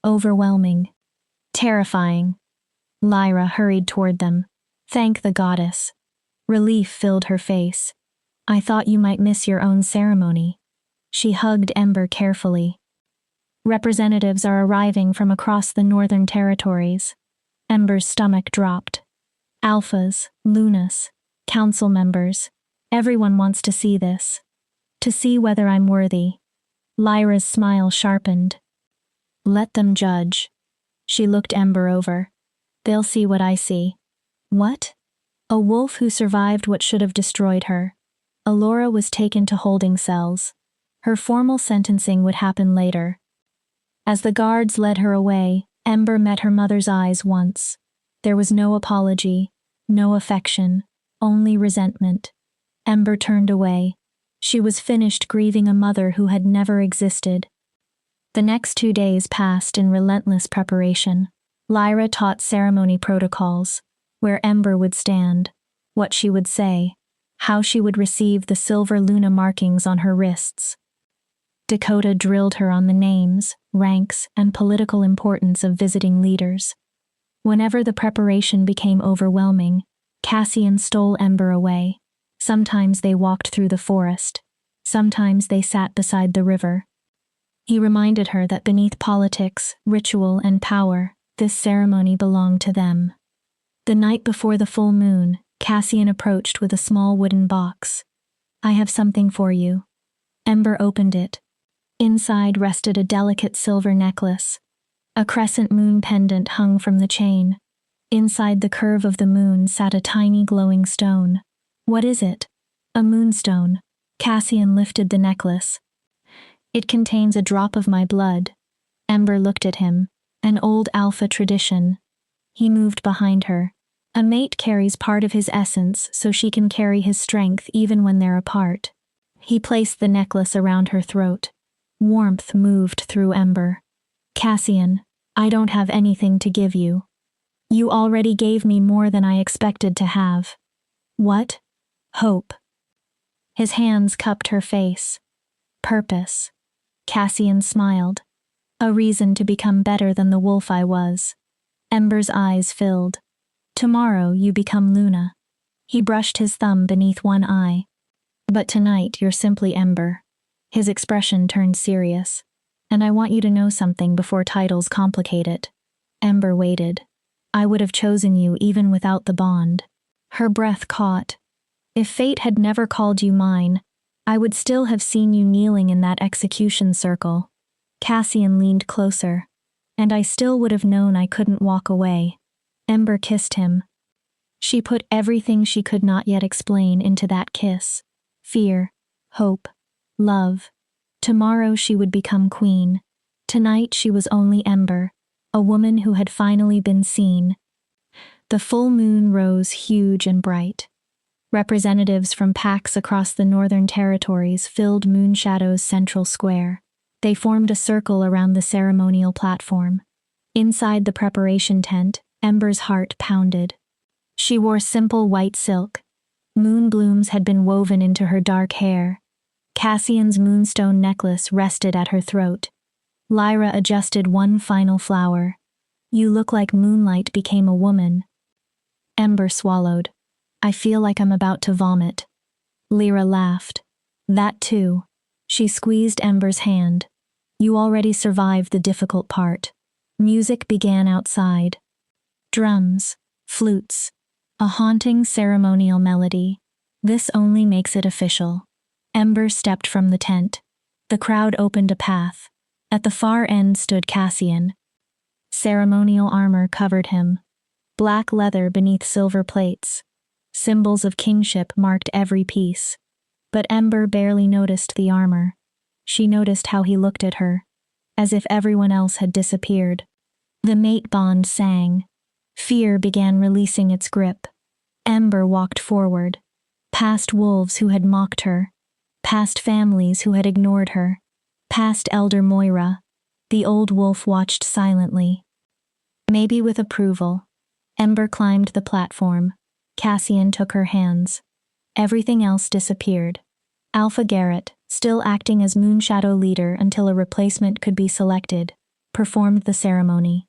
Overwhelming. Terrifying. Lyra hurried toward them. Thank the goddess. Relief filled her face. I thought you might miss your own ceremony. She hugged Ember carefully. Representatives are arriving from across the northern territories. Ember's stomach dropped. Alphas, Lunas, council members. Everyone wants to see this. To see whether I'm worthy. Lyra's smile sharpened. Let them judge. She looked Ember over. They'll see what I see. What? A wolf who survived what should have destroyed her. Allura was taken to holding cells. Her formal sentencing would happen later. As the guards led her away, Ember met her mother's eyes once. There was no apology, no affection, only resentment. Ember turned away. She was finished grieving a mother who had never existed. The next 2 days passed in relentless preparation. Lyra taught ceremony protocols, where Ember would stand, what she would say, how she would receive the silver Luna markings on her wrists. Dakota drilled her on the names, ranks, and political importance of visiting leaders. Whenever the preparation became overwhelming, Cassian stole Ember away. Sometimes they walked through the forest. Sometimes they sat beside the river. He reminded her that beneath politics, ritual, and power, this ceremony belonged to them. The night before the full moon, Cassian approached with a small wooden box. I have something for you. Ember opened it. Inside rested a delicate silver necklace. A crescent moon pendant hung from the chain. Inside the curve of the moon sat a tiny glowing stone. What is it? A moonstone. Cassian lifted the necklace. It contains a drop of my blood. Ember looked at him. An old alpha tradition. He moved behind her. A mate carries part of his essence so she can carry his strength even when they're apart. He placed the necklace around her throat. Warmth moved through Ember. Cassian, I don't have anything to give you. You already gave me more than I expected to have. What? Hope. His hands cupped her face. Purpose. Cassian smiled. A reason to become better than the wolf I was. Ember's eyes filled. Tomorrow you become Luna. He brushed his thumb beneath one eye. But tonight you're simply Ember. His expression turned serious. And I want you to know something before titles complicate it. Ember waited. I would have chosen you even without the bond. Her breath caught. If fate had never called you mine, I would still have seen you kneeling in that execution circle. Cassian leaned closer. And I still would have known I couldn't walk away. Ember kissed him. She put everything she could not yet explain into that kiss. Fear, hope, love. Tomorrow she would become queen. Tonight she was only Ember, a woman who had finally been seen. The full moon rose huge and bright. Representatives from packs across the northern territories filled Moonshadow's central square. They formed a circle around the ceremonial platform. Inside the preparation tent, Ember's heart pounded. She wore simple white silk. Moon blooms had been woven into her dark hair. Cassian's moonstone necklace rested at her throat. Lyra adjusted one final flower. "You look like moonlight became a woman." Ember swallowed. "I feel like I'm about to vomit." Lyra laughed. "That too." She squeezed Ember's hand. "You already survived the difficult part." Music began outside. Drums, flutes, a haunting ceremonial melody. This only makes it official. Ember stepped from the tent. The crowd opened a path. At the far end stood Cassian. Ceremonial armor covered him. Black leather beneath silver plates. Symbols of kingship marked every piece. But Ember barely noticed the armor. She noticed how he looked at her, as if everyone else had disappeared. The mate bond sang. Fear began releasing its grip. Ember walked forward, past wolves who had mocked her, past families who had ignored her, past Elder Moira. The old wolf watched silently. Maybe with approval. Ember climbed the platform. Cassian took her hands. Everything else disappeared. Alpha Garrett, still acting as Moonshadow leader until a replacement could be selected, performed the ceremony.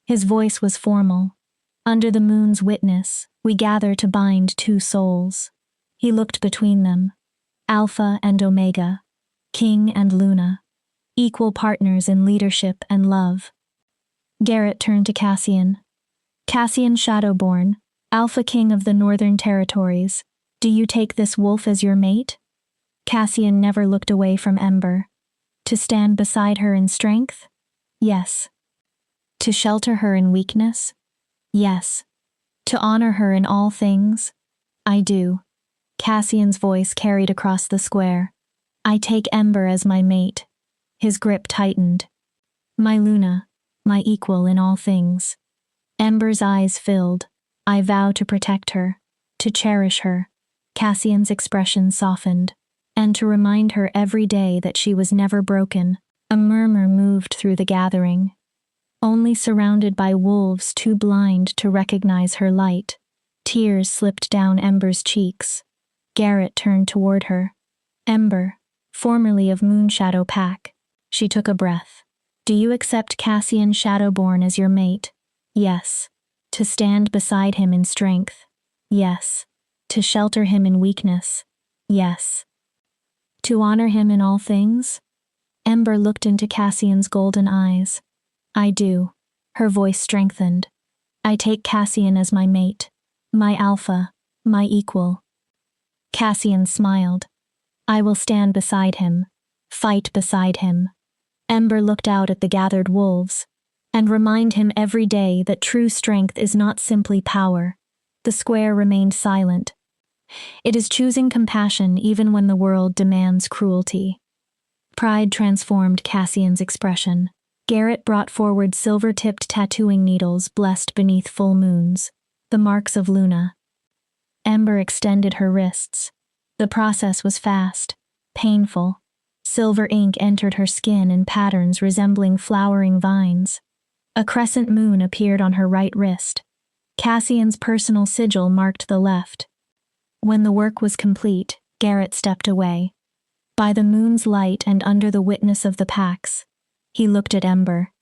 His voice was formal. "Under the moon's witness, we gather to bind two souls." He looked between them. Alpha and Omega, King and Luna, equal partners in leadership and love. Garrett turned to Cassian. "Cassian Shadowborn, Alpha King of the Northern Territories, do you take this wolf as your mate?" Cassian never looked away from Ember. "To stand beside her in strength? Yes. To shelter her in weakness? Yes. To honor her in all things? I do." Cassian's voice carried across the square. "I take Ember as my mate." His grip tightened. "My Luna, my equal in all things." Ember's eyes filled. "I vow to protect her, to cherish her." Cassian's expression softened. "And to remind her every day that she was never broken." A murmur moved through the gathering. Only surrounded by wolves too blind to recognize her light. Tears slipped down Ember's cheeks. Garrett turned toward her. "Ember, formerly of Moonshadow Pack." She took a breath. "Do you accept Cassian Shadowborn as your mate?" "Yes." "To stand beside him in strength?" "Yes." "To shelter him in weakness?" "Yes." "To honor him in all things?" Ember looked into Cassian's golden eyes. "I do." Her voice strengthened. "I take Cassian as my mate, my alpha, my equal." Cassian smiled. "I will stand beside him, fight beside him." Ember looked out at the gathered wolves, and remind him every day that true strength is not simply power. The square remained silent. It is choosing compassion even when the world demands cruelty. Pride transformed Cassian's expression. Garrett brought forward silver-tipped tattooing needles blessed beneath full moons, the marks of Luna. Ember extended her wrists. The process was fast, painful. Silver ink entered her skin in patterns resembling flowering vines. A crescent moon appeared on her right wrist. Cassian's personal sigil marked the left. When the work was complete, Garrett stepped away. By the moon's light and under the witness of the packs, he looked at Ember.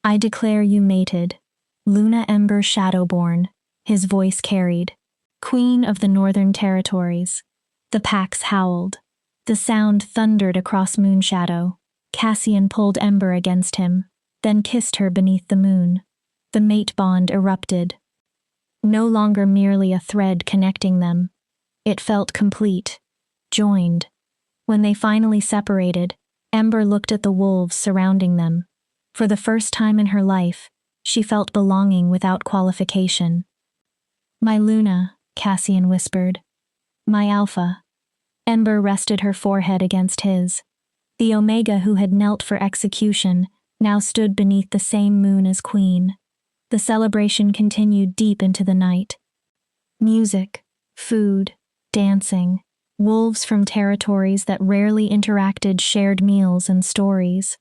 "I declare you mated. Luna Ember Shadowborn," his voice carried. "Queen of the Northern Territories." The packs howled. The sound thundered across Moonshadow. Cassian pulled Ember against him, then kissed her beneath the moon. The mate bond erupted. No longer merely a thread connecting them. It felt complete, joined. When they finally separated, Ember looked at the wolves surrounding them. For the first time in her life, she felt belonging without qualification. "My Luna," Cassian whispered. "My Alpha." Ember rested her forehead against his. The Omega who had knelt for execution now stood beneath the same moon as Queen. The celebration continued deep into the night. Music, food, dancing. Wolves from territories that rarely interacted shared meals and stories.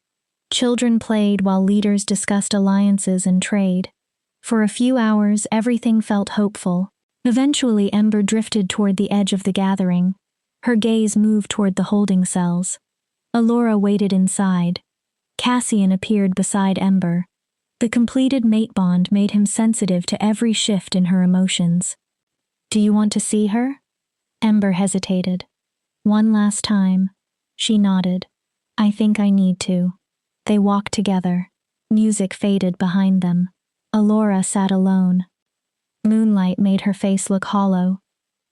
Children played while leaders discussed alliances and trade. For a few hours, everything felt hopeful. Eventually, Ember drifted toward the edge of the gathering. Her gaze moved toward the holding cells. Allura waited inside. Cassian appeared beside Ember. The completed mate bond made him sensitive to every shift in her emotions. "Do you want to see her?" Ember hesitated. "One last time." She nodded. "I think I need to." They walked together. Music faded behind them. Allura sat alone. Moonlight made her face look hollow.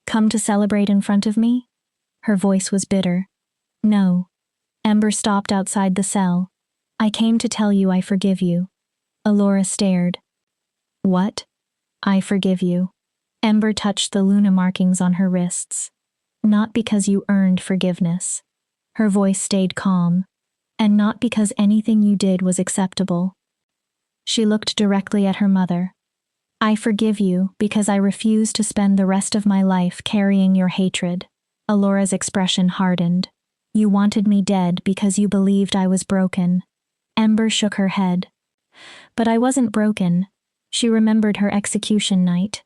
"Come to celebrate in front of me?" Her voice was bitter. "No." Ember stopped outside the cell. "I came to tell you I forgive you." Allura stared. "What?" "I forgive you." Ember touched the Luna markings on her wrists. "Not because you earned forgiveness." Her voice stayed calm. "And not because anything you did was acceptable." She looked directly at her mother. "I forgive you because I refuse to spend the rest of my life carrying your hatred." Allura's expression hardened. "You wanted me dead because you believed I was broken." Ember shook her head. "But I wasn't broken." She remembered her execution night.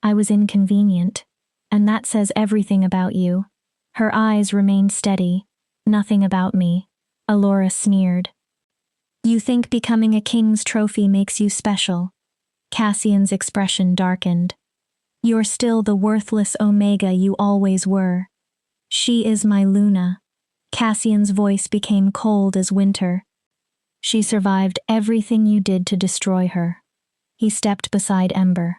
"I was inconvenient. And that says everything about you." Her eyes remained steady. "Nothing about me." Allura sneered. "You think becoming a king's trophy makes you special." Cassian's expression darkened. "You're still the worthless Omega you always were." "She is my Luna." Cassian's voice became cold as winter. "She survived everything you did to destroy her." He stepped beside Ember.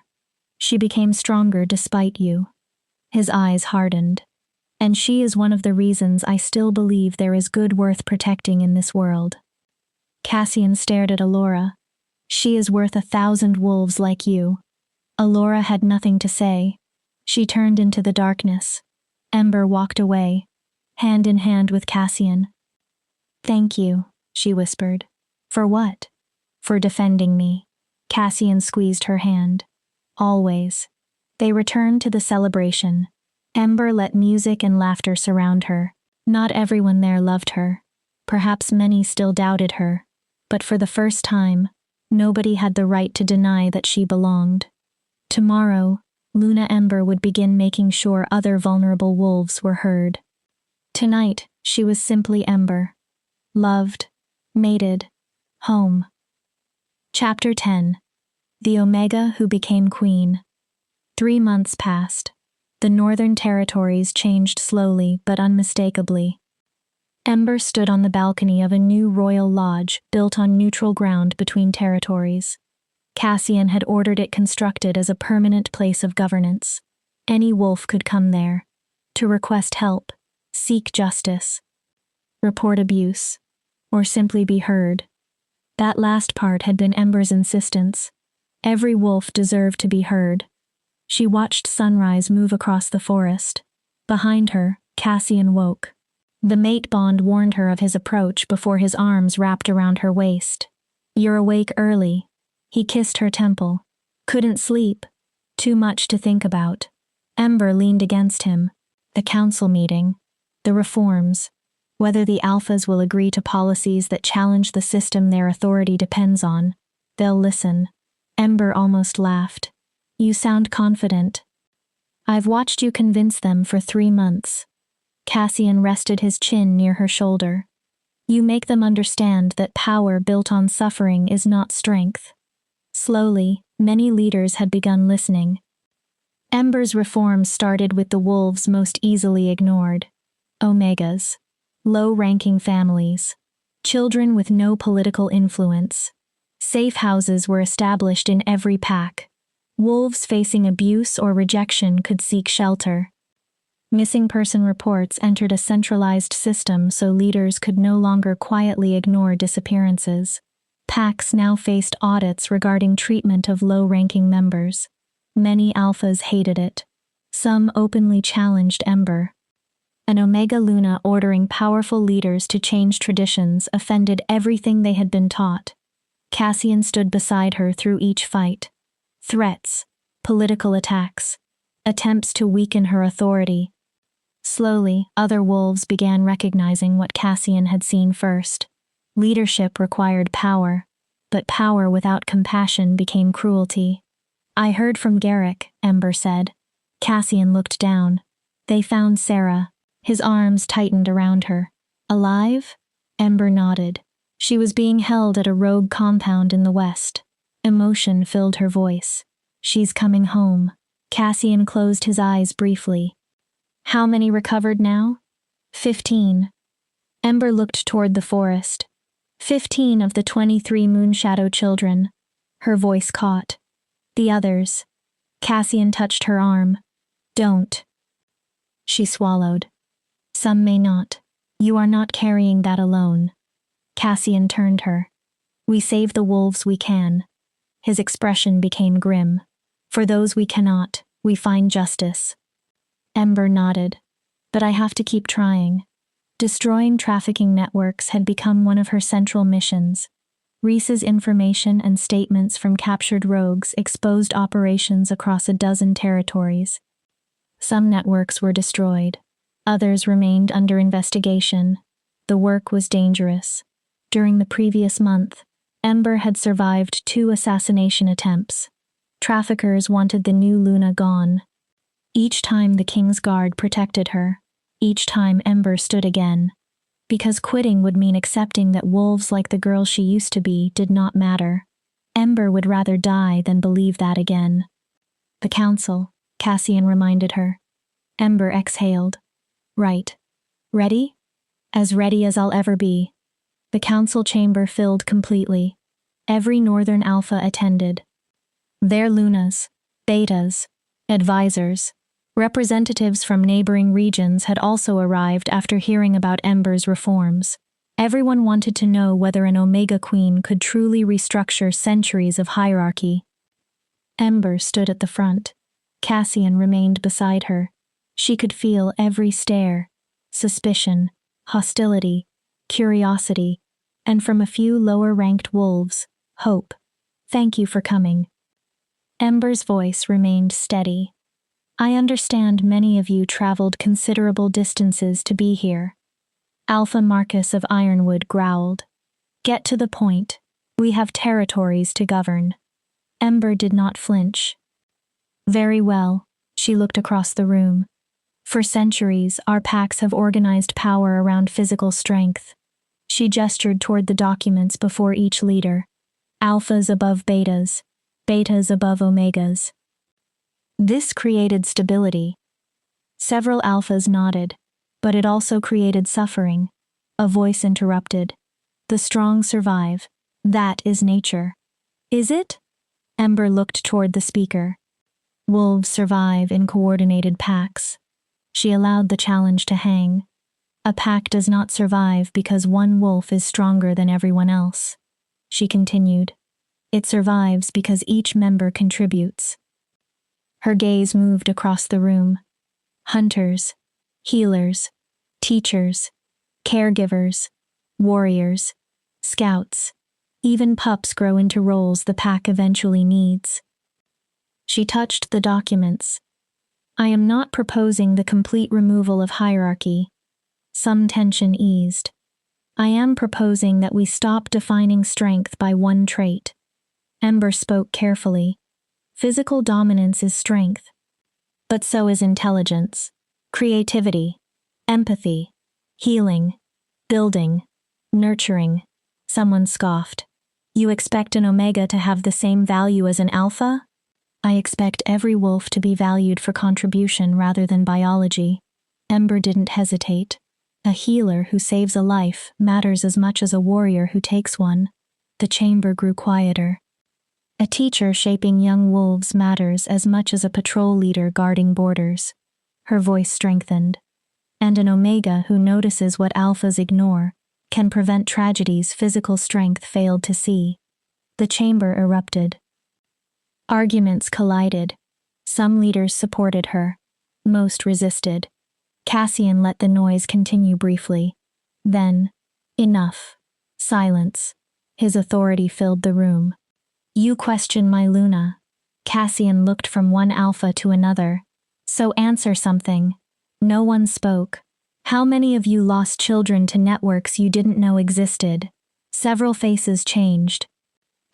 "She became stronger despite you." His eyes hardened. "And she is one of the reasons I still believe there is good worth protecting in this world." Cassian stared at Allura. "She is worth 1,000 wolves like you." Allura had nothing to say. She turned into the darkness. Ember walked away, hand in hand with Cassian. "Thank you," she whispered. "For what?" "For defending me." Cassian squeezed her hand. "Always." They returned to the celebration. Ember let music and laughter surround her. Not everyone there loved her. Perhaps many still doubted her. But for the first time, nobody had the right to deny that she belonged. Tomorrow, Luna Ember would begin making sure other vulnerable wolves were heard. Tonight, she was simply Ember. Loved, mated, home. Chapter 10. The Omega Who Became Queen. 3 months passed. The northern territories changed slowly but unmistakably. Ember stood on the balcony of a new royal lodge built on neutral ground between territories. Cassian had ordered it constructed as a permanent place of governance. Any wolf could come there, to request help, seek justice, report abuse, or simply be heard. That last part had been Ember's insistence. Every wolf deserved to be heard. She watched sunrise move across the forest. Behind her, Cassian woke. The mate bond warned her of his approach before his arms wrapped around her waist. "You're awake early." He kissed her temple. "Couldn't sleep. Too much to think about." Ember leaned against him. "The council meeting. The reforms. Whether the alphas will agree to policies that challenge the system their authority depends on. They'll listen." Ember almost laughed. "You sound confident." "I've watched you convince them for 3 months." Cassian rested his chin near her shoulder. "You make them understand that power built on suffering is not strength." Slowly, many leaders had begun listening. Ember's reforms started with the wolves most easily ignored. Omegas. Low-ranking families. Children with no political influence. Safe houses were established in every pack. Wolves facing abuse or rejection could seek shelter. Missing person reports entered a centralized system so leaders could no longer quietly ignore disappearances. Packs now faced audits regarding treatment of low-ranking members. Many alphas hated it. Some openly challenged Ember. An Omega Luna ordering powerful leaders to change traditions offended everything they had been taught. Cassian stood beside her through each fight. Threats, political attacks, attempts to weaken her authority. Slowly, other wolves began recognizing what Cassian had seen first. Leadership required power, but power without compassion became cruelty. "I heard from Garrick," Ember said. Cassian looked down. They found Sarah. His arms tightened around her. Alive? Ember nodded. She was being held at a rogue compound in the west. Emotion filled her voice. She's coming home. Cassian closed his eyes briefly. How many recovered now? 15. Ember looked toward the forest. 15 of the 23 Moonshadow children. Her voice caught. The others. Cassian touched her arm. Don't. She swallowed. Some may not. You are not carrying that alone. Cassian turned her. We save the wolves we can. His expression became grim. For those we cannot, we find justice. Ember nodded. But I have to keep trying. Destroying trafficking networks had become one of her central missions. Reese's information and statements from captured rogues exposed operations across a dozen territories. Some networks were destroyed. Others remained under investigation. The work was dangerous. During the previous month, Ember had survived 2 assassination attempts. Traffickers wanted the new Luna gone. Each time the King's Guard protected her. Each time Ember stood again. Because quitting would mean accepting that wolves like the girl she used to be did not matter. Ember would rather die than believe that again. The council, Cassian reminded her. Ember exhaled. Right. Ready? As ready as I'll ever be. The council chamber filled completely. Every Northern Alpha attended. Their Lunas, Betas, advisors, representatives from neighboring regions had also arrived after hearing about Ember's reforms. Everyone wanted to know whether an Omega Queen could truly restructure centuries of hierarchy. Ember stood at the front. Cassian remained beside her. She could feel every stare, suspicion, hostility, curiosity, and from a few lower-ranked wolves, hope. Thank you for coming. Ember's voice remained steady. I understand many of you traveled considerable distances to be here. Alpha Marcus of Ironwood growled. Get to the point. We have territories to govern. Ember did not flinch. Very well, she looked across the room. For centuries, our packs have organized power around physical strength. She gestured toward the documents before each leader. Alphas above betas, betas above omegas. This created stability. Several alphas nodded, but it also created suffering. A voice interrupted. The strong survive. That is nature. Is it? Ember looked toward the speaker. Wolves survive in coordinated packs. She allowed the challenge to hang. A pack does not survive because one wolf is stronger than everyone else. She continued. It survives because each member contributes. Her gaze moved across the room. Hunters, healers, teachers, caregivers, warriors, scouts. Even pups grow into roles the pack eventually needs. She touched the documents. I am not proposing the complete removal of hierarchy. Some tension eased. I am proposing that we stop defining strength by one trait. Ember spoke carefully. Physical dominance is strength. But so is intelligence, creativity, empathy, healing, building, nurturing. Someone scoffed. You expect an Omega to have the same value as an Alpha? I expect every wolf to be valued for contribution rather than biology. Ember didn't hesitate. A healer who saves a life matters as much as a warrior who takes one. The chamber grew quieter. A teacher shaping young wolves matters as much as a patrol leader guarding borders. Her voice strengthened. And an Omega who notices what alphas ignore can prevent tragedies physical strength failed to see. The chamber erupted. Arguments collided. Some leaders supported her. Most resisted. Cassian let the noise continue briefly. Then, enough. Silence. His authority filled the room. You question my Luna. Cassian looked from one alpha to another. So answer something. No one spoke. How many of you lost children to networks you didn't know existed? Several faces changed.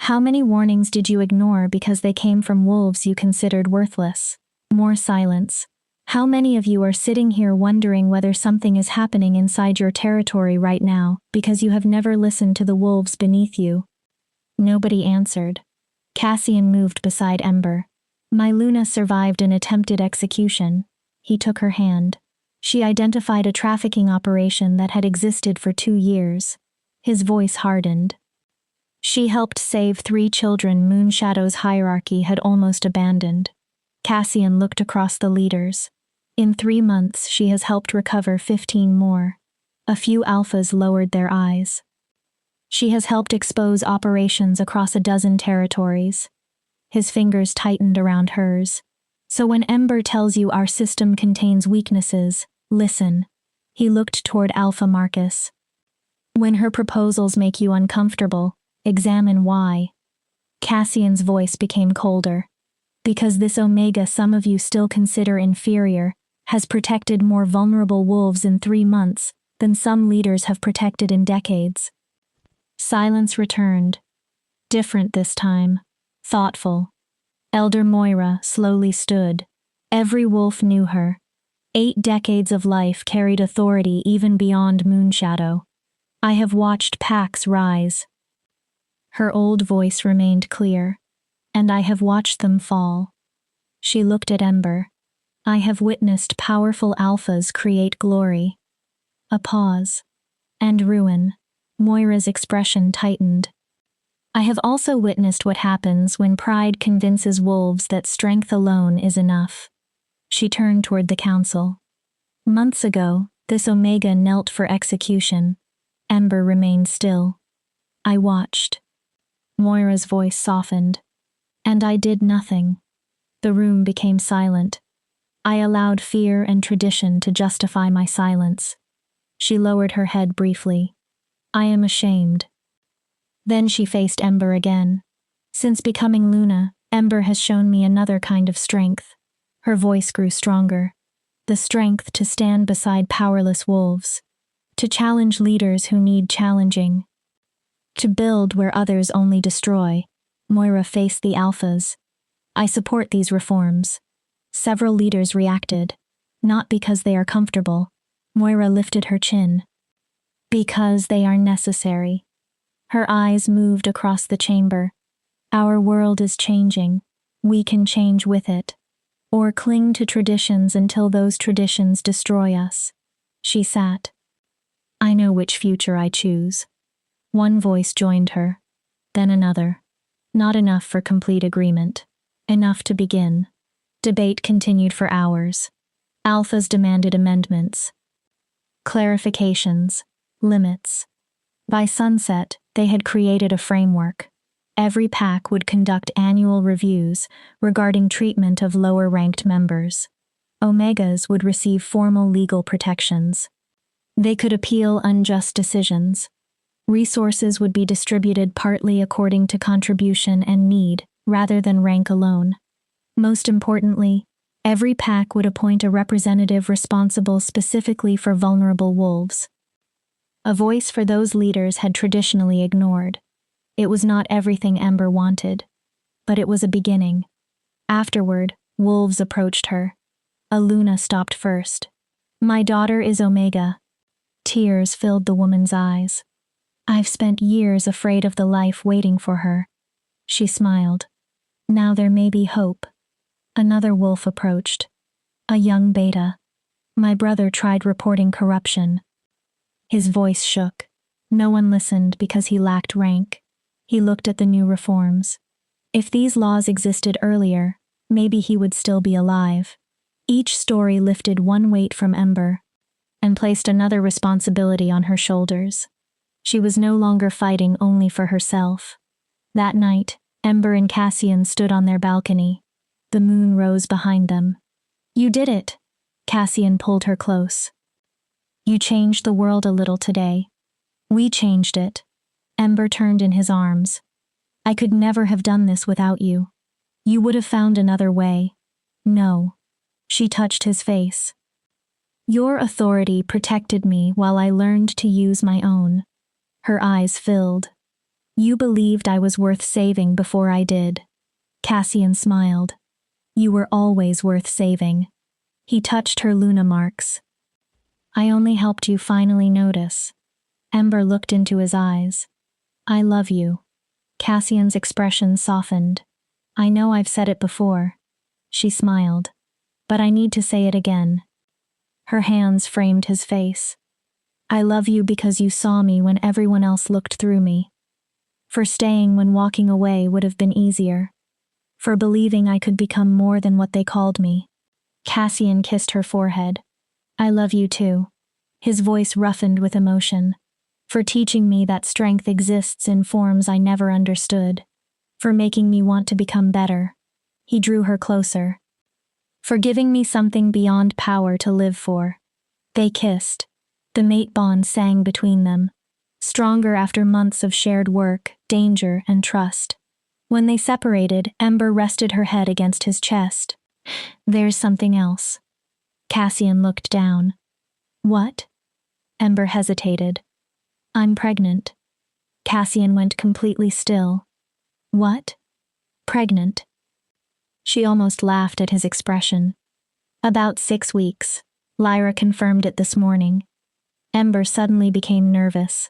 How many warnings did you ignore because they came from wolves you considered worthless? More silence. How many of you are sitting here wondering whether something is happening inside your territory right now because you have never listened to the wolves beneath you? Nobody answered. Cassian moved beside Ember. My Luna survived an attempted execution. He took her hand. She identified a trafficking operation that had existed for 2 years. His voice hardened. She helped save 3 children Moonshadow's hierarchy had almost abandoned. Cassian looked across the leaders. In 3 months, she has helped recover 15 more. A few alphas lowered their eyes. She has helped expose operations across a dozen territories. His fingers tightened around hers. So when Ember tells you our system contains weaknesses, listen. He looked toward Alpha Marcus. When her proposals make you uncomfortable, examine why. Cassian's voice became colder. Because this Omega some of you still consider inferior has protected more vulnerable wolves in 3 months than some leaders have protected in decades. Silence returned. Different this time. Thoughtful. Elder Moira slowly stood. Every wolf knew her. 8 decades of life carried authority even beyond Moonshadow. I have watched packs rise. Her old voice remained clear. And I have watched them fall. She looked at Ember. I have witnessed powerful alphas create glory. A pause. And ruin. Moira's expression tightened. I have also witnessed what happens when pride convinces wolves that strength alone is enough. She turned toward the council. Months ago, this Omega knelt for execution. Ember remained still. I watched. Moira's voice softened. And I did nothing. The room became silent. I allowed fear and tradition to justify my silence. She lowered her head briefly. I am ashamed. Then she faced Ember again. Since becoming Luna, Ember has shown me another kind of strength. Her voice grew stronger. The strength to stand beside powerless wolves. To challenge leaders who need challenging. To build where others only destroy. Moira faced the alphas. I support these reforms. Several leaders reacted. Not because they are comfortable. Moira lifted her chin. Because they are necessary. Her eyes moved across the chamber. Our world is changing. We can change with it. Or cling to traditions until those traditions destroy us. She sat. I know which future I choose. One voice joined her. Then another. Not enough for complete agreement. Enough to begin. Debate continued for hours. Alphas demanded amendments. Clarifications. Limits. By sunset, they had created a framework. Every pack would conduct annual reviews regarding treatment of lower-ranked members. Omegas would receive formal legal protections. They could appeal unjust decisions. Resources would be distributed partly according to contribution and need, rather than rank alone. Most importantly, every pack would appoint a representative responsible specifically for vulnerable wolves. A voice for those leaders had traditionally ignored. It was not everything Ember wanted, but it was a beginning. Afterward, wolves approached her. A Luna stopped first. My daughter is Omega. Tears filled the woman's eyes. I've spent years afraid of the life waiting for her. She smiled. Now there may be hope. Another wolf approached. A young beta. My brother tried reporting corruption. His voice shook. No one listened because he lacked rank. He looked at the new reforms. If these laws existed earlier, maybe he would still be alive. Each story lifted one weight from Ember and placed another responsibility on her shoulders. She was no longer fighting only for herself. That night, Ember and Cassian stood on their balcony. The moon rose behind them. You did it. Cassian pulled her close. You changed the world a little today. We changed it. Ember turned in his arms. I could never have done this without you. You would have found another way. No. She touched his face. Your authority protected me while I learned to use my own. Her eyes filled. You believed I was worth saving before I did. Cassian smiled. You were always worth saving. He touched her Luna marks. I only helped you finally notice. Ember looked into his eyes. I love you. Cassian's expression softened. I know I've said it before. She smiled. But I need to say it again. Her hands framed his face. I love you because you saw me when everyone else looked through me. For staying when walking away would have been easier. For believing I could become more than what they called me. Cassian kissed her forehead. I love you too. His voice roughened with emotion. For teaching me that strength exists in forms I never understood. For making me want to become better. He drew her closer. For giving me something beyond power to live for. They kissed. The mate bond sang between them. Stronger after months of shared work, danger, and trust. When they separated, Ember rested her head against his chest. There's something else. Cassian looked down. What? Ember hesitated. I'm pregnant. Cassian went completely still. What? Pregnant. She almost laughed at his expression. About 6 weeks. Lyra confirmed it this morning. Ember suddenly became nervous.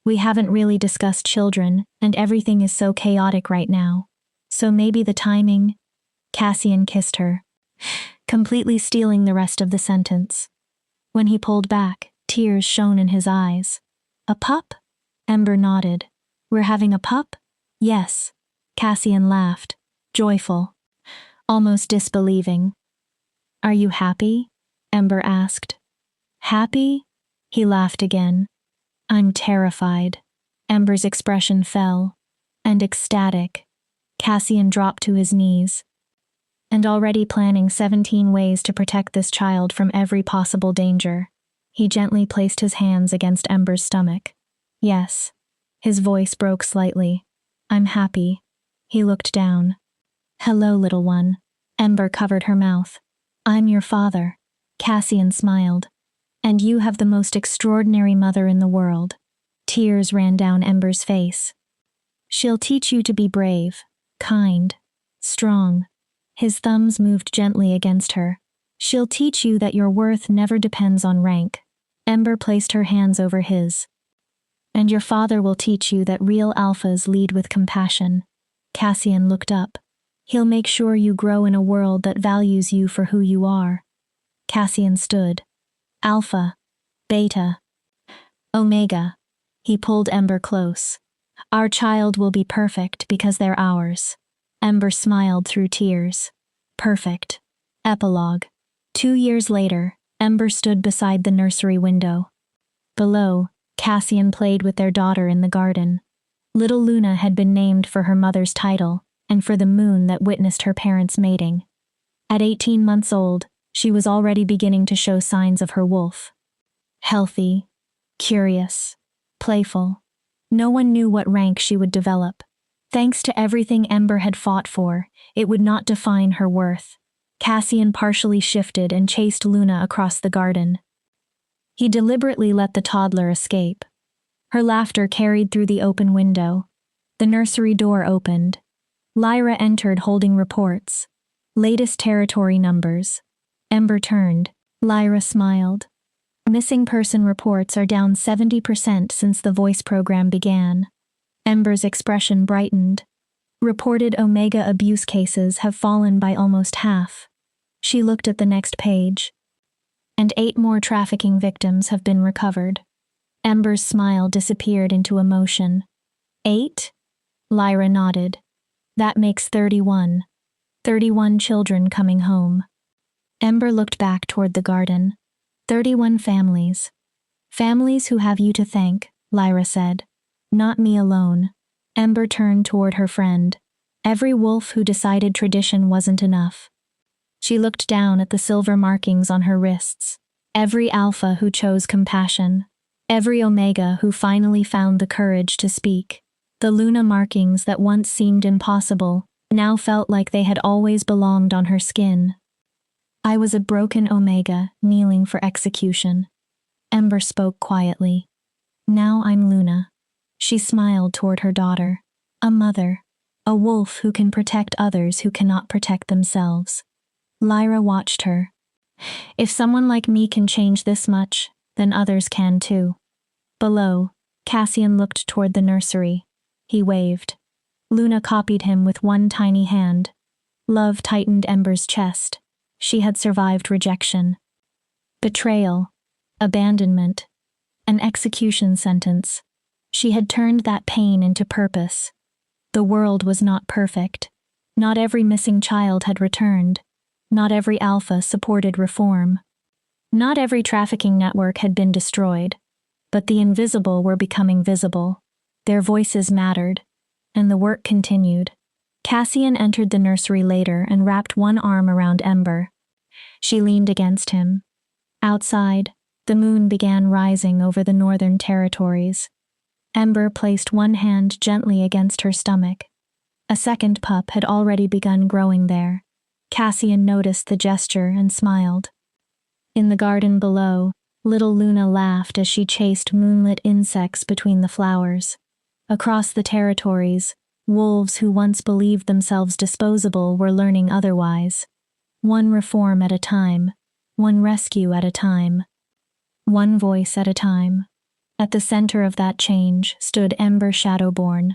We haven't really discussed children, and everything is so chaotic right now. So maybe the timing... Cassian kissed her, completely stealing the rest of the sentence. When he pulled back, tears shone in his eyes. A pup? Ember nodded. We're having a pup? Yes. Cassian laughed, joyful, almost disbelieving. Are you happy? Ember asked. Happy? He laughed again. I'm terrified. Ember's expression fell. And ecstatic. Cassian dropped to his knees. And already planning 17 ways to protect this child from every possible danger. He gently placed his hands against Ember's stomach. Yes. His voice broke slightly. I'm happy. He looked down. Hello, little one. Ember covered her mouth. I'm your father. Cassian smiled. And you have the most extraordinary mother in the world. Tears ran down Ember's face. She'll teach you to be brave, kind, strong. His thumbs moved gently against her. She'll teach you that your worth never depends on rank. Ember placed her hands over his. And your father will teach you that real alphas lead with compassion. Cassian looked up. He'll make sure you grow in a world that values you for who you are. Cassian stood. Alpha, Beta, Omega. He pulled Ember close. Our child will be perfect because they're ours. Ember smiled through tears. Perfect. Epilogue. 2 years later, Ember stood beside the nursery window. Below, Cassian played with their daughter in the garden. Little Luna had been named for her mother's title and for the moon that witnessed her parents' mating. At 18 months old, she was already beginning to show signs of her wolf. Healthy, curious, playful. No one knew what rank she would develop. Thanks to everything Ember had fought for, it would not define her worth. Cassian partially shifted and chased Luna across the garden. He deliberately let the toddler escape. Her laughter carried through the open window. The nursery door opened. Lyra entered holding reports. Latest territory numbers. Ember turned. Lyra smiled. Missing person reports are down 70% since the voice program began. Ember's expression brightened. Reported Omega abuse cases have fallen by almost half. She looked at the next page. And 8 more trafficking victims have been recovered. Ember's smile disappeared into emotion. 8? Lyra nodded. That makes 31. 31 children coming home. Ember looked back toward the garden. 31 families. Families who have you to thank, Lyra said. Not me alone. Ember turned toward her friend. Every wolf who decided tradition wasn't enough. She looked down at the silver markings on her wrists. Every alpha who chose compassion. Every omega who finally found the courage to speak. The Luna markings that once seemed impossible now felt like they had always belonged on her skin. I was a broken omega kneeling for execution. Ember spoke quietly. Now I'm Luna. She smiled toward her daughter. A mother. A wolf who can protect others who cannot protect themselves. Lyra watched her. If someone like me can change this much, then others can too. Below, Cassian looked toward the nursery. He waved. Luna copied him with one tiny hand. Love tightened Ember's chest. She had survived rejection. Betrayal. Abandonment. An execution sentence. She had turned that pain into purpose. The world was not perfect. Not every missing child had returned. Not every alpha supported reform. Not every trafficking network had been destroyed. But the invisible were becoming visible. Their voices mattered. And the work continued. Cassian entered the nursery later and wrapped one arm around Ember. She leaned against him. Outside, the moon began rising over the northern territories. Ember placed one hand gently against her stomach. A second pup had already begun growing there. Cassian noticed the gesture and smiled. In the garden below, little Luna laughed as she chased moonlit insects between the flowers. Across the territories, wolves who once believed themselves disposable were learning otherwise. One reform at a time, one rescue at a time, one voice at a time. At the center of that change stood Ember Shadowborn,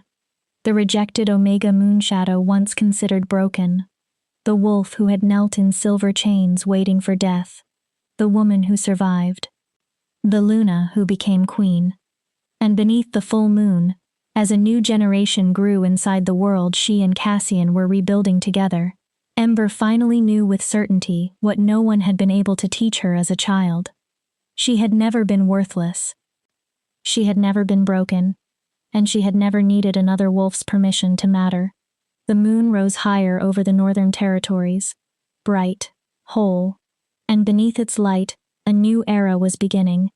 the rejected Omega Moonshadow once considered broken, the wolf who had knelt in silver chains waiting for death, the woman who survived, the Luna who became queen. And beneath the full moon, as a new generation grew inside the world she and Cassian were rebuilding together, Ember finally knew with certainty what no one had been able to teach her as a child. She had never been worthless. She had never been broken, and she had never needed another wolf's permission to matter. The moon rose higher over the northern territories, bright, whole, and beneath its light, a new era was beginning.